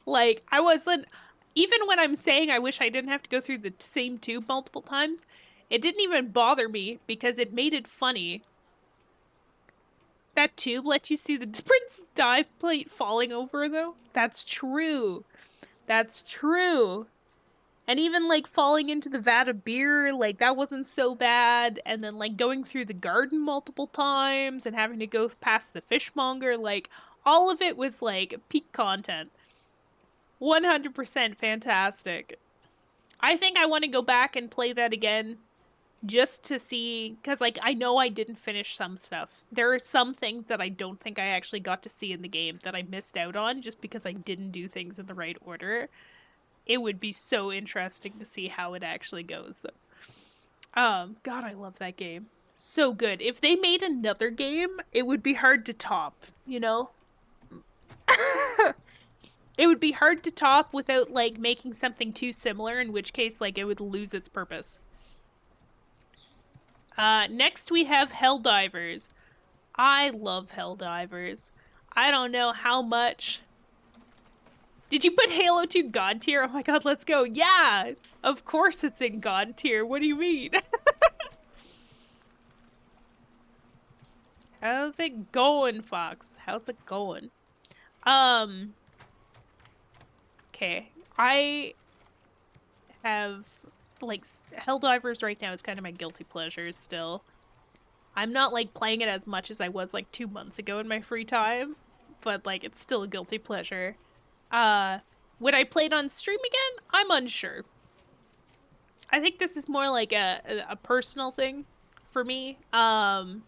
Like, I wasn't... Even when I'm saying I wish I didn't have to go through the same tube multiple times, it didn't even bother me because it made it funny. That tube let you see the Prince dive plate falling over, though? That's true. That's true. And even, like, falling into the vat of beer, like, that wasn't so bad. And then, like, going through the garden multiple times and having to go past the fishmonger, like, all of it was, like, peak content. 100% fantastic. I think I want to go back and play that again just to see, because like I know I didn't finish some stuff. There are some things that I don't think I actually got to see in the game that I missed out on just because I didn't do things in the right order. It would be so interesting to see how it actually goes though. God, I love that game. So good. If they made another game, it would be hard to top, you know? It would be hard to top without like making something too similar, in which case like it would lose its purpose. Next we have Helldivers. I love Helldivers. I don't know how much. Did you put Halo 2 God tier? Oh my god, let's go. Yeah! Of course it's in God tier. What do you mean? How's it going, Fox? How's it going? Okay. I have, like, Helldivers right now is kind of my guilty pleasure still. I'm not, like, playing it as much as I was, like, 2 months ago in my free time, but, like, it's still a guilty pleasure. Would I play it on stream again? I'm unsure. I think this is more like a personal thing for me. Although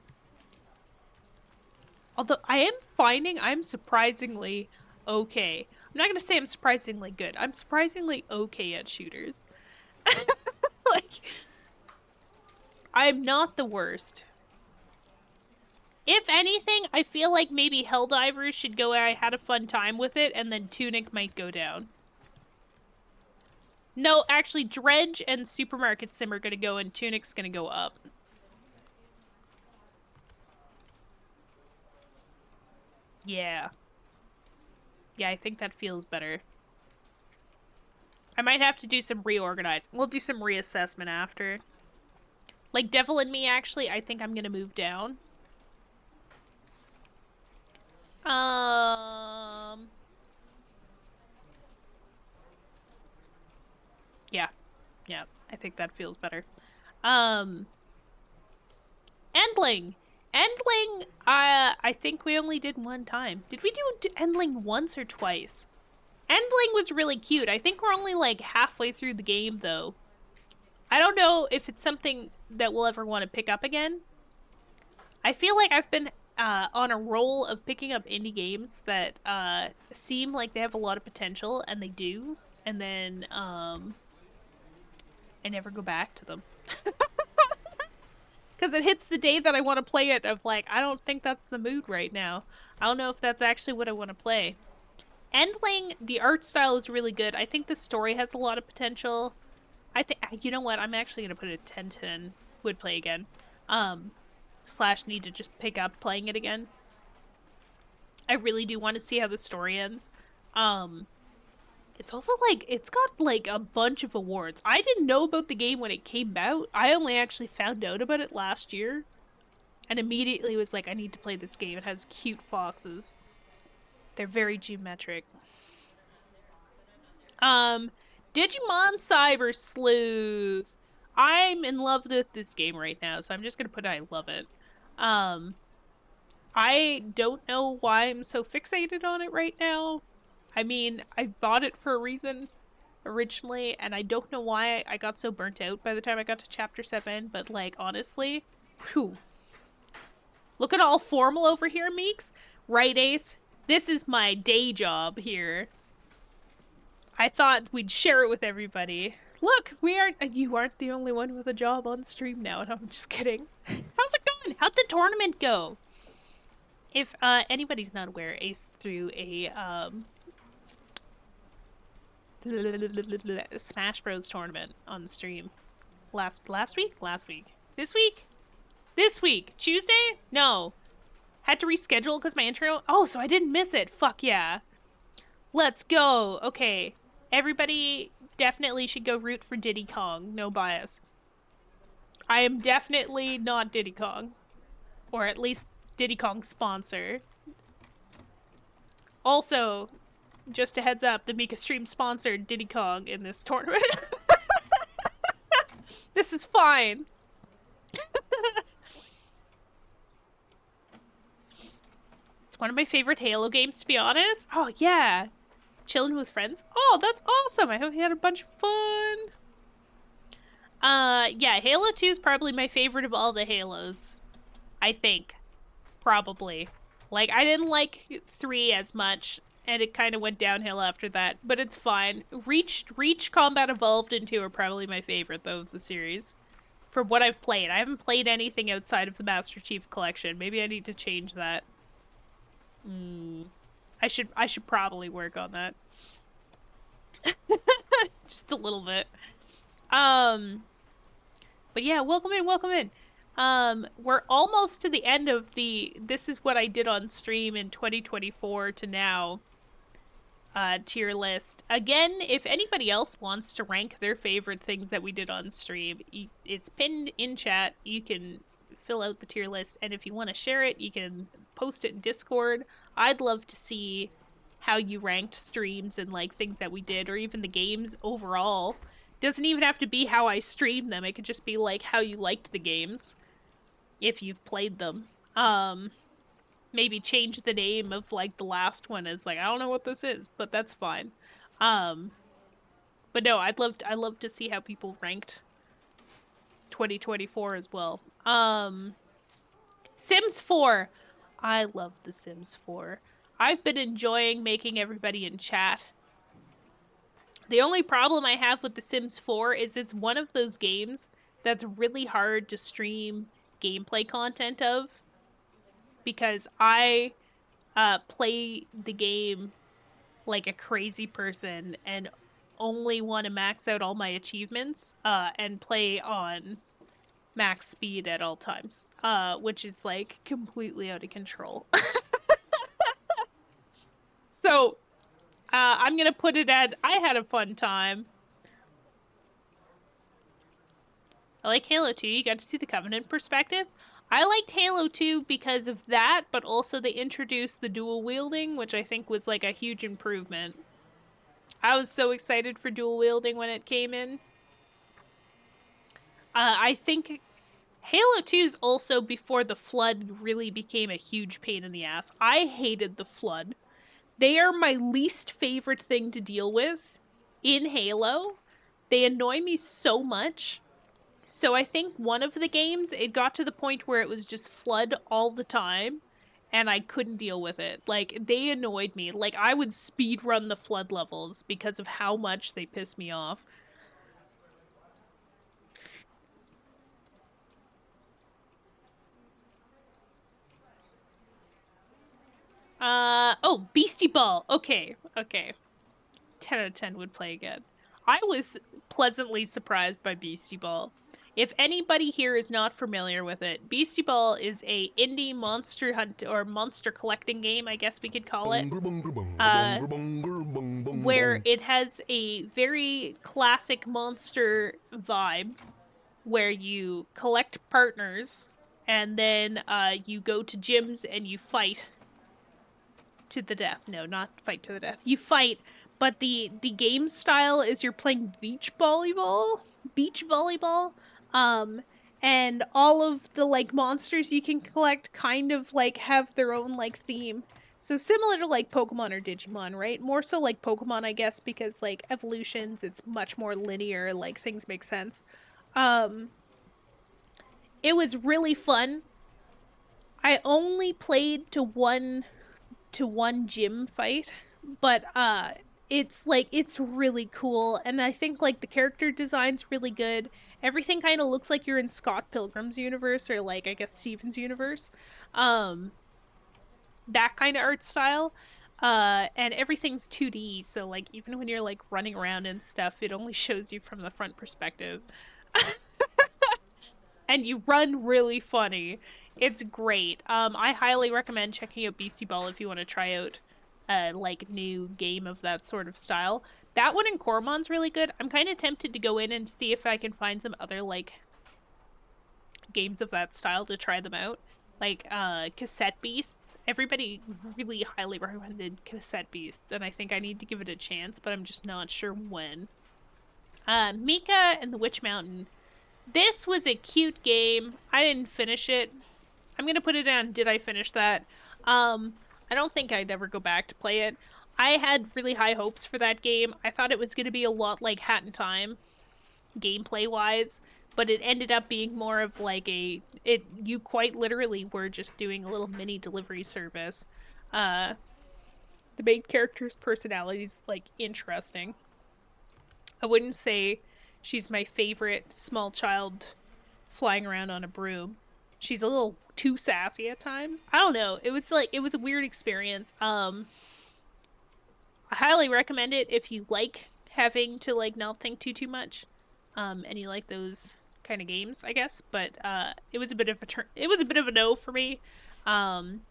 I am finding I'm surprisingly okay. I'm not gonna say I'm surprisingly good. I'm surprisingly okay at shooters. Like, I'm not the worst. If anything, I feel like maybe Helldivers should go where I had a fun time with it, and then Tunic might go down. No, actually, Dredge and Supermarket Sim are gonna go, and Tunic's gonna go up. Yeah. Yeah, I think that feels better. I might have to do some reorganizing. We'll do some reassessment after. Like, Devil in Me, actually, I think I'm gonna move down. Yeah. Yeah, I think that feels better. Endling! Endling, I think we only did one time. Did we do Endling once or twice? Endling was really cute. I think we're only, like, halfway through the game, though. I don't know if it's something that we'll ever want to pick up again. I feel like I've been on a roll of picking up indie games that seem like they have a lot of potential, and they do, and then I never go back to them. Because it hits the day that I want to play it of like, I don't think that's the mood right now. I don't know if that's actually what I want to play. Endling, the art style is really good. I think the story has a lot of potential. I think, you know what, I'm actually going to put it at 10/10. Would play again. Slash need to just pick up playing it again. I really do want to see how the story ends. It's also like, it's got like a bunch of awards. I didn't know about the game when it came out. I only actually found out about it last year. And immediately was like, I need to play this game. It has cute foxes. They're very geometric. Digimon Cyber Sleuth. I'm in love with this game right now, so I'm just gonna put I love it. I don't know why I'm so fixated on it right now. I mean, I bought it for a reason originally, and I don't know why I got so burnt out by the time I got to chapter 7, but like, honestly, whew. Look at all formal over here, Meeks. Right, Ace? This is my day job here. I thought we'd share it with everybody. Look, you aren't the only one with a job on stream now. No, I'm just kidding. How's it going? How'd the tournament go? If anybody's not aware, Ace threw a Smash Bros tournament on the stream last week? This week? Tuesday? No. Had to reschedule because my intro. Oh, so I didn't miss it. Fuck yeah. Let's go. Okay. Everybody definitely should go root for Diddy Kong. No bias. I am definitely not Diddy Kong. Or at least Diddy Kong sponsor. Also, just a heads up, the Mika stream sponsored Diddy Kong in this tournament. This is fine. It's one of my favorite Halo games, to be honest. Oh, yeah. Chilling with friends. Oh, that's awesome. I hope you had a bunch of fun. Yeah, Halo 2 is probably my favorite of all the Halos. I think. Probably. Like, I didn't like 3 as much, and it kind of went downhill after that, but it's fine. Reach, Combat Evolved into are probably my favorite, though, of the series. From what I've played. I haven't played anything outside of the Master Chief Collection. Maybe I need to change that. I should probably work on that. Just a little bit. But yeah, welcome in, welcome in. We're almost to the end of the this is what I did on stream in 2024 to now tier list. Again, if anybody else wants to rank their favorite things that we did on stream, it's pinned in chat. You can fill out the tier list, and if you want to share it, you can post it in Discord. I'd love to see how you ranked streams and like things that we did, or even the games overall. Doesn't even have to be how I streamed them. It could just be like how you liked the games if you've played them. Maybe change the name of like the last one as like I don't know what this is, but that's fine. But no, I'd love to see how people ranked 2024 as well. Sims 4. I love The Sims 4. I've been enjoying making everybody in chat. The only problem I have with The Sims 4 is it's one of those games that's really hard to stream gameplay content of, because I play the game like a crazy person and only want to max out all my achievements and play on max speed at all times, which is like completely out of control. So I'm gonna put it at I had a fun time. I like Halo 2. You got to see the Covenant perspective. I liked Halo 2 because of that, but also they introduced the dual wielding, which I think was like a huge improvement. I was so excited for dual wielding when it came in. I think Halo 2 is also before the Flood really became a huge pain in the ass. I hated the Flood. They are my least favorite thing to deal with in Halo. They annoy me so much. So I think one of the games, it got to the point where it was just Flood all the time, and I couldn't deal with it. Like, they annoyed me. Like, I would speed run the Flood levels because of how much they piss me off. Oh, Beastie Ball. Okay, okay. 10 out of 10 would play again. I was pleasantly surprised by Beastie Ball. If anybody here is not familiar with it, Beastie Ball is a indie monster hunt or monster collecting game, I guess we could call it, where it has a very classic monster vibe, where you collect partners and then you go to gyms and you fight to the death. No, not fight to the death. You fight, but the game style is you're playing beach volleyball, and all of the like monsters you can collect kind of like have their own like theme. So similar to like Pokemon or Digimon, right? More so like Pokemon, I guess, because like evolutions, it's much more linear, like things make sense. It was really fun. I only played to one gym fight, but it's like it's really cool, and I think like the character design's really good. Everything kind of looks like you're in Scott Pilgrim's universe, or like I guess Steven's universe. That kind of art style. And everything's 2D, so like even when you're like running around and stuff, it only shows you from the front perspective. And you run really funny. It's great. I highly recommend checking out Beastie Ball if you want to try out a like new game of that sort of style. That one in Cormon's really good. I'm kind of tempted to go in and see if I can find some other like games of that style to try them out. Like Cassette Beasts. Everybody really highly recommended Cassette Beasts, and I think I need to give it a chance, but I'm just not sure when. Mika and the Witch Mountain. This was a cute game. I didn't finish it. I'm gonna put it down. Did I finish that? I don't think I'd ever go back to play it. I had really high hopes for that game. I thought it was gonna be a lot like Hat in Time. gameplay-wise, but it ended up being more of like you quite literally were just doing a little mini delivery service. The main character's personality is like interesting. I wouldn't say she's my favorite small child flying around on a broom. She's a little too sassy at times. I don't know. It was a weird experience. I highly recommend it if you like having to like not think too much. And you like those kind of games, I guess. But it was a bit of a no for me. And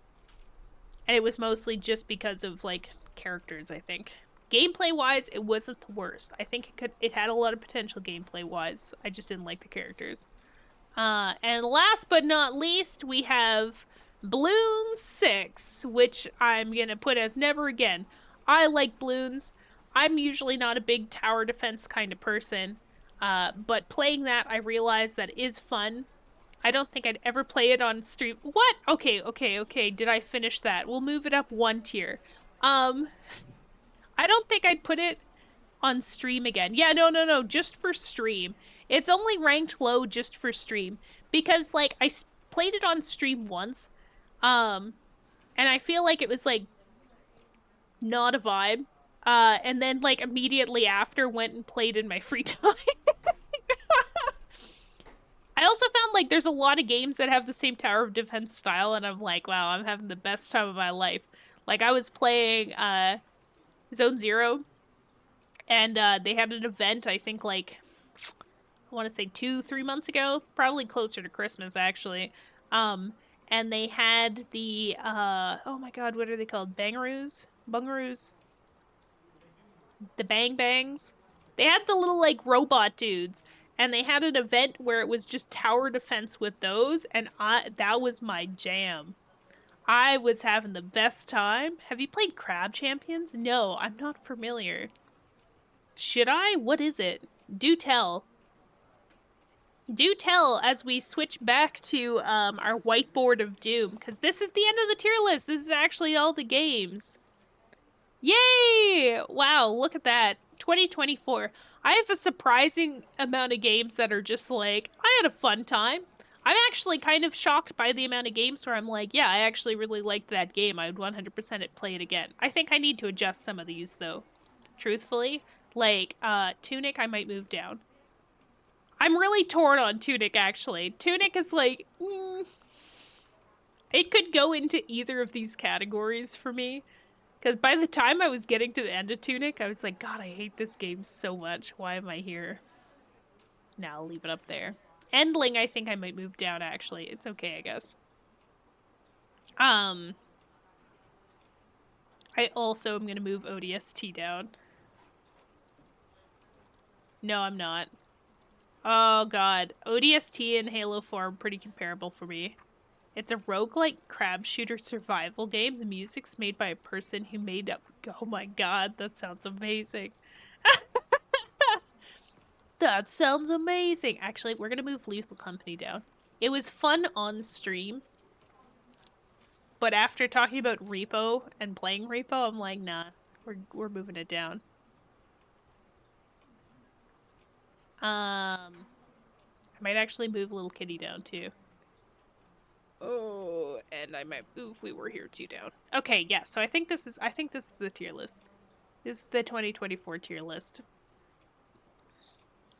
it was mostly just because of like characters, I think. Gameplay wise, it wasn't the worst. I think it had a lot of potential gameplay wise. I just didn't like the characters. And last but not least, we have Bloons 6, which I'm gonna put as never again. I like Bloons. I'm usually not a big tower defense kind of person, but playing that, I realized that is fun. I don't think I'd ever play it on stream. What? Okay. Did I finish that? We'll move it up one tier. Um, I don't think I'd put it on stream again. Yeah, no, just for stream. It's only ranked low just for stream because like I played it on stream once, and I feel like it was like not a vibe. And then like immediately after went and played in my free time. I also found like there's a lot of games that have the same tower of defense style, and I'm like, wow, I'm having the best time of my life. Like I was playing Zone Zero, and they had an event. I think like I want to say 2-3 months ago, probably closer to Christmas actually. And they had the oh my god, what are they called? Bungaroos, the Bang Bangs. They had the little like robot dudes, and they had an event where it was just tower defense with those, and that was my jam. I was having the best time. Have you played Crab Champions? No, I'm not familiar. Should I? What is it? Do tell. Do tell as we switch back to our whiteboard of doom, because this is the end of the tier list. This is actually all the games. Yay! Wow, look at that. 2024. I have a surprising amount of games that are just like, I had a fun time. I'm actually kind of shocked by the amount of games where I'm like, yeah, I actually really liked that game. I would 100% play it again. I think I need to adjust some of these, though. Truthfully. Like, Tunic, I might move down. I'm really torn on Tunic, actually. Tunic is like, it could go into either of these categories for me. Because by the time I was getting to the end of Tunic, I was like, God, I hate this game so much. Why am I here? Now I'll leave it up there. Endling, I think I might move down, actually. It's okay, I guess. I also am going to move ODST down. No, I'm not. Oh, God. ODST and Halo 4 are pretty comparable for me. It's a roguelike crab shooter survival game. The music's made by a person who made up... Oh my god, that sounds amazing. That sounds amazing. Actually, we're gonna move Lethal Company down. It was fun on stream, but after talking about Repo and playing Repo, I'm like, nah, we're moving it down. I might actually move Little Kitty down too. Oh, and I might move We Were Here too down. Okay, yeah, so I think this is the tier list. This is the 2024 tier list.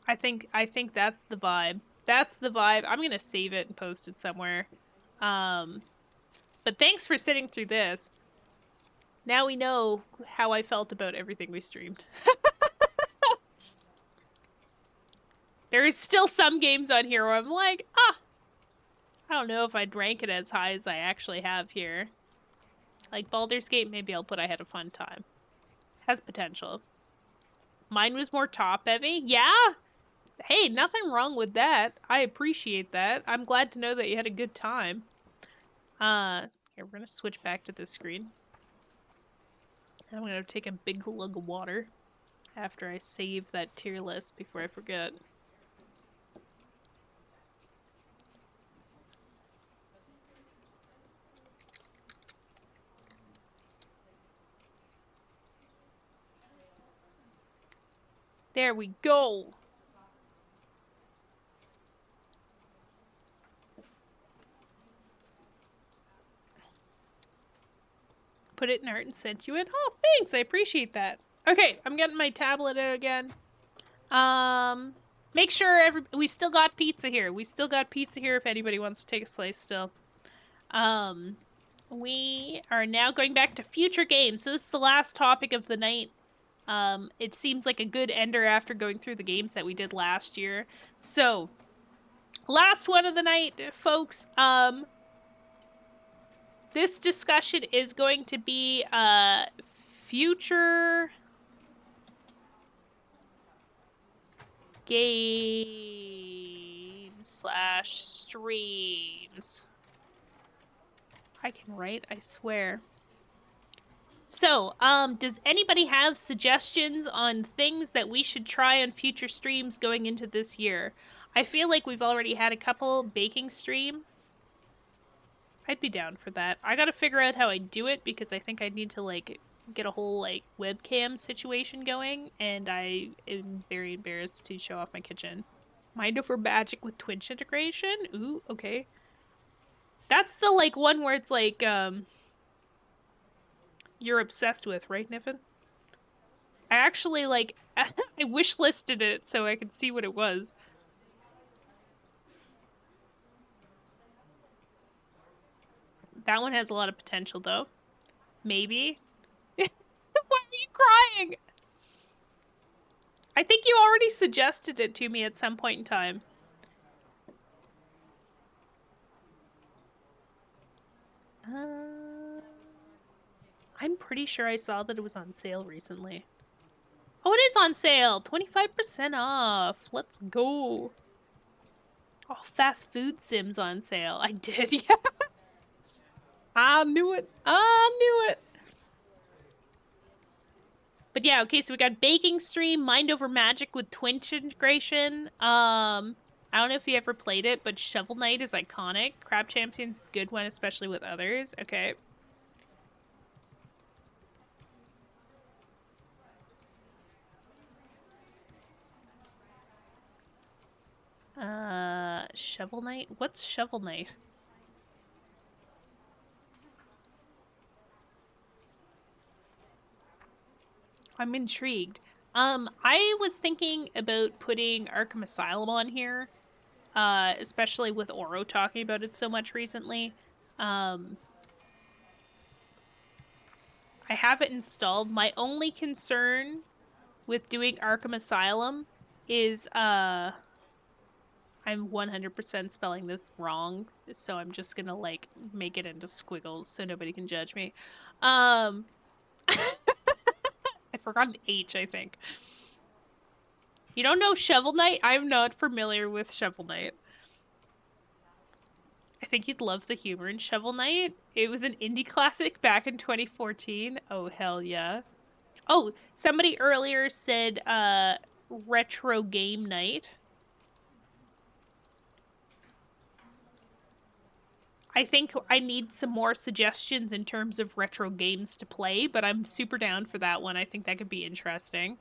I think that's the vibe. That's the vibe. I'm gonna save it and post it somewhere. But thanks for sitting through this. Now we know how I felt about everything we streamed. There is still some games on here where I'm like, I don't know if I'd rank it as high as I actually have here. Like Baldur's Gate, maybe I'll put I had a fun time. Has potential. Mine was more top heavy. Yeah? Hey, nothing wrong with that. I appreciate that. I'm glad to know that you had a good time. Here, we're gonna switch back to this screen. I'm gonna take a big glug of water after I save that tier list before I forget. There we go. put it in art and sent you it. Oh, thanks. I appreciate that. Okay, I'm getting my tablet out again. Make sure we still got pizza here. We still got pizza here if anybody wants to take a slice still. We are now going back to future games. So this is the last topic of the night. It seems like a good ender after going through the games that we did last year. So, last one of the night, folks. This discussion is going to be future games / streams. I can write, I swear. So, does anybody have suggestions on things that we should try on future streams going into this year? I feel like we've already had a couple baking stream. I'd be down for that. I gotta figure out how I do it because I think I need to, like, get a whole, like, webcam situation going, and I am very embarrassed to show off my kitchen. Mind over magic with Twitch integration? Ooh, okay. That's the, like, one where it's, like, you're obsessed with, right, Niffin? I actually, like, I wishlisted it so I could see what it was. That one has a lot of potential, though. Maybe. Why are you crying? I think you already suggested it to me at some point in time. I'm pretty sure I saw that it was on sale recently. Oh, it is on sale! 25% off! Let's go! Oh, fast food sims on sale. I did, yeah. I knew it! I knew it! But yeah, okay, so we got Baking Stream, Mind Over Magic with Twitch integration. I don't know if you ever played it, but Shovel Knight is iconic. Crab Champion's a good one, especially with others. Okay. Shovel Knight? What's Shovel Knight? I'm intrigued. I was thinking about putting Arkham Asylum on here, especially with Oro talking about it so much recently. I have it installed. My only concern with doing Arkham Asylum is, I'm 100% spelling this wrong, so I'm just gonna, like, make it into squiggles so nobody can judge me. I forgot an H, I think. You don't know Shovel Knight? I'm not familiar with Shovel Knight. I think you'd love the humor in Shovel Knight. It was an indie classic back in 2014. Oh, hell yeah. Oh, somebody earlier said, retro game night. I think I need some more suggestions in terms of retro games to play, but I'm super down for that one. I think that could be interesting.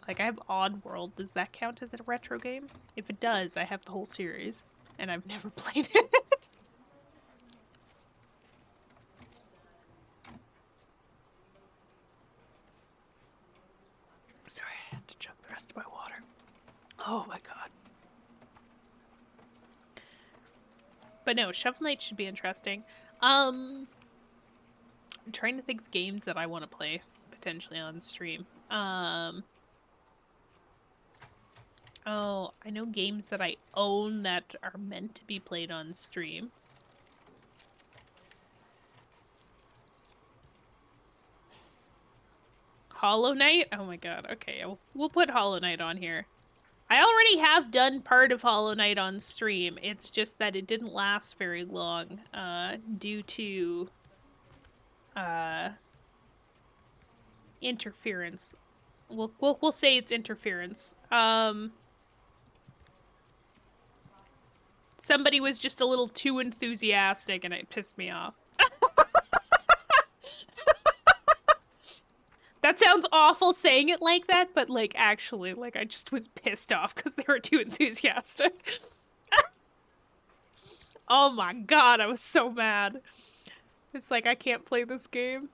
Like, I have Oddworld. Does that count as a retro game? If it does, I have the whole series, and I've never played it. Sorry, I had to chug the rest of my water. Oh my god. But no, Shovel Knight should be interesting. I'm trying to think of games that I want to play, potentially on stream. Oh, I know games that I own that are meant to be played on stream. Hollow Knight? Oh my god, okay, we'll put Hollow Knight on here. I already have done part of Hollow Knight on stream, it's just that it didn't last very long, due to, interference. We'll say it's interference. Somebody was just a little too enthusiastic and it pissed me off. That sounds awful saying it like that, but, like, actually, like, I just was pissed off because they were too enthusiastic. Oh my god, I was so mad. It's like, I can't play this game.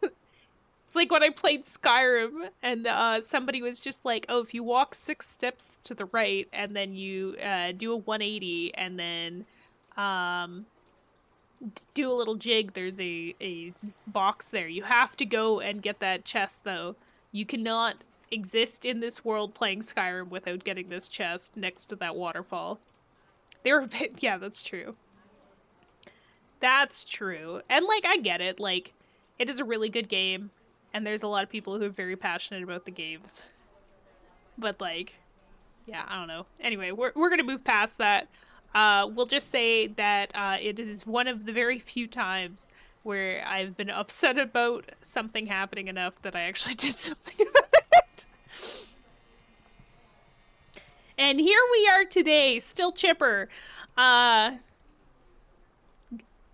It's like when I played Skyrim and somebody was just like, oh, if you walk 6 steps to the right and then you do a 180 and then um, do a little jig, there's a box there. You have to go and get that chest, though. You cannot exist in this world playing Skyrim without getting this chest next to that waterfall. They were a bit... Yeah, that's true. That's true. And, like, I get it. Like, it is a really good game, and there's a lot of people who are very passionate about the games. But, like, yeah, I don't know. Anyway, we're gonna move past that. We'll just say that it is one of the very few times where I've been upset about something happening enough that I actually did something about it. And here we are today, still chipper.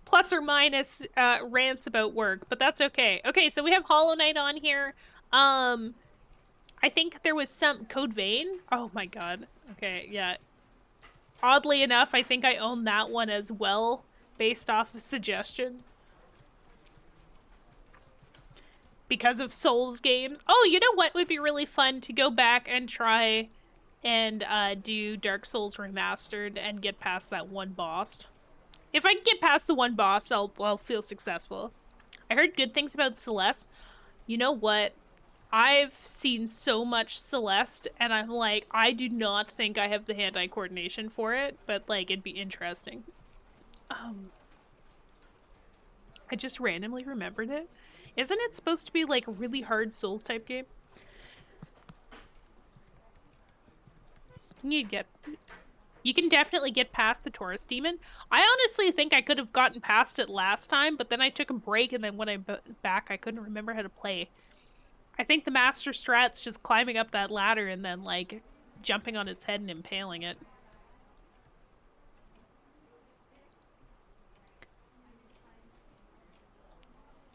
Plus or minus rants about work, but that's okay. Okay, so we have Hollow Knight on here. I think there was some Code Vein. Oh my god. Okay, yeah. Oddly enough, I think I own that one as well, based off of suggestion. Because of Souls games. Oh, you know what would be really fun? To go back and try and do Dark Souls Remastered and get past that one boss. If I can get past the one boss, I'll feel successful. I heard good things about Celeste. You know what? I've seen so much Celeste, and I'm like, I do not think I have the hand-eye coordination for it, but, like, it'd be interesting. I just randomly remembered it. Isn't it supposed to be, like, a really hard Souls-type game? You can definitely get past the Taurus Demon. I honestly think I could have gotten past it last time, but then I took a break, and then when I went back, I couldn't remember how to play. I think the master strat's just climbing up that ladder and then, like, jumping on its head and impaling it.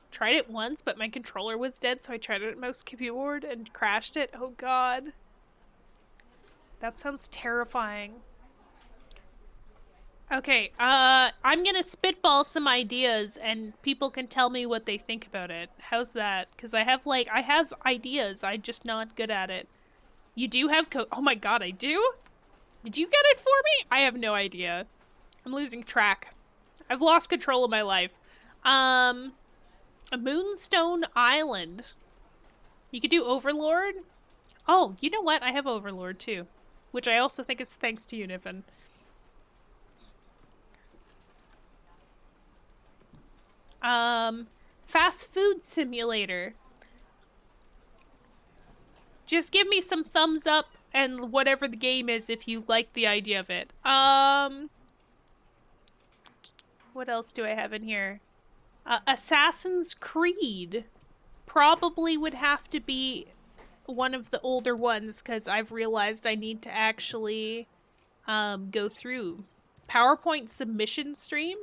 Tried it once, but my controller was dead, so I tried it at mouse keyboard and crashed it. Oh god. That sounds terrifying. Okay, I'm gonna spitball some ideas and people can tell me what they think about it. How's that? Because I have ideas, I'm just not good at it. You do have oh my god, I do? Did you get it for me? I have no idea. I'm losing track. I've lost control of my life. A Moonstone Island. You could do Overlord? Oh, you know what? I have Overlord too. Which I also think is thanks to you, Niven. Fast food simulator. Just give me some thumbs up and whatever the game is if you like the idea of it. What else do I have in here? Assassin's Creed. Probably would have to be one of the older ones because I've realized I need to actually go through. PowerPoint submission stream?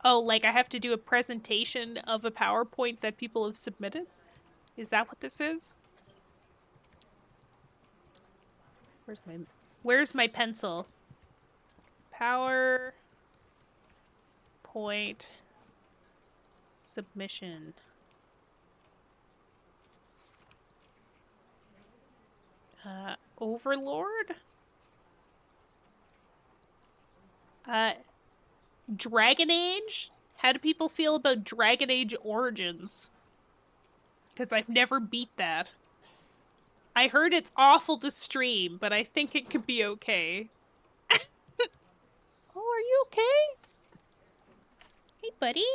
Oh, like I have to do a presentation of a PowerPoint that people have submitted? Is that what this is? Where's my pencil? PowerPoint submission. Overlord? Dragon Age? How do people feel about Dragon Age Origins? Because I've never beat that. I heard it's awful to stream, but I think it could be okay. Oh, are you okay? Hey, buddy.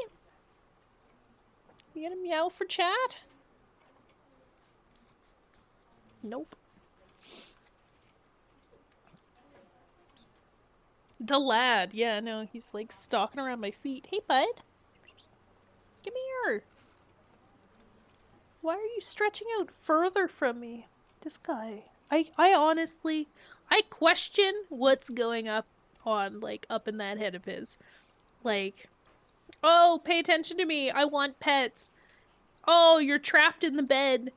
You gonna meow for chat? Nope. The lad. Yeah, no, he's like stalking around my feet. Hey, bud. Come here. Why are you stretching out further from me? This guy. I honestly, I question what's going on, like, up in that head of his. Like, oh, pay attention to me. I want pets. Oh, you're trapped in the bed.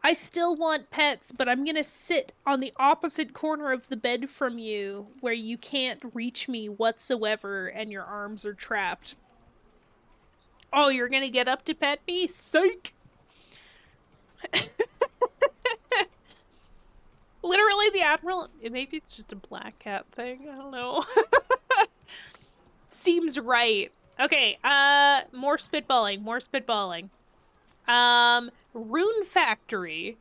I still want pets, but I'm gonna sit on the opposite corner of the bed from you, where you can't reach me whatsoever and your arms are trapped. Oh, you're gonna get up to pet me? Psych! Literally the Admiral. Maybe it's just a black cat thing. I don't know. Seems right. Okay, more spitballing, more spitballing. Rune Factory.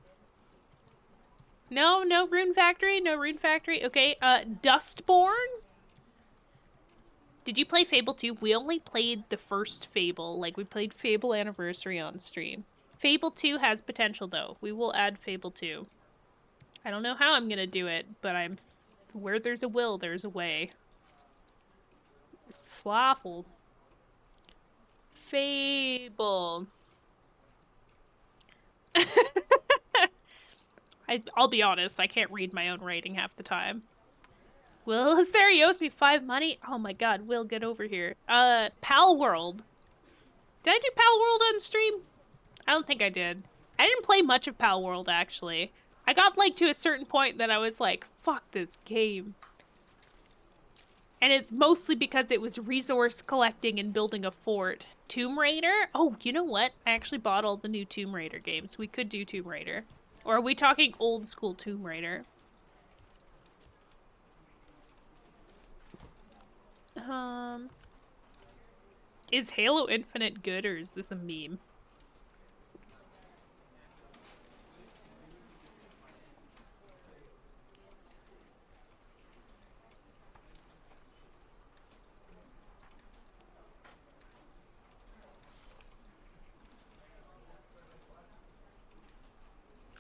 No, no Rune Factory, no Rune Factory. Okay, Dustborn? Did you play Fable 2? We only played the first Fable. Like, we played Fable Anniversary on stream. Fable 2 has potential, though. We will add Fable 2. I don't know how I'm gonna do it, but where there's a will, there's a way. Flaffle. Fable. I'll be honest, I can't read my own writing half the time. Will is there? He owes me 5 money. Oh my god, Will, get over here. Pal World. Did I do Pal World on stream? I don't think I did. I didn't play much of Pal World, actually. I got, like, to a certain point that I was like, fuck this game. And it's mostly because it was resource collecting and building a fort. Tomb Raider? Oh, you know what? I actually bought all the new Tomb Raider games. We could do Tomb Raider. Or are we talking old school Tomb Raider? Is Halo Infinite good or is this a meme?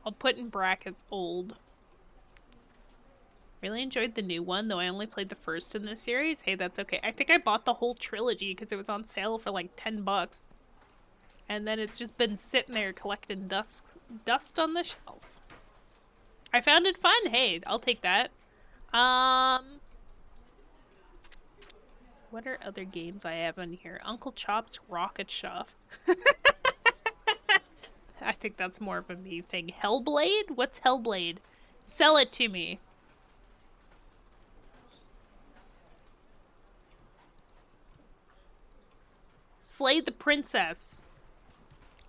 I'll put in brackets old. Really enjoyed the new one, though I only played the first in this series. Hey, that's okay. I think I bought the whole trilogy because it was on sale for like 10 bucks. And then it's just been sitting there collecting dust on the shelf. I found it fun. Hey, I'll take that. What are other games I have in here? Uncle Chop's Rocket Shop. I think that's more of a me thing. Hellblade? What's Hellblade? Sell it to me. Slay the Princess.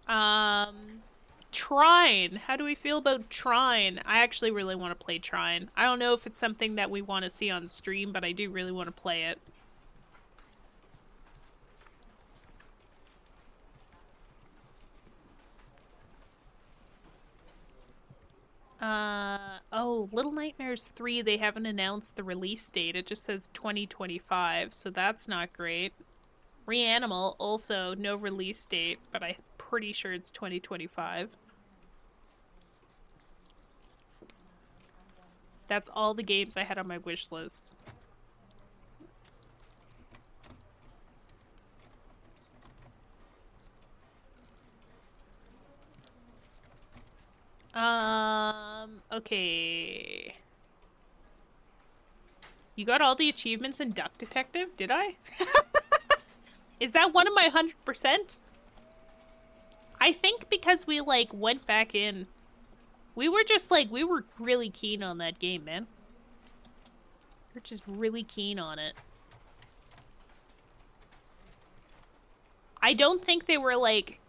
Trine. How do we feel about Trine? I actually really want to play Trine. I don't know if it's something that we want to see on stream, but I do really want to play it. Oh, Little Nightmares 3, they haven't announced the release date. It just says 2025, so that's not great. Reanimal, also no release date, but I'm pretty sure it's 2025. That's all the games I had on my wish list. Okay. You got all the achievements in Duck Detective? Did I? Is that one of my 100%? I think because we, like, went back in. We were just, like, we were really keen on that game, man. We're just really keen on it. I don't think they were, like...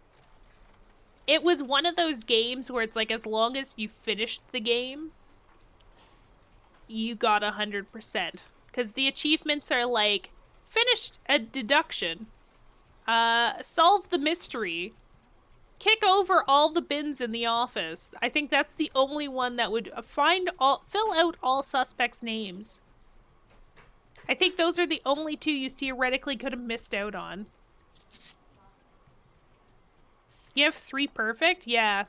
It was one of those games where it's, like, as long as you finished the game, you got 100%. Because the achievements are, like, finished a deduction. Solve the mystery. Kick over all the bins in the office. I think that's the only one that would fill out all suspects' names. I think those are the only two you theoretically could have missed out on. You have 3 perfect? Yeah.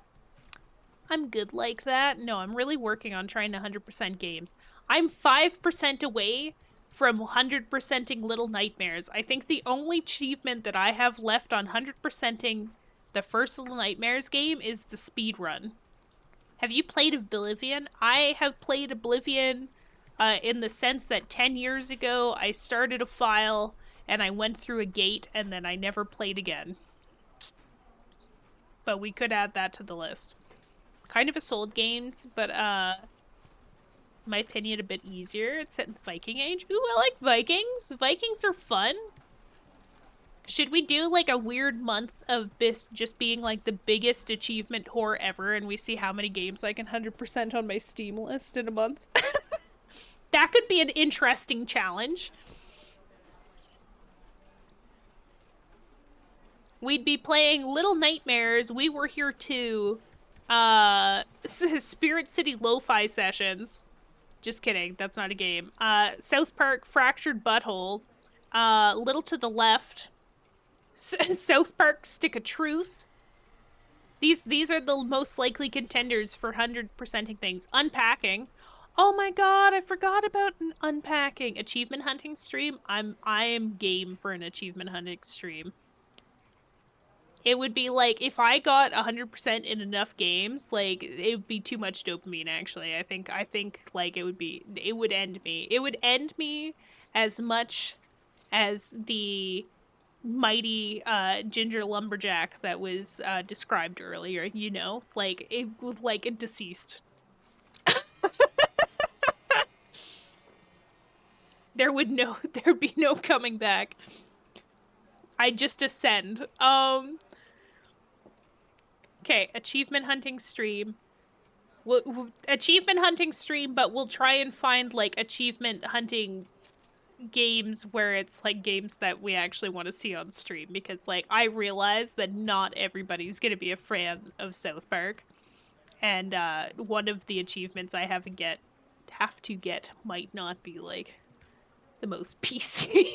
I'm good like that. No, I'm really working on trying to 100% games. I'm 5% away from 100%ing Little Nightmares. I think the only achievement that I have left on 100%ing the first Little Nightmares game is the speed run. Have you played Oblivion? I have played Oblivion in the sense that 10 years ago I started a file and I went through a gate and then I never played again. But we could add that to the list. Kind of a sold games, but my opinion, a bit easier. It's set in the Viking Age. Ooh, I like Vikings. Vikings are fun. Should we do like a weird month of this just being like the biggest achievement whore ever, and we see how many games I can 100% on my Steam list in a month? That could be an interesting challenge. We'd be playing Little Nightmares, We Were Here Too, Spirit City Lo-Fi Sessions. Just kidding, that's not a game. South Park Fractured Butthole, Little to the Left, South Park Stick of Truth. These are the most likely contenders for 100%ing things. Unpacking. Oh my god, I forgot about an unpacking. Achievement hunting stream. I am game for an achievement hunting stream. It would be like if I got 100% in enough games, like it would be too much dopamine actually. I think like it would end me. It would end me as much as the mighty ginger lumberjack that was described earlier, you know? Like it was like a deceased. There'd be no coming back. I just ascend. Okay, achievement hunting stream. Achievement hunting stream, but we'll try and find like achievement hunting games where it's like games that we actually want to see on stream, because like I realize that not everybody's gonna be a fan of South Park, and one of the achievements I have to get might not be like the most PC.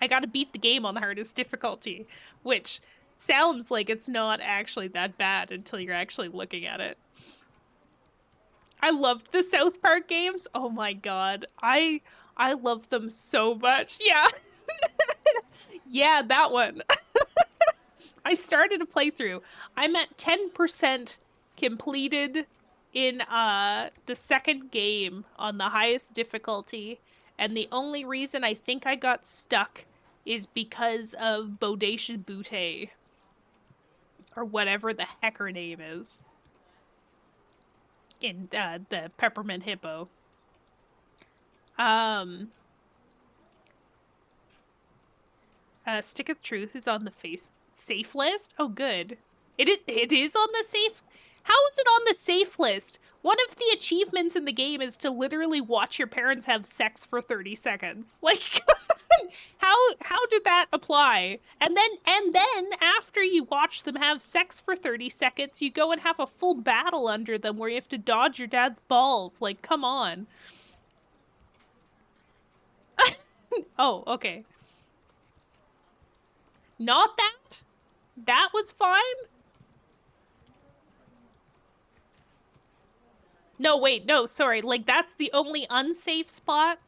I gotta beat the game on the hardest difficulty, which sounds like it's not actually that bad until you're actually looking at it. I loved the South Park games. Oh my god. I love them so much. Yeah. Yeah, that one. I started a playthrough. I'm at 10% completed in the second game on the highest difficulty, and the only reason I think I got stuck is because of Bodacious Butte, or whatever the heck her name is, in the Peppermint Hippo. Stick of Truth is on the safe list. Oh, good. It is on the safe. How is it on the safe list? One of the achievements in the game is to literally watch your parents have sex for 30 seconds. Like, how did that apply? And then after you watch them have sex for 30 seconds, you go and have a full battle under them where you have to dodge your dad's balls. Like, come on. Oh, okay. Not that? That was fine? No, wait, no, sorry. Like, that's the only unsafe spot?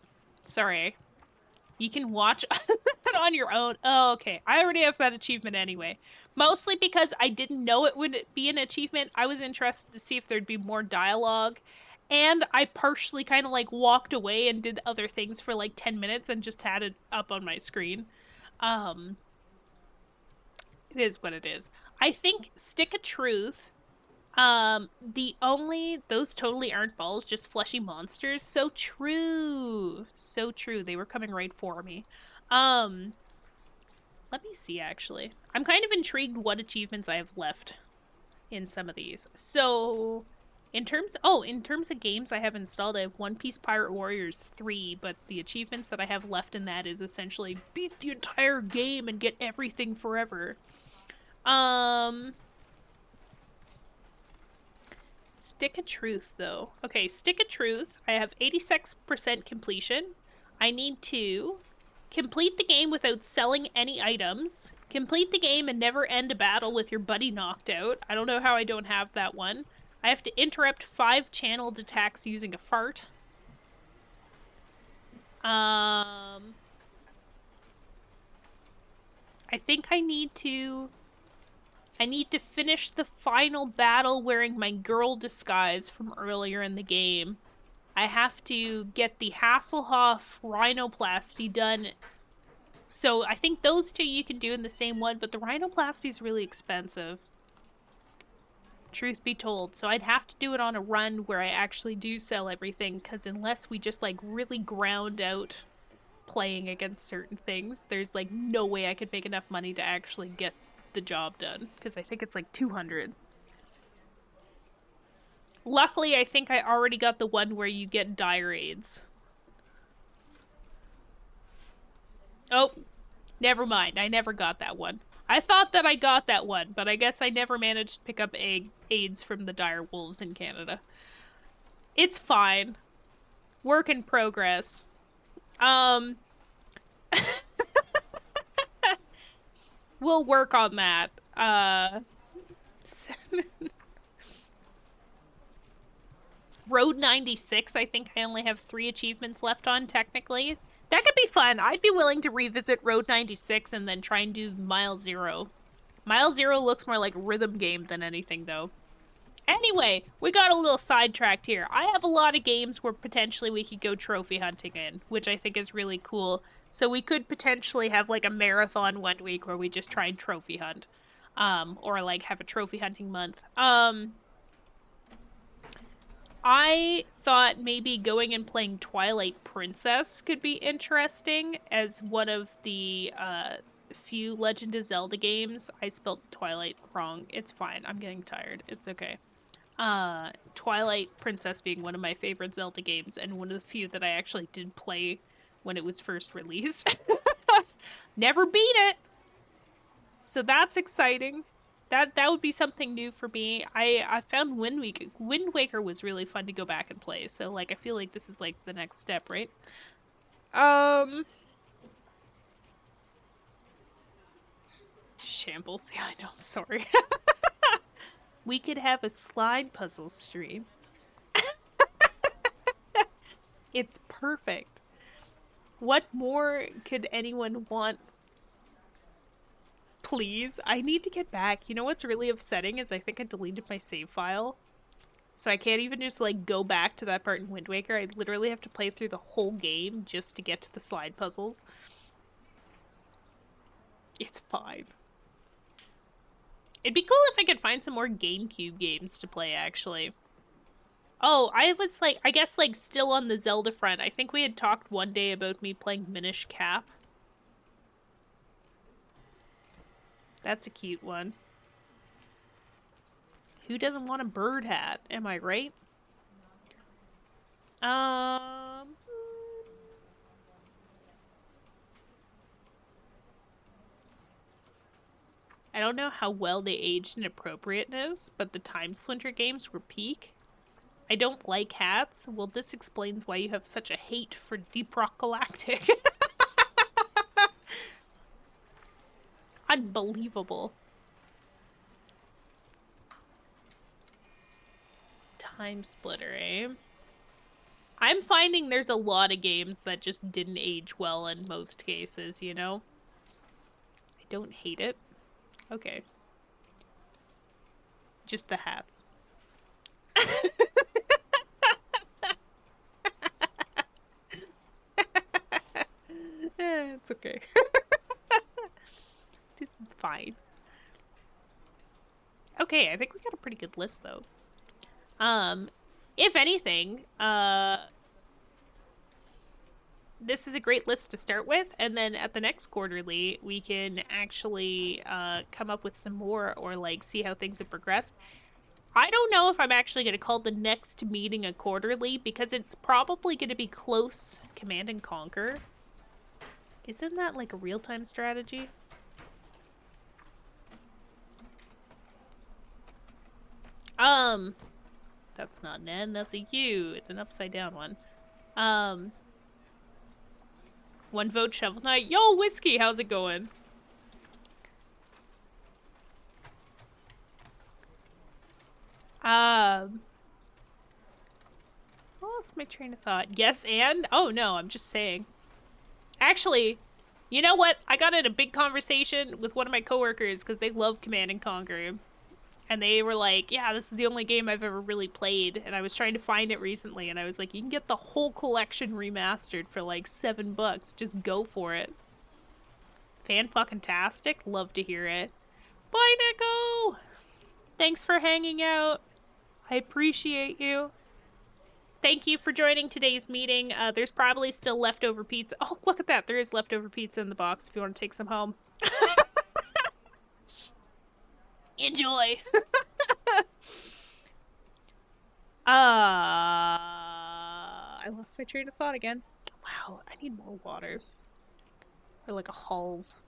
Sorry. You can watch it on your own. Oh, okay. I already have that achievement anyway. Mostly because I didn't know it would be an achievement. I was interested to see if there'd be more dialogue. And I partially kind of like walked away and did other things for like 10 minutes and just had it up on my screen. It is what it is. I think Stick of Truth, those totally aren't balls, just fleshy monsters. So true. So true. They were coming right for me. Let me see, actually. I'm kind of intrigued what achievements I have left in some of these. So, in terms of games I have installed, I have One Piece Pirate Warriors 3, but the achievements that I have left in that is essentially beat the entire game and get everything forever. Stick of Truth, though. Okay, Stick of Truth. I have 86% completion. I need to complete the game without selling any items. Complete the game and never end a battle with your buddy knocked out. I don't know how I don't have that one. I have to interrupt 5 channeled attacks using a fart. I think I need to finish the final battle wearing my girl disguise from earlier in the game. I have to get the Hasselhoff rhinoplasty done. So I think those two you can do in the same one, but the rhinoplasty is really expensive. Truth be told. So I'd have to do it on a run where I actually do sell everything, because unless we just like really ground out playing against certain things. There's like no way I could make enough money to actually get the job done because I think it's like 200. Luckily, I think I already got the one where you get dire aids. Oh, never mind. I never got that one. I thought that I got that one, but I guess I never managed to pick up aids from the dire wolves in Canada. It's fine. Work in progress. We'll work on that. Road 96, I think I only have 3 achievements left on, technically. That could be fun. I'd be willing to revisit Road 96 and then try and do Mile Zero. Mile Zero looks more like rhythm game than anything, though. Anyway, we got a little sidetracked here. I have a lot of games where potentially we could go trophy hunting in, which I think is really cool. So we could potentially have like a marathon one week where we just try and trophy hunt. Or like have a trophy hunting month. I thought maybe going and playing Twilight Princess could be interesting as one of the few Legend of Zelda games. I spelled Twilight wrong. It's fine. I'm getting tired. It's okay. Twilight Princess being one of my favorite Zelda games and one of the few that I actually did play when it was first released. Never beat it! So that's exciting. That would be something new for me. I found Wind Waker was really fun to go back and play, so like I feel like this is like the next step, right? Shambles. Yeah, I know, I'm sorry. We could have a slide puzzle stream. It's perfect. What more could anyone want? Please, I need to get back. You know what's really upsetting is I think I deleted my save file. So I can't even just like go back to that part in Wind Waker. I literally have to play through the whole game just to get to the slide puzzles. It's fine. It'd be cool if I could find some more GameCube games to play, actually. Oh, I was like, I guess like still on the Zelda front. I think we had talked one day about me playing Minish Cap. That's a cute one. Who doesn't want a bird hat? Am I right? I don't know how well they aged in appropriateness, but the Time Splinter games were peak. I don't like hats. Well, this explains why you have such a hate for Deep Rock Galactic. Unbelievable. Time Splitter, eh? I'm finding there's a lot of games that just didn't age well in most cases, you know? I don't hate it. Okay. Just the hats. It's okay. Fine. Okay, I think we got a pretty good list, though. If anything, this is a great list to start with, and then at the next quarterly, we can actually, come up with some more, or, like, see how things have progressed. I don't know if I'm actually going to call the next meeting a quarterly, because it's probably going to be close Command and Conquer. Isn't that, like, a real-time strategy? That's not an N, that's a U. It's an upside down one. One vote Shovel Knight. Yo, Whiskey, how's it going? What lost my train of thought? Yes, and? Oh, no, I'm just saying. Actually, you know what? I got in a big conversation with one of my coworkers because they love Command and Conquer. And they were like, yeah, this is the only game I've ever really played. And I was trying to find it recently. And I was like, you can get the whole collection remastered for like $7. Just go for it. Fan-fucking-tastic. Love to hear it. Bye, Nico! Thanks for hanging out. I appreciate you. Thank you for joining today's meeting. There's probably still leftover pizza. Oh, look at that. There is leftover pizza in the box if you want to take some home. Enjoy. I lost my train of thought again. Wow, I need more water. Or like a Halls.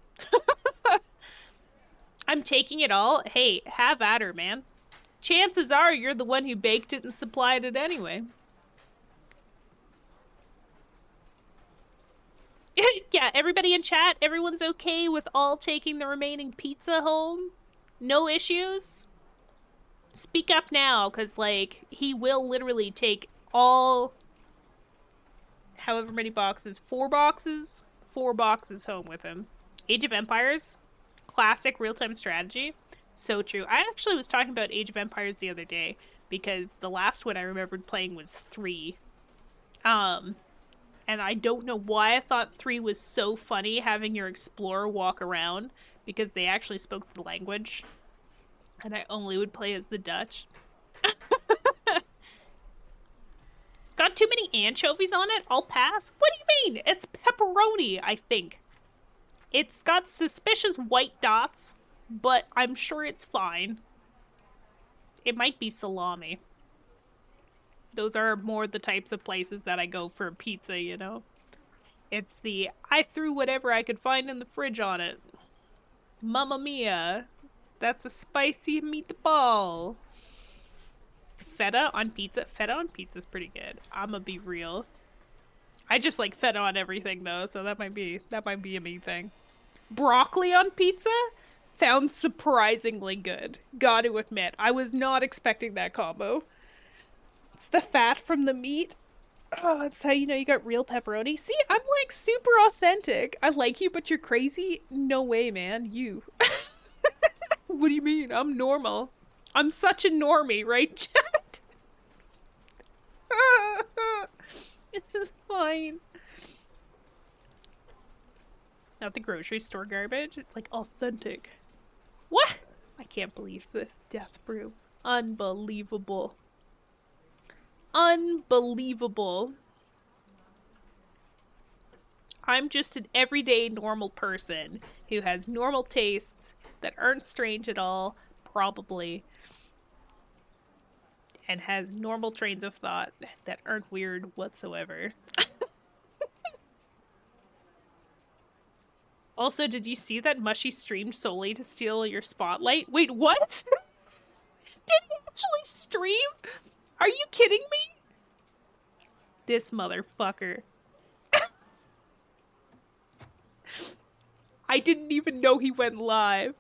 I'm taking it all. Hey, have at her, man. Chances are you're the one who baked it and supplied it anyway. Yeah, everybody in chat, everyone's okay with all taking the remaining pizza home? No issues? Speak up now, because, like, he will literally take all... however many boxes. 4 boxes? 4 boxes home with him. Age of Empires? Classic real-time strategy. So true. I actually was talking about Age of Empires the other day, because the last one I remembered playing was 3. And I don't know why I thought 3 was so funny, having your explorer walk around, because they actually spoke the language. And I only would play as the Dutch. It's got too many anchovies on it? I'll pass. What do you mean? It's pepperoni, I think. It's got suspicious white dots, but I'm sure it's fine. It might be salami. Those are more the types of places that I go for pizza, you know? It's the, I threw whatever I could find in the fridge on it. Mamma mia. That's a spicy meatball. Feta on pizza? Feta on pizza is pretty good. I'ma be real. I just like feta on everything though, so that might be a me thing. Broccoli on pizza? Sounds surprisingly good. Gotta admit, I was not expecting that combo. It's the fat from the meat. Oh, that's how you know you got real pepperoni. See, I'm like super authentic. I like you, but you're crazy? No way, man. You. What do you mean? I'm normal. I'm such a normie, right, chat? This is fine. Not the grocery store garbage. It's like authentic. What? I can't believe this. Death brew. Unbelievable. Unbelievable. I'm just an everyday normal person who has normal tastes that aren't strange at all, probably, and has normal trains of thought that aren't weird whatsoever. Also, did you see that Mushy streamed solely to steal your spotlight? Wait, what? Did he actually stream? Are you kidding me? This motherfucker. I didn't even know he went live.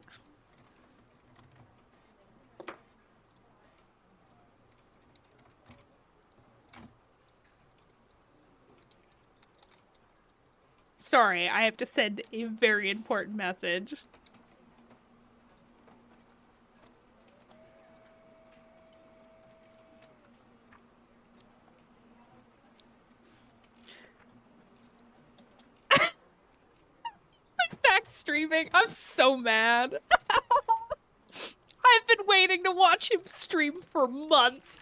Sorry, I have to send a very important message. Back streaming. I'm so mad. I've been waiting to watch him stream for months.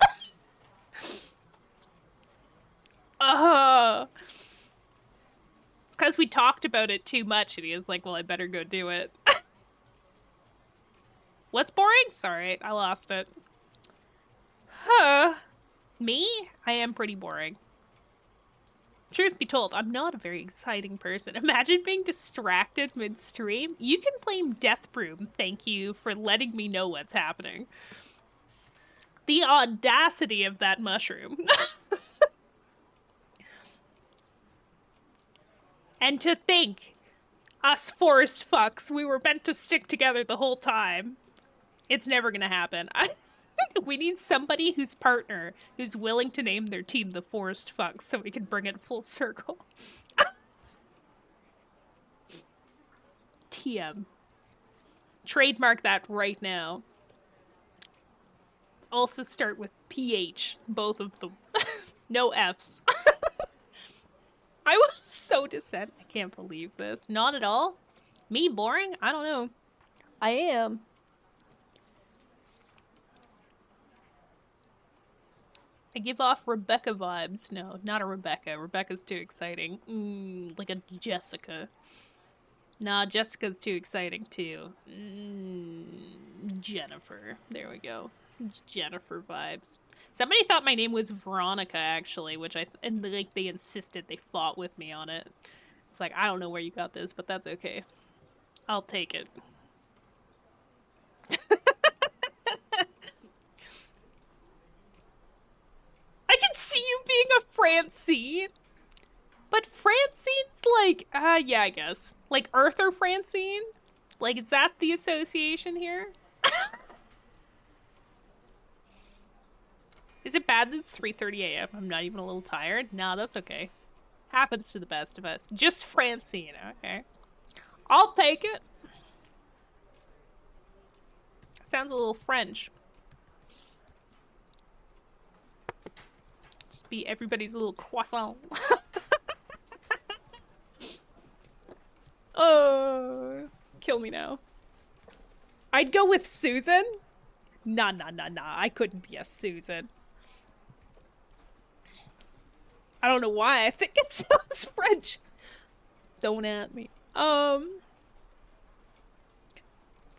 It's because we talked about it too much and he was like, well, I better go do it. What's boring? Sorry, I lost it. Huh. Me? I am pretty boring. Truth be told, I'm not a very exciting person. Imagine being distracted mid-stream. You can blame Death Broom. Thank you for letting me know what's happening. The audacity of that mushroom. And to think, us forest fucks, we were meant to stick together the whole time. It's never gonna happen. We need somebody who's partner, who's willing to name their team the Forest Fucks so we can bring it full circle. TM. Trademark that right now. Also start with PH, both of them. No Fs. I was so dissent. I can't believe this. Not at all? Me boring? I don't know. I am. I give off Rebecca vibes. No, not a Rebecca. Rebecca's too exciting. Like a Jessica. Nah, Jessica's too exciting too. Jennifer. There we go. It's Jennifer vibes. Somebody thought my name was Veronica actually, which and like they insisted they fought with me on it. It's like, I don't know where you got this, but that's okay. I'll take it. I can see you being a Francine. But Francine's like, yeah, I guess. Like Arthur Francine? Like, is that the association here? Is it bad that it's 3:30 a.m.? I'm not even a little tired? Nah, that's okay. Happens to the best of us. Just Francine, okay. I'll take it. Sounds a little French. Just be everybody's little croissant. Oh, kill me now. I'd go with Susan. Nah. I couldn't be a Susan. I don't know why. I think it sounds French. Don't at me. It's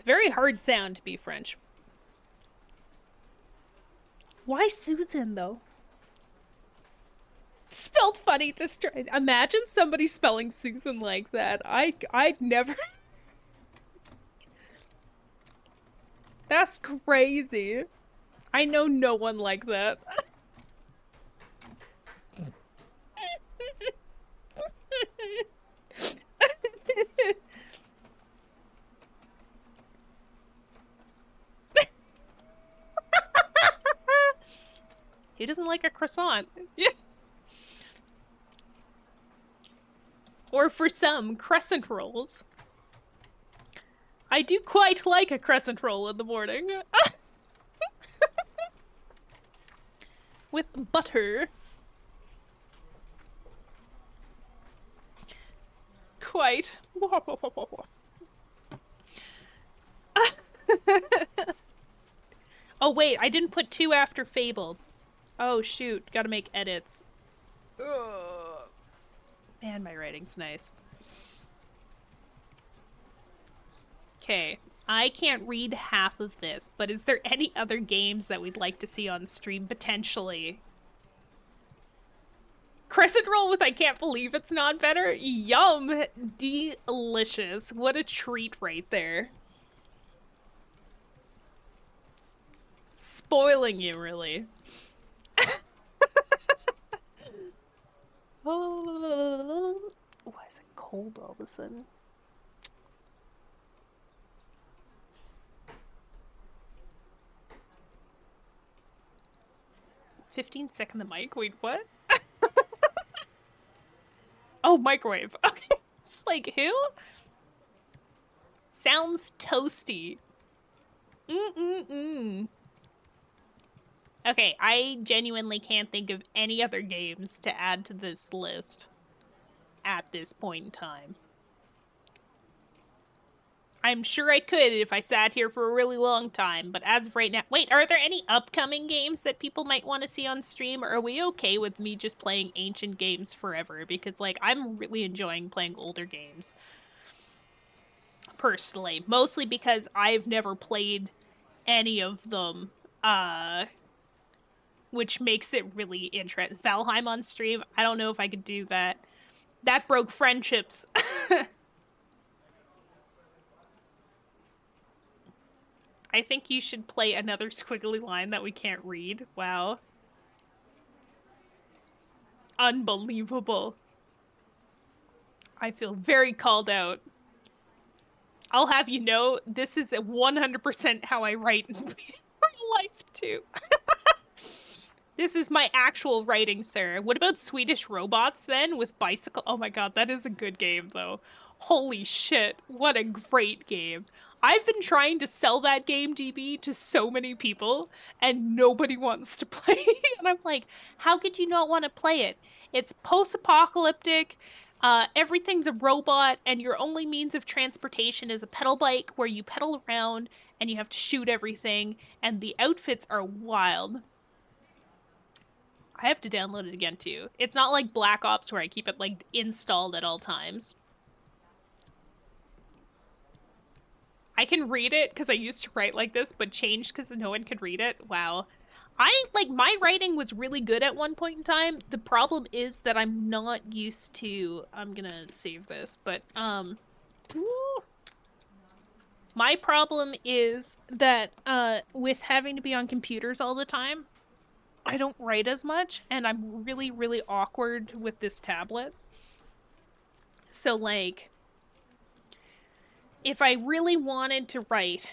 a very hard sound to be French. Why Susan, though? Spelled funny, just imagine somebody spelling Susan like that. I'd never. That's crazy. I know no one like that. He doesn't like a croissant. Or for some, crescent rolls. I do quite like a crescent roll in the morning. With butter. Quite. Oh wait, I didn't put 2 after Fable. Oh shoot, gotta make edits. Ugh. Man, my writing's nice. Okay, I can't read half of this, but is there any other games that we'd like to see on stream potentially? Crescent roll with I can't believe it's not better? Yum! Delicious. What a treat right there. Spoiling you, really. Oh, why is it cold all of a sudden? $15 the mic? Wait, what? Oh, microwave. Okay. It's like, who? Sounds toasty. Okay, I genuinely can't think of any other games to add to this list at this point in time. I'm sure I could if I sat here for a really long time, but as of right now... Wait, are there any upcoming games that people might want to see on stream, or are we okay with me just playing ancient games forever? Because, like, I'm really enjoying playing older games. Personally. Mostly because I've never played any of them, which makes it really interesting. Valheim on stream, I don't know if I could do that. That broke friendships. I think you should play another squiggly line that we can't read. Wow. Unbelievable. I feel very called out. I'll have you know, this is 100% how I write in real life, too. This is my actual writing, sir. What about Swedish Robots, then, with Bicycle? Oh my god, that is a good game, though. Holy shit, what a great game. I've been trying to sell that game, DB, to so many people, and nobody wants to play. And I'm like, how could you not want to play it? It's post-apocalyptic, everything's a robot, and your only means of transportation is a pedal bike where you pedal around and you have to shoot everything, and the outfits are wild. I have to download it again too. It's not like Black Ops where I keep it like installed at all times. I can read it because I used to write like this, but changed because no one could read it. Wow. My writing was really good at one point in time. The problem is that I'm not used to, I'm gonna save this, but, ooh. My problem is that, with having to be on computers all the time, I don't write as much, and I'm really, really awkward with this tablet. So, like, if I really wanted to write,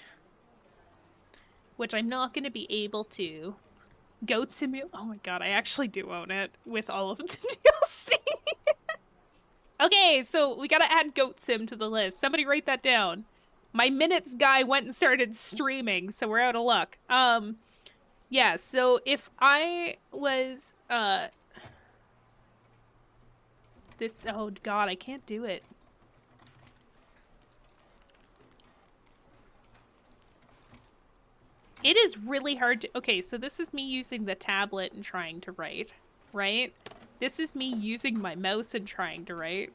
which I'm not going to be able to, Goat Simulator. Oh my god, I actually do own it with all of the DLC. Okay, so we gotta add Goat Sim to the list. Somebody write that down. My minutes guy went and started streaming, so we're out of luck. Yeah, so if I was, this, oh god, I can't do it. It is really hard to, okay, so this is me using the tablet and trying to write, right? This is me using my mouse and trying to write.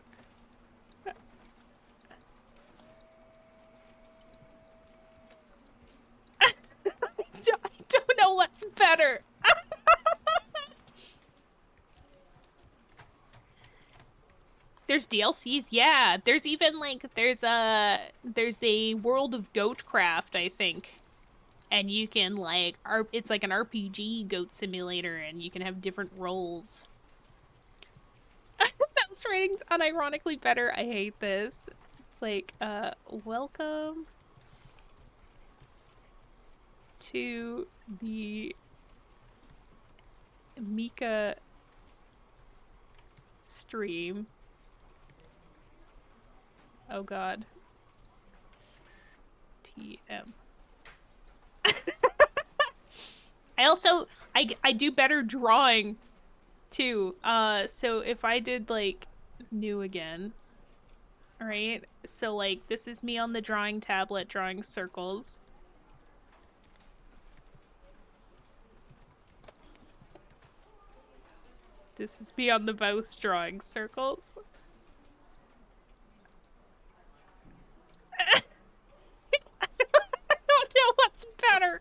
I don't know what's better. There's DLCs, yeah. There's even like there's a World of Goatcraft, I think. And you can like it's like an RPG goat simulator and you can have different roles. Mouse writing's unironically better. I hate this. It's like, welcome to the Mika stream. Oh god. TM. I do better drawing too. So if I did like new again, right? So like this is me on the drawing tablet drawing circles. This is me on the mouse drawing circles. I don't know what's better.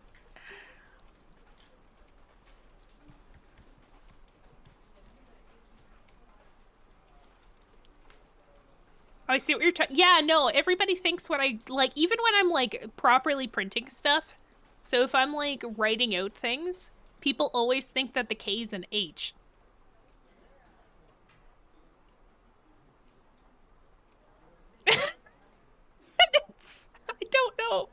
I see what you're talking. Yeah, no, everybody thinks what I like, even when I'm like properly printing stuff. So if I'm like writing out things, people always think that the K is an H. I don't know.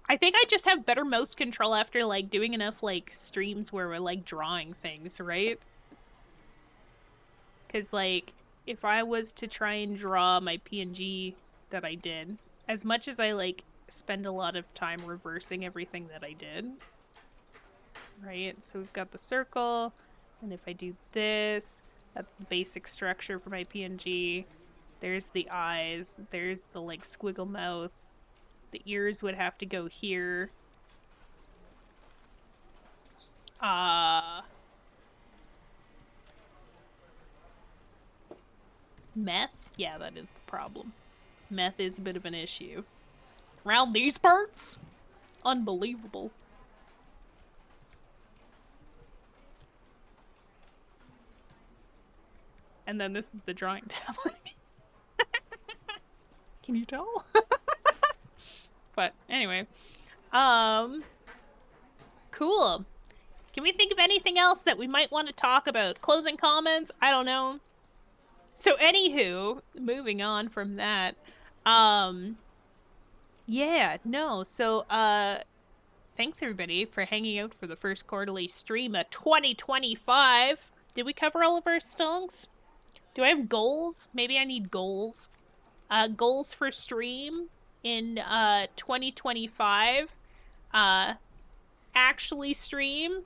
I think I just have better mouse control after like doing enough like streams where we're like drawing things, right? Because like if I was to try and draw my PNG that I did, as much as I like spend a lot of time reversing everything that I did, right? So we've got the circle, and if I do this, that's the basic structure for my PNG. There's the eyes, there's the like squiggle mouth. The ears would have to go here. Meth? Yeah, that is the problem. Meth is a bit of an issue. Around these parts? Unbelievable. And then this is the drawing tablet. Can you tell? But anyway. Cool. Can we think of anything else that we might want to talk about? Closing comments? I don't know. So anywho, moving on from that. Yeah, no. So thanks everybody for hanging out for the first quarterly stream of 2025. Did we cover all of our songs? Do I have goals? Maybe I need goals. Goals for stream in 2025. Actually stream.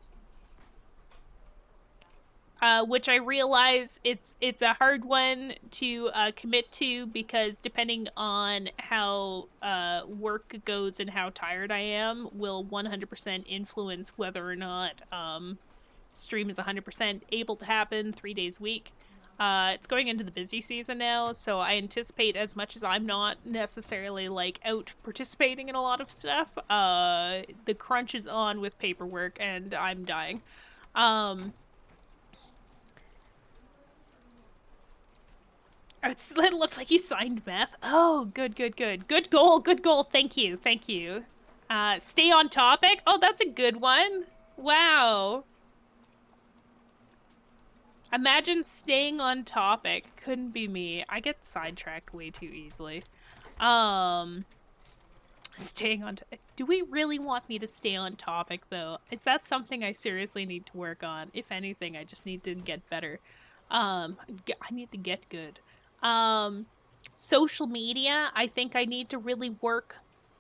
which I realize it's a hard one to commit to because depending on how work goes and how tired I am will 100% influence whether or not stream is 100% able to happen 3 days a week. It's going into the busy season now, so I anticipate as much as I'm not necessarily like out participating in a lot of stuff, the crunch is on with paperwork and I'm dying. It looks like you signed meth. Oh, good, good, good. Good goal, good goal. Thank you, thank you. Stay on topic. Oh, that's a good one. Wow. Imagine staying on topic. Couldn't be me. I get sidetracked way too easily. Staying on do we really want me to stay on topic though? Is that something I seriously need to work on? If anything, I just need to get better. I need to get good. Social media, I think I need to really work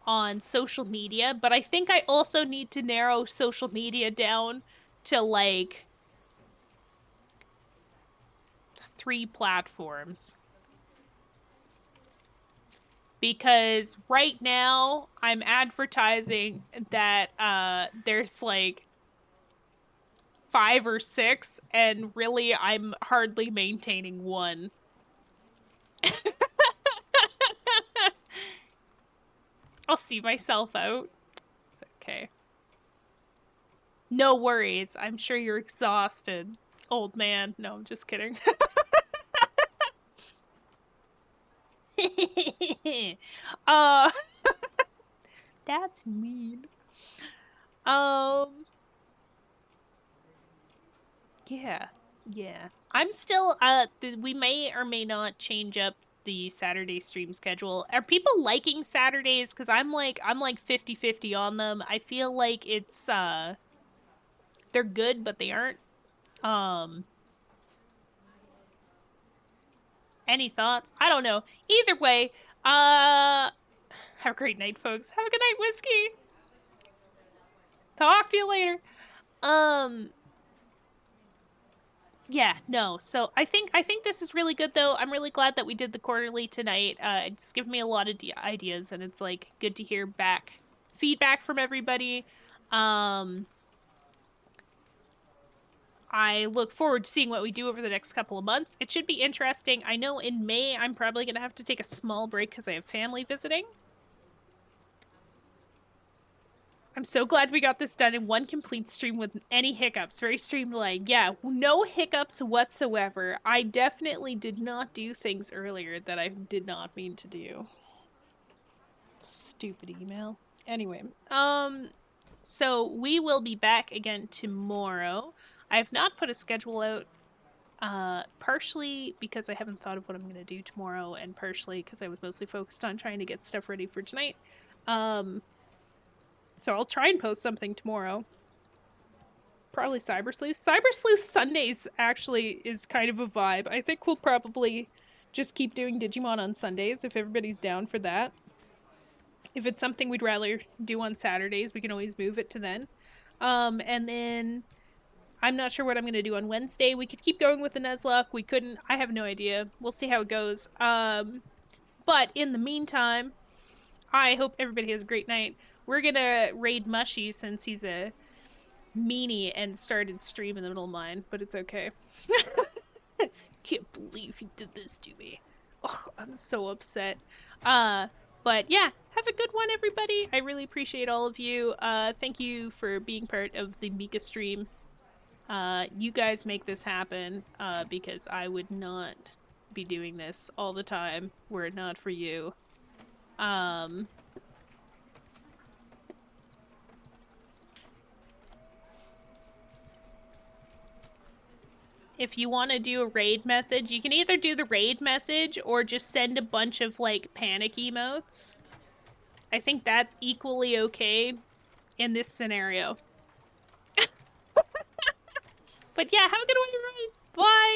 on social media, but I think I also need to narrow social media down to like 3 platforms. Because right now I'm advertising that there's like 5 or 6 and really I'm hardly maintaining one. I'll see myself out. It's okay. No worries. I'm sure you're exhausted, old man. No, I'm just kidding. uh That's mean. Yeah. Yeah. I'm still we may or may not change up the Saturday stream schedule. Are people liking Saturdays cuz I'm like 50-50 on them. I feel like it's they're good but they aren't. Any thoughts? I don't know. Either way, have a great night, folks. Have a good night, whiskey. Talk to you later. Yeah, no. So I think this is really good though. I'm really glad that we did the quarterly tonight. It's given me a lot of ideas and it's like good to hear feedback from everybody. I look forward to seeing what we do over the next couple of months. It should be interesting. I know in May I'm probably going to have to take a small break because I have family visiting. I'm so glad we got this done in one complete stream with any hiccups. Very streamlined. Yeah, no hiccups whatsoever. I definitely did not do things earlier that I did not mean to do. Stupid email. Anyway, so we will be back again tomorrow. I have not put a schedule out, partially because I haven't thought of what I'm going to do tomorrow, and partially because I was mostly focused on trying to get stuff ready for tonight. So I'll try and post something tomorrow. Probably Cyber Sleuth. Cyber Sleuth Sundays actually is kind of a vibe. I think we'll probably just keep doing Digimon on Sundays if everybody's down for that. If it's something we'd rather do on Saturdays, we can always move it to then. And then I'm not sure what I'm going to do on Wednesday. We could keep going with the Nuzlocke. We couldn't. I have no idea. We'll see how it goes. But in the meantime, I hope everybody has a great night. We're going to raid Mushy since he's a meanie and started stream in the middle of mine, but it's okay. Can't believe he did this to me. Oh, I'm so upset. But yeah, have a good one, everybody. I really appreciate all of you. Thank you for being part of the Mika stream. You guys make this happen, because I would not be doing this all the time were it not for you. If you want to do a raid message, you can either do the raid message or just send a bunch of, like, panic emotes. I think that's equally okay in this scenario. But yeah, have a good one, everybody. Bye!